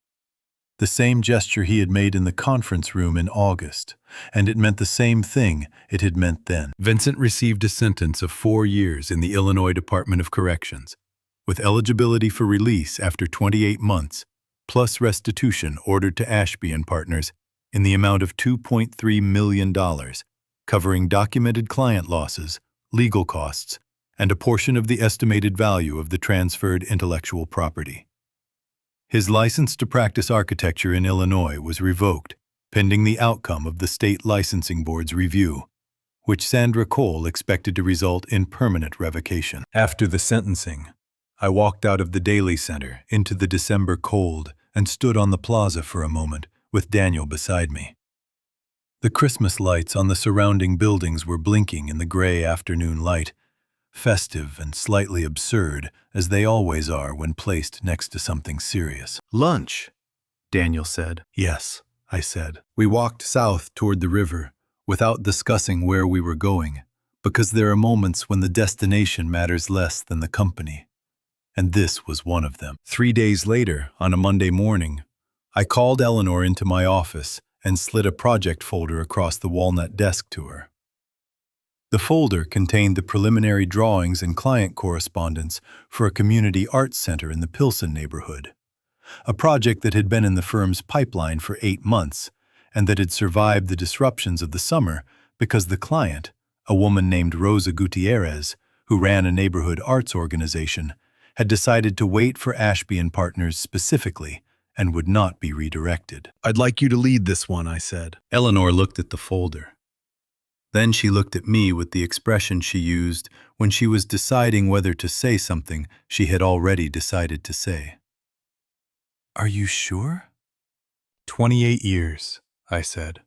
The same gesture he had made in the conference room in August, and it meant the same thing it had meant then. Vincent received a sentence of 4 years in the Illinois Department of Corrections, with eligibility for release after 28 months, plus restitution ordered to Ashby Partners in the amount of $2.3 million, covering documented client losses, legal costs, and a portion of the estimated value of the transferred intellectual property. His license to practice architecture in Illinois was revoked, pending the outcome of the state licensing board's review, which Sandra Cole expected to result in permanent revocation. After the sentencing, I walked out of the Daly Center into the December cold and stood on the plaza for a moment with Daniel beside me. The Christmas lights on the surrounding buildings were blinking in the gray afternoon light, festive and slightly absurd, as they always are when placed next to something serious. "Lunch," Daniel said. "Yes," I said. We walked south toward the river, without discussing where we were going, because there are moments when the destination matters less than the company. And this was one of them. 3 days later, on a Monday morning, I called Eleanor into my office and slid a project folder across the walnut desk to her. The folder contained the preliminary drawings and client correspondence for a community arts center in the Pilsen neighborhood, a project that had been in the firm's pipeline for 8 months and that had survived the disruptions of the summer because the client, a woman named Rosa Gutierrez, who ran a neighborhood arts organization, had decided to wait for Ashby Partners specifically and would not be redirected. "I'd like you to lead this one," I said. Eleanor looked at the folder. Then she looked at me with the expression she used when she was deciding whether to say something she had already decided to say. "Are you sure?" 28 years, I said.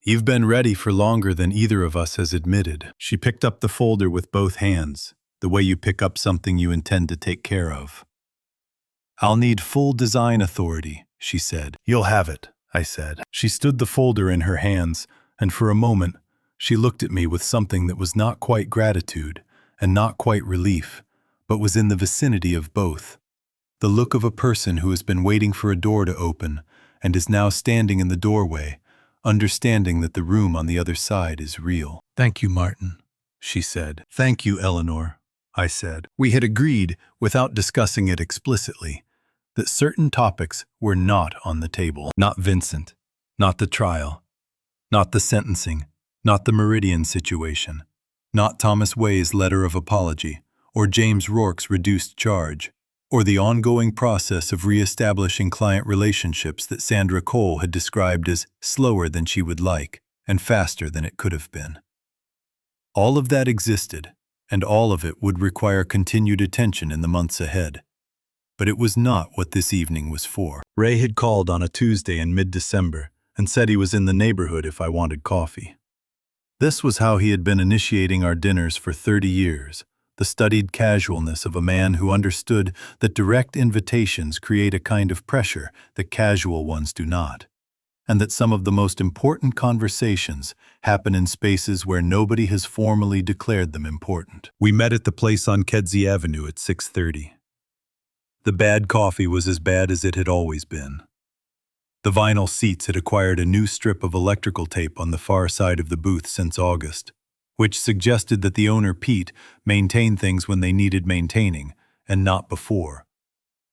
"You've been ready for longer than either of us has admitted." She picked up the folder with both hands, the way you pick up something you intend to take care of. "I'll need full design authority," she said. "You'll have it," I said. She stood the folder in her hands, and for a moment, She looked at me with something that was not quite gratitude and not quite relief, but was in the vicinity of both. The look of a person who has been waiting for a door to open and is now standing in the doorway, understanding that the room on the other side is real. "Thank you, Martin," she said. "Thank you, Eleanor," I said. We had agreed, without discussing it explicitly, that certain topics were not on the table. Not Vincent, not the trial, not the sentencing, not the Meridian situation, not Thomas Way's letter of apology, or James Rourke's reduced charge, or the ongoing process of re-establishing client relationships that Sandra Cole had described as slower than she would like and faster than it could have been. All of that existed, and all of it would require continued attention in the months ahead. But it was not what this evening was for. Ray had called on a Tuesday in mid-December and said he was in the neighborhood if I wanted coffee. This was how he had been initiating our dinners for 30 years, the studied casualness of a man who understood that direct invitations create a kind of pressure that casual ones do not, and that some of the most important conversations happen in spaces where nobody has formally declared them important. We met at the place on Kedzie Avenue at 6:30. The bad coffee was as bad as it had always been. The vinyl seats had acquired a new strip of electrical tape on the far side of the booth since August, which suggested that the owner, Pete, maintained things when they needed maintaining, and not before.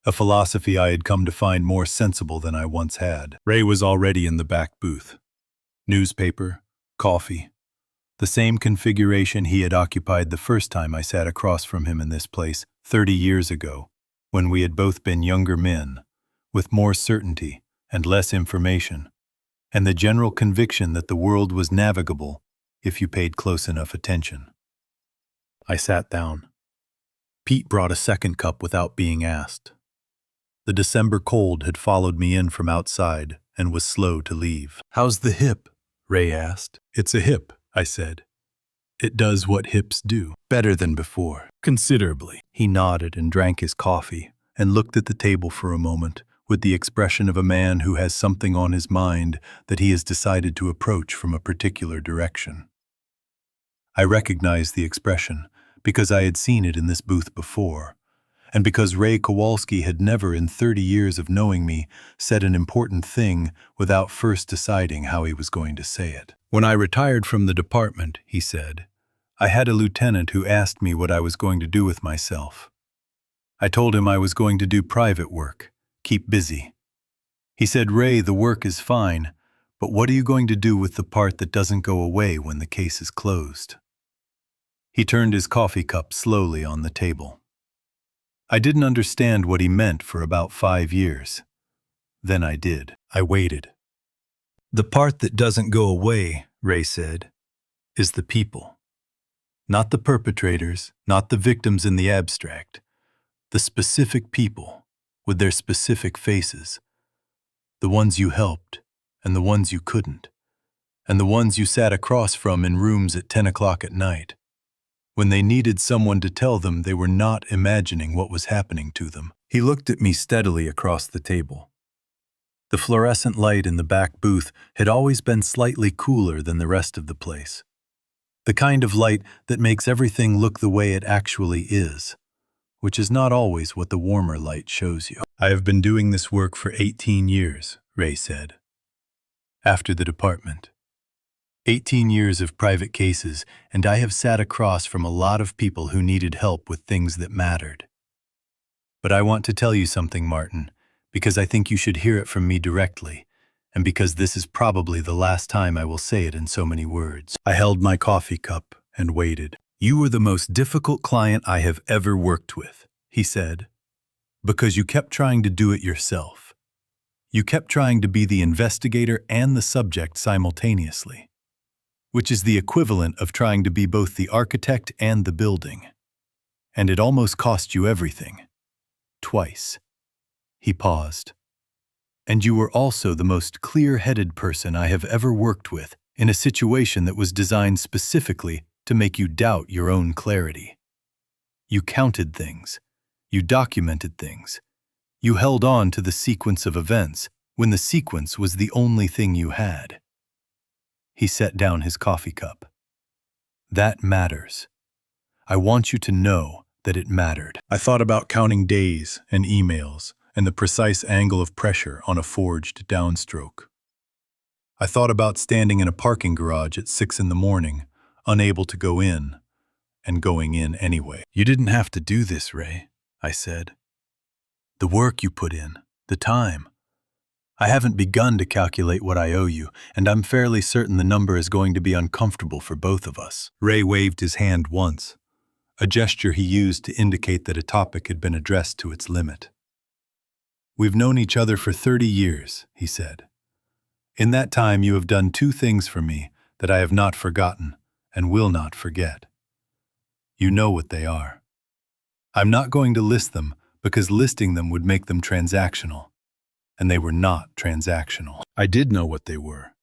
A philosophy I had come to find more sensible than I once had. Ray was already in the back booth. Newspaper, coffee, the same configuration he had occupied the first time I sat across from him in this place 30 years ago, when we had both been younger men, with more certainty and less information, and the general conviction that the world was navigable if you paid close enough attention. I sat down. Pete brought a second cup without being asked. The December cold had followed me in from outside and was slow to leave. "How's the hip?" Ray asked. "It's a hip," I said. "It does what hips do." "Better than before." "Considerably." He nodded and drank his coffee and looked at the table for a moment with the expression of a man who has something on his mind that he has decided to approach from a particular direction. I recognized the expression because I had seen it in this booth before, and because Ray Kowalski had never in 30 years of knowing me said an important thing without first deciding how he was going to say it. "When I retired from the department," he said, "I had a lieutenant who asked me what I was going to do with myself. I told him I was going to do private work, keep busy. He said, 'Ray, the work is fine, but what are you going to do with the part that doesn't go away when the case is closed?'" He turned his coffee cup slowly on the table. I didn't understand what he meant for about 5 years. Then I did. I waited. "The part that doesn't go away," Ray said, "is the people. Not the perpetrators, not the victims in the abstract. The specific people, with their specific faces. The ones you helped, and the ones you couldn't, and the ones you sat across from in rooms at 10 o'clock at night, when they needed someone to tell them they were not imagining what was happening to them." He looked at me steadily across the table. The fluorescent light in the back booth had always been slightly cooler than the rest of the place. The kind of light that makes everything look the way it actually is, which is not always what the warmer light shows you. "I have been doing this work for 18 years, Ray said. "After the department. 18 years of private cases, and I have sat across from a lot of people who needed help with things that mattered. But I want to tell you something, Martin, because I think you should hear it from me directly, and because this is probably the last time I will say it in so many words." I held my coffee cup and waited. "You were the most difficult client I have ever worked with," he said, "because you kept trying to do it yourself. You kept trying to be the investigator and the subject simultaneously, which is the equivalent of trying to be both the architect and the building. And it almost cost you everything. Twice." He paused. "And you were also the most clear-headed person I have ever worked with in a situation that was designed specifically to make you doubt your own clarity. You counted things. You documented things. You held on to the sequence of events when the sequence was the only thing you had." He set down his coffee cup. That matters. I want you to know that it mattered. I thought about counting days and emails and the precise angle of pressure on a forged downstroke. I thought about standing in a parking garage at 6 in the morning, unable to go in, and going in anyway. You didn't have to do this, Ray, I said. The work you put in, the time. I haven't begun to calculate what I owe you, and I'm fairly certain the number is going to be uncomfortable for both of us. Ray waved his hand once, a gesture he used to indicate that a topic had been addressed to its limit. We've known each other for 30 years, he said. In that time you have done 2 things for me that I have not forgotten and will not forget. You know what they are. I'm not going to list them because listing them would make them transactional, and they were not transactional. I did know what they were.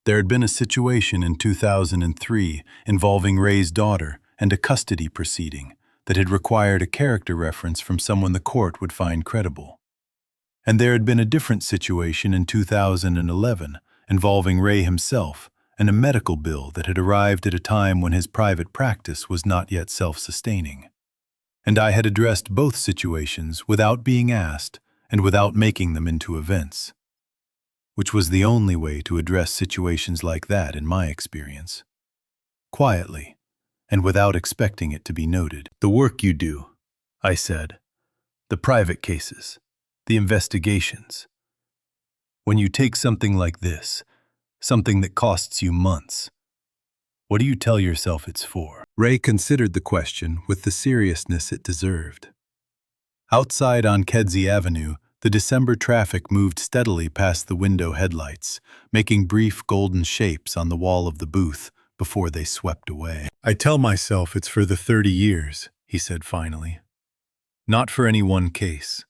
There had been a situation in 2003 involving Ray's daughter and a custody proceeding that had required a character reference from someone the court would find credible. And there had been a different situation in 2011 involving Ray himself and a medical bill that had arrived at a time when his private practice was not yet self-sustaining. And I had addressed both situations without being asked and without making them into events, which was the only way to address situations like that in my experience. Quietly, and without expecting it to be noted. The work you do, I said. The private cases. The investigations. When you take something like this, something that costs you months, what do you tell yourself it's for? Ray considered the question with the seriousness it deserved. Outside on Kedzie Avenue, the December traffic moved steadily past the window headlights, making brief golden shapes on the wall of the booth before they swept away. I tell myself it's for the 30 years, he said finally. Not for any one case.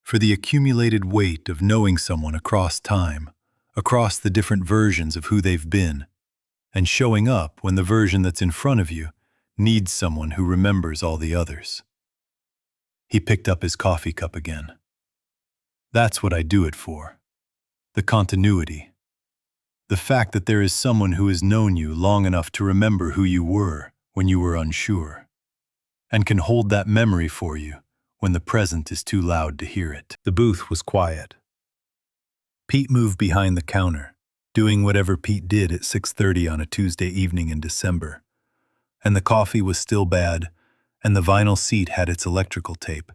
For the accumulated weight of knowing someone across time, across the different versions of who they've been, and showing up when the version that's in front of you needs someone who remembers all the others. He picked up his coffee cup again. That's what I do it for. The continuity. The fact that there is someone who has known you long enough to remember who you were when you were unsure, and can hold that memory for you when the present is too loud to hear it. The booth was quiet. Pete moved behind the counter, doing whatever Pete did at 6:30 on a Tuesday evening in December. And the coffee was still bad, and the vinyl seat had its electrical tape.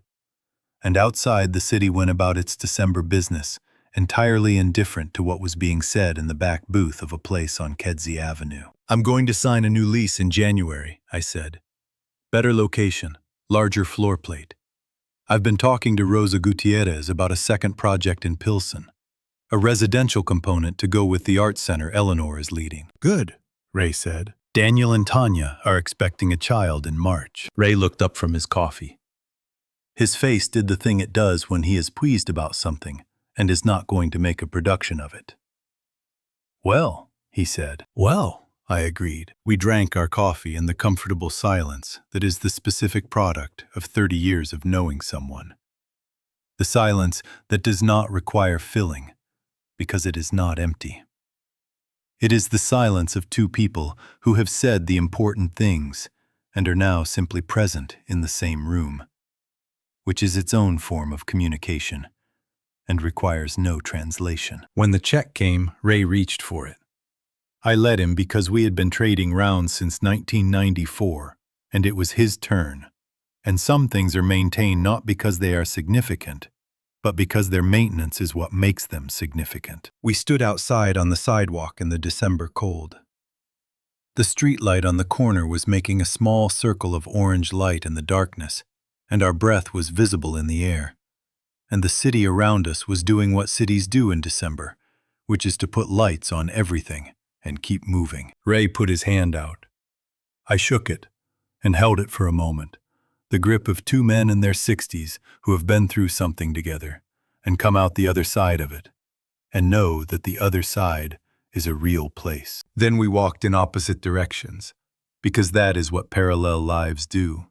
And outside, the city went about its December business, entirely indifferent to what was being said in the back booth of a place on Kedzie Avenue. I'm going to sign a new lease in January, I said. Better location, larger floor plate. I've been talking to Rosa Gutierrez about a second project in Pilsen, a residential component to go with the art center Eleanor is leading. Good, Ray said. Daniel and Tanya are expecting a child in March. Ray looked up from his coffee. His face did the thing it does when he is pleased about something and is not going to make a production of it. Well, he said. Well, I agreed. We drank our coffee in the comfortable silence that is the specific product of 30 years of knowing someone. The silence that does not require filling, because it is not empty. It is the silence of 2 people who have said the important things and are now simply present in the same room, which is its own form of communication and requires no translation. When the check came, Ray reached for it. I let him because we had been trading rounds since 1994, and it was his turn. And some things are maintained not because they are significant, but because their maintenance is what makes them significant. We stood outside on the sidewalk in the December cold. The streetlight on the corner was making a small circle of orange light in the darkness, and our breath was visible in the air. And the city around us was doing what cities do in December, which is to put lights on everything and keep moving. Ray put his hand out. I shook it and held it for a moment, the grip of 2 men in their 60s who have been through something together and come out the other side of it, and know that the other side is a real place. Then we walked in opposite directions, because that is what parallel lives do.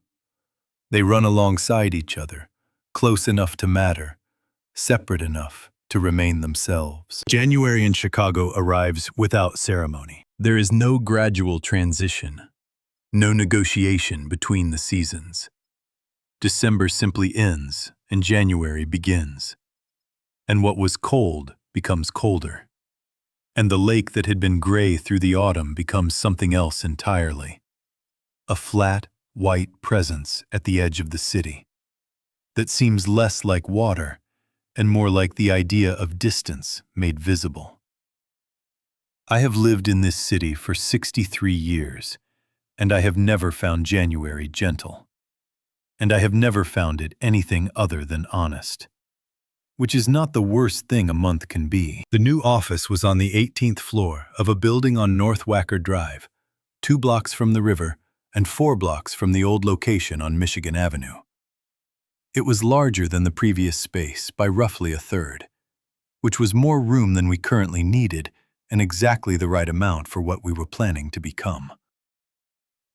They run alongside each other, close enough to matter, separate enough to remain themselves. January in Chicago arrives without ceremony. There is no gradual transition, no negotiation between the seasons. December simply ends and January begins. And what was cold becomes colder. And the lake that had been gray through the autumn becomes something else entirely. A flat, white presence at the edge of the city that seems less like water and more like the idea of distance made visible. I have lived in this city for 63 years, and I have never found January gentle. And I have never found it anything other than honest. Which is not the worst thing a month can be. The new office was on the 18th floor of a building on North Wacker Drive, 2 blocks from the river and 4 blocks from the old location on Michigan Avenue. It was larger than the previous space by roughly a third, which was more room than we currently needed and exactly the right amount for what we were planning to become.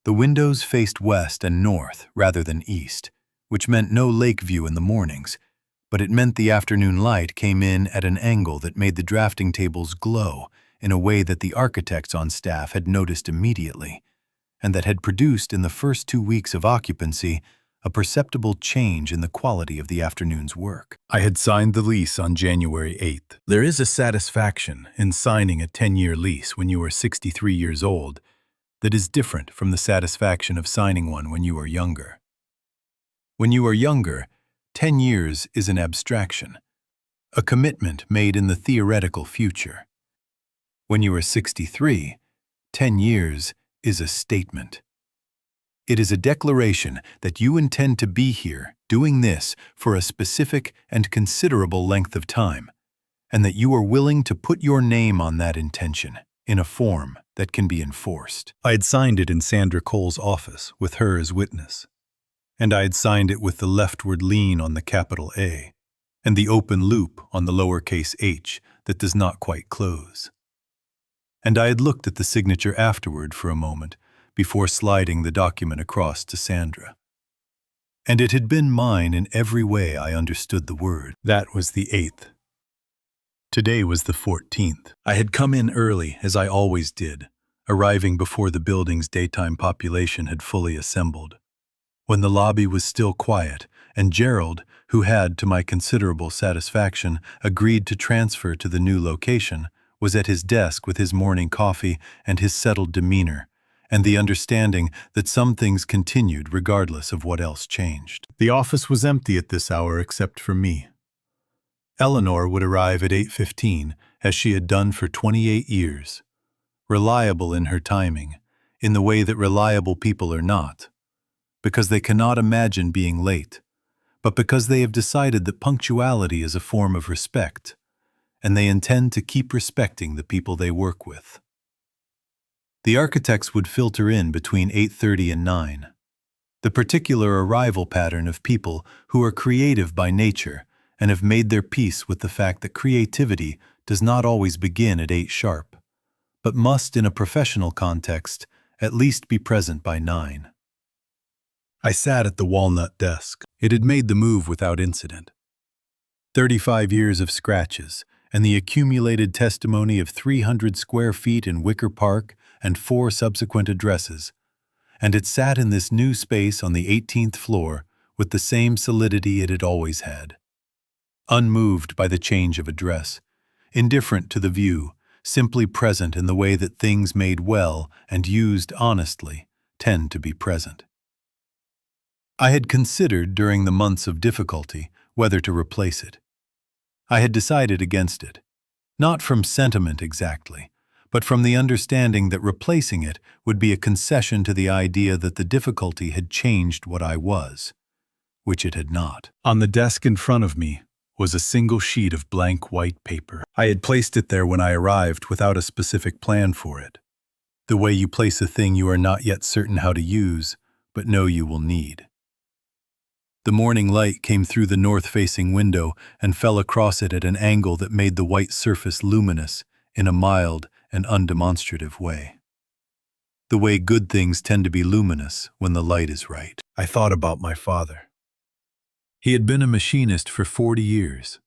The windows faced west and north rather than east, which meant no lake view in the mornings, but it meant the afternoon light came in at an angle that made the drafting tables glow in a way that the architects on staff had noticed immediately, and that had produced in the first 2 weeks of occupancy a perceptible change in the quality of the afternoon's work. I had signed the lease on January 8th. There is a satisfaction in signing a 10-year lease when you are 63 years old that is different from the satisfaction of signing one when you are younger. When you are younger, 10 years is an abstraction, a commitment made in the theoretical future. When you are 63, 10 years is a statement. It is a declaration that you intend to be here doing this for a specific and considerable length of time, and that you are willing to put your name on that intention in a form that can be enforced. I had signed it in Sandra Cole's office with her as witness, and I had signed it with the leftward lean on the capital A and the open loop on the lowercase h that does not quite close. And I had looked at the signature afterward for a moment before sliding the document across to Sandra. And it had been mine in every way I understood the word. That was the 8th. Today was the 14th. I had come in early, as I always did, arriving before the building's daytime population had fully assembled. When the lobby was still quiet, and Gerald, who had, to my considerable satisfaction, agreed to transfer to the new location, was at his desk with his morning coffee and his settled demeanor, and the understanding that some things continued regardless of what else changed. The office was empty at this hour except for me. Eleanor would arrive at 8:15, as she had done for 28 years, reliable in her timing, in the way that reliable people are not, because they cannot imagine being late, but because they have decided that punctuality is a form of respect, and they intend to keep respecting the people they work with. The architects would filter in between 8:30 and 9. The particular arrival pattern of people who are creative by nature and have made their peace with the fact that creativity does not always begin at 8 sharp, but must, in a professional context, at least be present by 9. I sat at the walnut desk. It had made the move without incident. 35 years of scratches, and the accumulated testimony of 300 square feet in Wicker Park and 4 subsequent addresses, and it sat in this new space on the 18th floor with the same solidity it had always had. Unmoved by the change of address, indifferent to the view, simply present in the way that things made well and used honestly tend to be present. I had considered during the months of difficulty whether to replace it. I had decided against it, not from sentiment exactly, but from the understanding that replacing it would be a concession to the idea that the difficulty had changed what I was, which it had not. On the desk in front of me was a single sheet of blank white paper. I had placed it there when I arrived without a specific plan for it, the way you place a thing you are not yet certain how to use, but know you will need. The morning light came through the north-facing window and fell across it at an angle that made the white surface luminous in a mild and undemonstrative way. The way good things tend to be luminous when the light is right. I thought about my father. He had been a machinist for 40 years,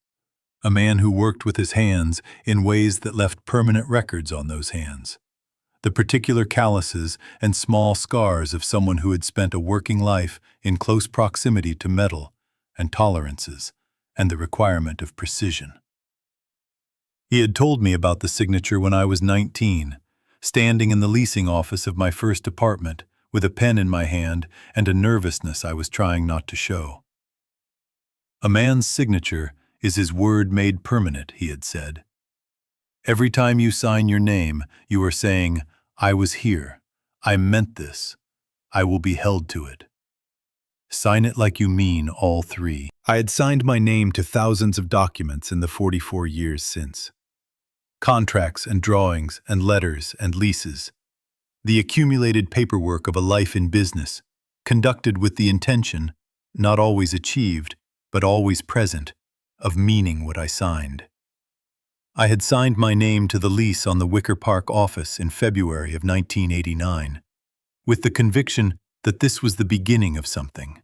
a man who worked with his hands in ways that left permanent records on those hands. The particular calluses and small scars of someone who had spent a working life in close proximity to metal and tolerances and the requirement of precision. He had told me about the signature when I was 19, standing in the leasing office of my first apartment with a pen in my hand and a nervousness I was trying not to show. A man's signature is his word made permanent, he had said. Every time you sign your name, you are saying, I was here, I meant this, I will be held to it. Sign it like you mean all three. I had signed my name to thousands of documents in the 44 years since. Contracts and drawings and letters and leases. The accumulated paperwork of a life in business, conducted with the intention, not always achieved, but always present, of meaning what I signed. I had signed my name to the lease on the Wicker Park office in February of 1989, with the conviction that this was the beginning of something.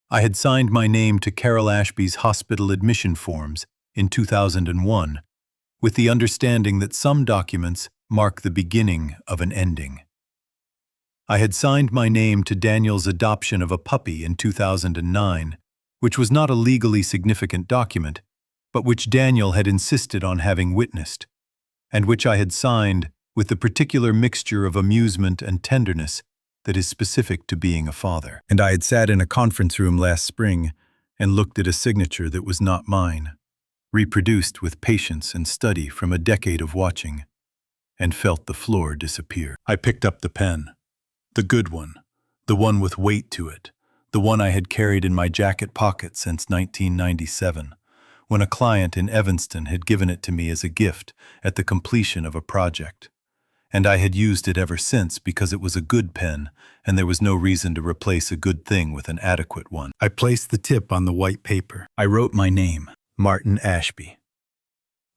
I had signed my name to Carol Ashby's hospital admission forms in 2001, with the understanding that some documents mark the beginning of an ending. I had signed my name to Daniel's adoption of a puppy in 2009, which was not a legally significant document, but which Daniel had insisted on having witnessed, and which I had signed with the particular mixture of amusement and tenderness that is specific to being a father. And I had sat in a conference room last spring and looked at a signature that was not mine, reproduced with patience and study from a decade of watching, and felt the floor disappear. I picked up the pen, the good one, the one with weight to it, the one I had carried in my jacket pocket since 1997, when a client in Evanston had given it to me as a gift at the completion of a project. And I had used it ever since because it was a good pen, and there was no reason to replace a good thing with an adequate one. I placed the tip on the white paper. I wrote my name, Martin Ashby.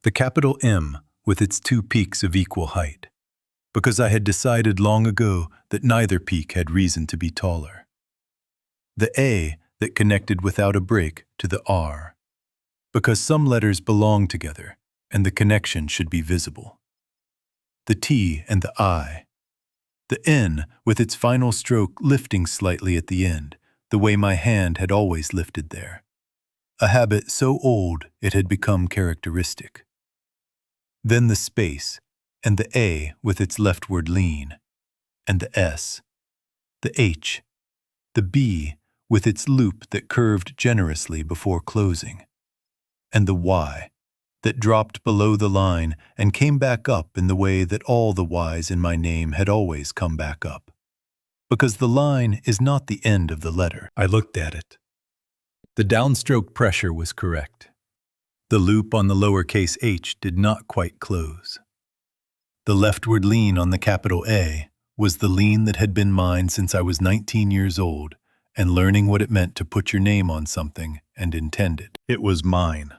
The capital M with its two peaks of equal height, because I had decided long ago that neither peak had reason to be taller. The A that connected without a break to the R, because some letters belong together and the connection should be visible. The T and the I. The N with its final stroke lifting slightly at the end, the way my hand had always lifted there. A habit so old it had become characteristic. Then the space, and the A with its leftward lean, and the S, the H, the B with its loop that curved generously before closing, and the Y that dropped below the line and came back up in the way that all the Y's in my name had always come back up. Because the line is not the end of the letter. I looked at it. The downstroke pressure was correct. The loop on the lowercase h did not quite close. The leftward lean on the capital A was the lean that had been mine since I was 19 years old and learning what it meant to put your name on something and intend it. It was mine.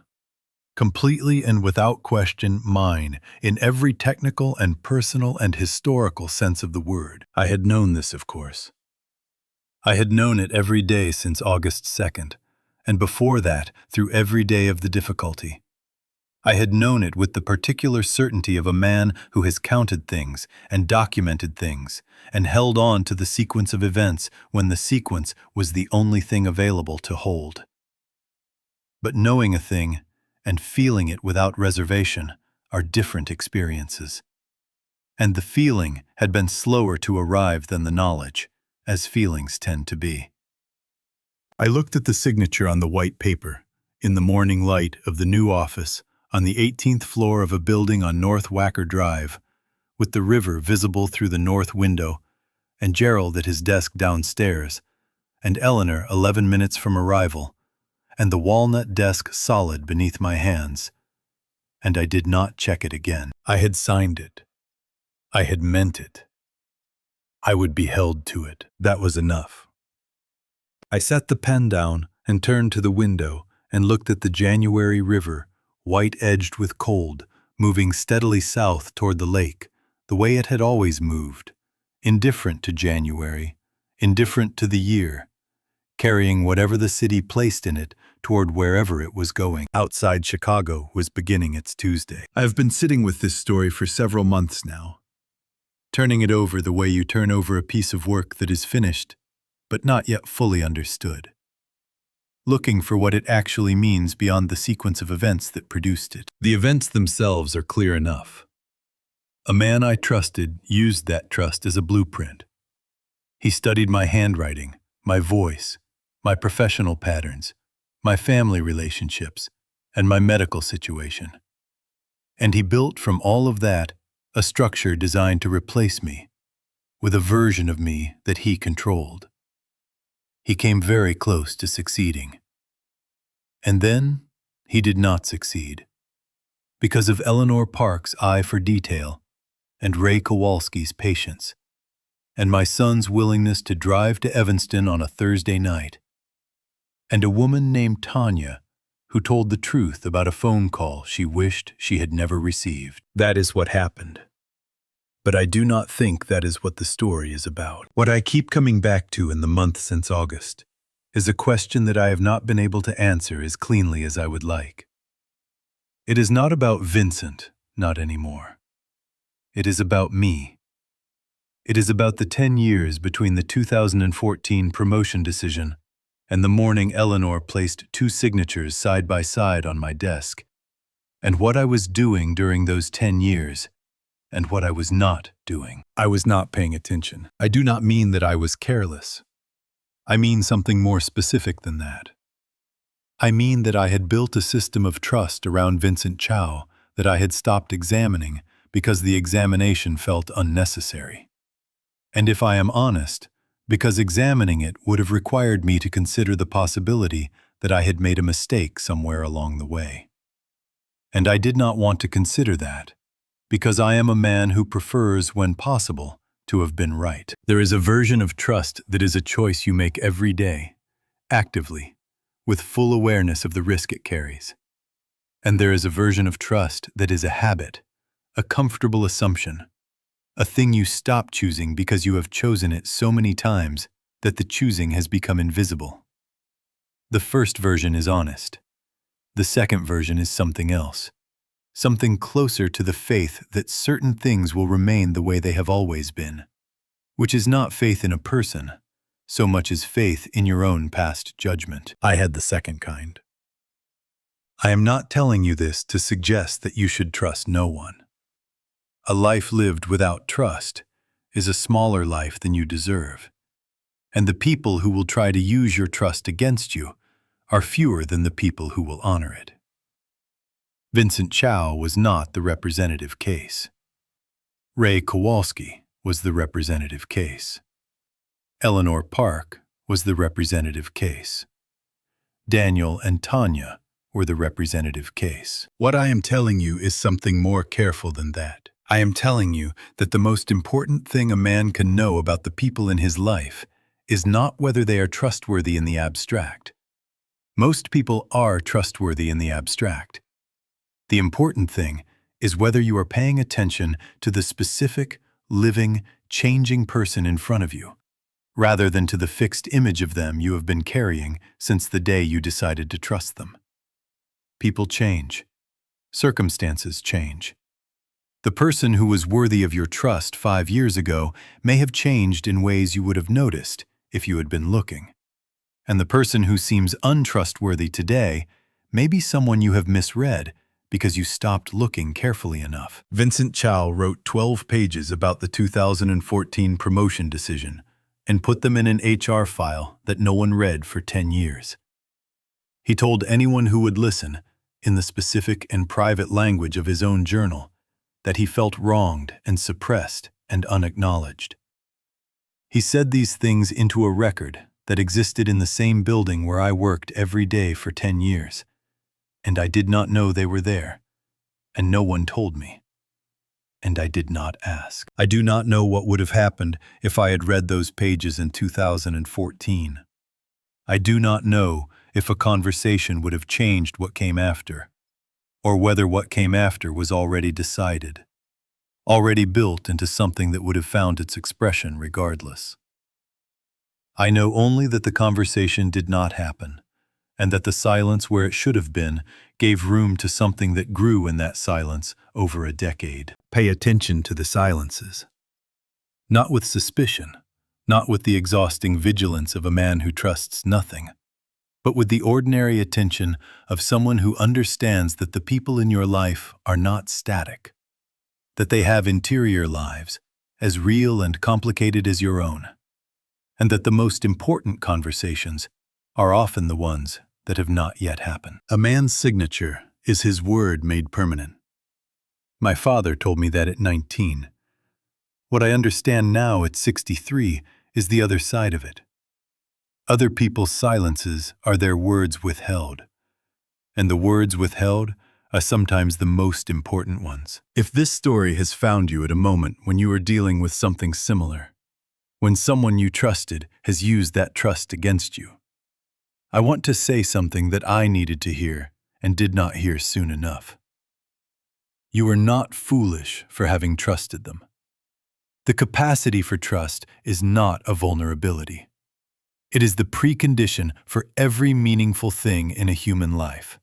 Completely and without question mine, in every technical and personal and historical sense of the word. I had known this, of course. I had known it every day since August 2nd, and before that, through every day of the difficulty. I had known it with the particular certainty of a man who has counted things and documented things and held on to the sequence of events when the sequence was the only thing available to hold. But knowing a thing and feeling it without reservation are different experiences. And the feeling had been slower to arrive than the knowledge, as feelings tend to be. I looked at the signature on the white paper, in the morning light of the new office, on the 18th floor of a building on North Wacker Drive, with the river visible through the north window, and Gerald at his desk downstairs, and Eleanor 11 minutes from arrival, and the walnut desk solid beneath my hands. And I did not check it again. I had signed it. I had meant it. I would be held to it. That was enough. I set the pen down and turned to the window and looked at the January river, white-edged with cold, moving steadily south toward the lake, the way it had always moved, indifferent to January, indifferent to the year, carrying whatever the city placed in it toward wherever it was going. Outside Chicago was beginning its Tuesday. I have been sitting with this story for several months now, turning it over the way you turn over a piece of work that is finished, but not yet fully understood, looking for what it actually means beyond the sequence of events that produced it. The events themselves are clear enough. A man I trusted used that trust as a blueprint. He studied my handwriting, my voice, my professional patterns, my family relationships, and my medical situation. And he built from all of that a structure designed to replace me with a version of me that he controlled. He came very close to succeeding. And then he did not succeed because of Eleanor Park's eye for detail and Ray Kowalski's patience, and my son's willingness to drive to Evanston on a Thursday night, and a woman named Tanya who told the truth about a phone call she wished she had never received. That is what happened. But I do not think that is what the story is about. What I keep coming back to in the month since August is a question that I have not been able to answer as cleanly as I would like. It is not about Vincent, not anymore. It is about me. It is about the 10 years between the 2014 promotion decision and the morning Eleanor placed 2 signatures side by side on my desk, and what I was doing during those 10 years, and what I was not doing. I was not paying attention. I do not mean that I was careless. I mean something more specific than that. I mean that I had built a system of trust around Vincent Chao that I had stopped examining because the examination felt unnecessary. And if I am honest, because examining it would have required me to consider the possibility that I had made a mistake somewhere along the way. And I did not want to consider that, because I am a man who prefers, when possible, to have been right. There is a version of trust that is a choice you make every day, actively, with full awareness of the risk it carries. And there is a version of trust that is a habit, a comfortable assumption, a thing you stop choosing because you have chosen it so many times that the choosing has become invisible. The first version is honest. The second version is something else, something closer to the faith that certain things will remain the way they have always been, which is not faith in a person, so much as faith in your own past judgment. I had the second kind. I am not telling you this to suggest that you should trust no one. A life lived without trust is a smaller life than you deserve, and the people who will try to use your trust against you are fewer than the people who will honor it. Vincent Chao was not the representative case. Ray Kowalski was the representative case. Eleanor Park was the representative case. Daniel and Tanya were the representative case. What I am telling you is something more careful than that. I am telling you that the most important thing a man can know about the people in his life is not whether they are trustworthy in the abstract. Most people are trustworthy in the abstract. The important thing is whether you are paying attention to the specific, living, changing person in front of you, rather than to the fixed image of them you have been carrying since the day you decided to trust them. People change. Circumstances change. The person who was worthy of your trust 5 years ago may have changed in ways you would have noticed if you had been looking. And the person who seems untrustworthy today may be someone you have misread because you stopped looking carefully enough. Vincent Chao wrote 12 pages about the 2014 promotion decision and put them in an HR file that no one read for 10 years. He told anyone who would listen, in the specific and private language of his own journal, that he felt wronged and suppressed and unacknowledged. He said these things into a record that existed in the same building where I worked every day for 10 years, and I did not know they were there, and no one told me, and I did not ask. I do not know what would have happened if I had read those pages in 2014. I do not know if a conversation would have changed what came after, or whether what came after was already decided, already built into something that would have found its expression regardless. I know only that the conversation did not happen, and that the silence where it should have been gave room to something that grew in that silence over a decade. Pay attention to the silences. Not with suspicion, not with the exhausting vigilance of a man who trusts nothing, but with the ordinary attention of someone who understands that the people in your life are not static, that they have interior lives as real and complicated as your own, and that the most important conversations are often the ones that have not yet happened. A man's signature is his word made permanent. My father told me that at 19. What I understand now at 63 is the other side of it. Other people's silences are their words withheld, and the words withheld are sometimes the most important ones. If this story has found you at a moment when you are dealing with something similar, when someone you trusted has used that trust against you, I want to say something that I needed to hear and did not hear soon enough. You are not foolish for having trusted them. The capacity for trust is not a vulnerability. It is the precondition for every meaningful thing in a human life.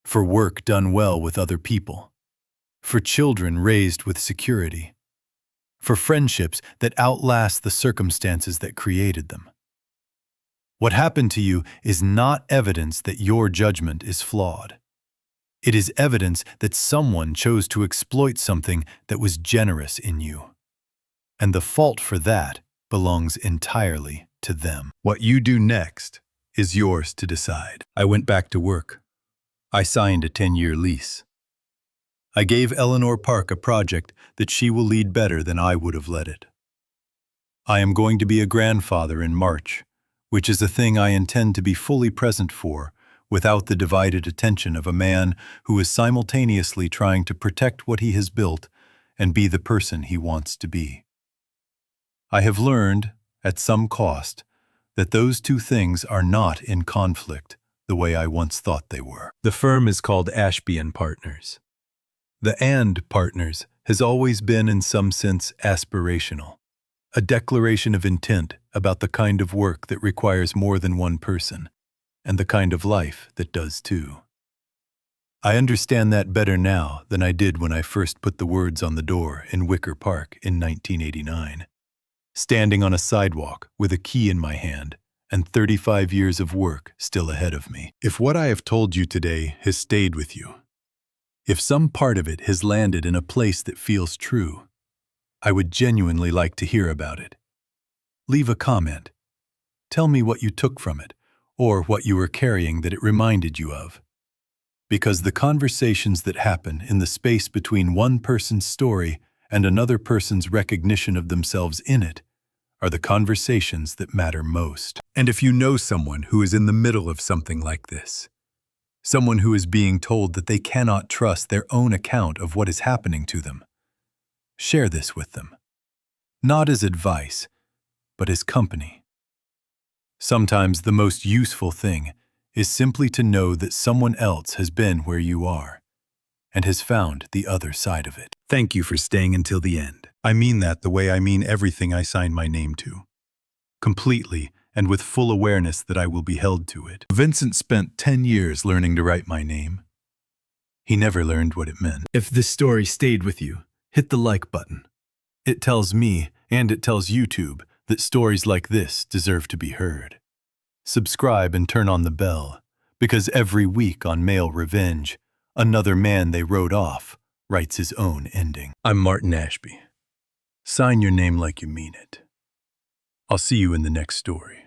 For work done well with other people. For children raised with security. For friendships that outlast the circumstances that created them. What happened to you is not evidence that your judgment is flawed. It is evidence that someone chose to exploit something that was generous in you. And the fault for that belongs entirely to them. What you do next is yours to decide. I went back to work. I signed a 10-year lease. I gave Eleanor Park a project that she will lead better than I would have led it. I am going to be a grandfather in March, which is a thing I intend to be fully present for without the divided attention of a man who is simultaneously trying to protect what he has built and be the person he wants to be. I have learned, at some cost, that those two things are not in conflict the way I once thought they were. The firm is called Ashby Partners. The "and" partners has always been in some sense aspirational, a declaration of intent about the kind of work that requires more than one person, and the kind of life that does too. I understand that better now than I did when I first put the words on the door in Wicker Park in 1989, standing on a sidewalk with a key in my hand and 35 years of work still ahead of me. If what I have told you today has stayed with you, if some part of it has landed in a place that feels true, I would genuinely like to hear about it. Leave a comment. Tell me what you took from it, or what you were carrying that it reminded you of. Because the conversations that happen in the space between one person's story and another person's recognition of themselves in it are the conversations that matter most. And if you know someone who is in the middle of something like this, someone who is being told that they cannot trust their own account of what is happening to them, share this with them. Not as advice, but as company. Sometimes the most useful thing is simply to know that someone else has been where you are and has found the other side of it. Thank you for staying until the end. I mean that the way I mean everything I sign my name to. Completely and with full awareness that I will be held to it. Vincent spent 10 years learning to write my name. He never learned what it meant. If this story stayed with you, hit the like button. It tells me, and it tells YouTube, that stories like this deserve to be heard. Subscribe and turn on the bell, because every week on Male Revenge, another man they wrote off writes his own ending. I'm Martin Ashby. Sign your name like you mean it. I'll see you in the next story.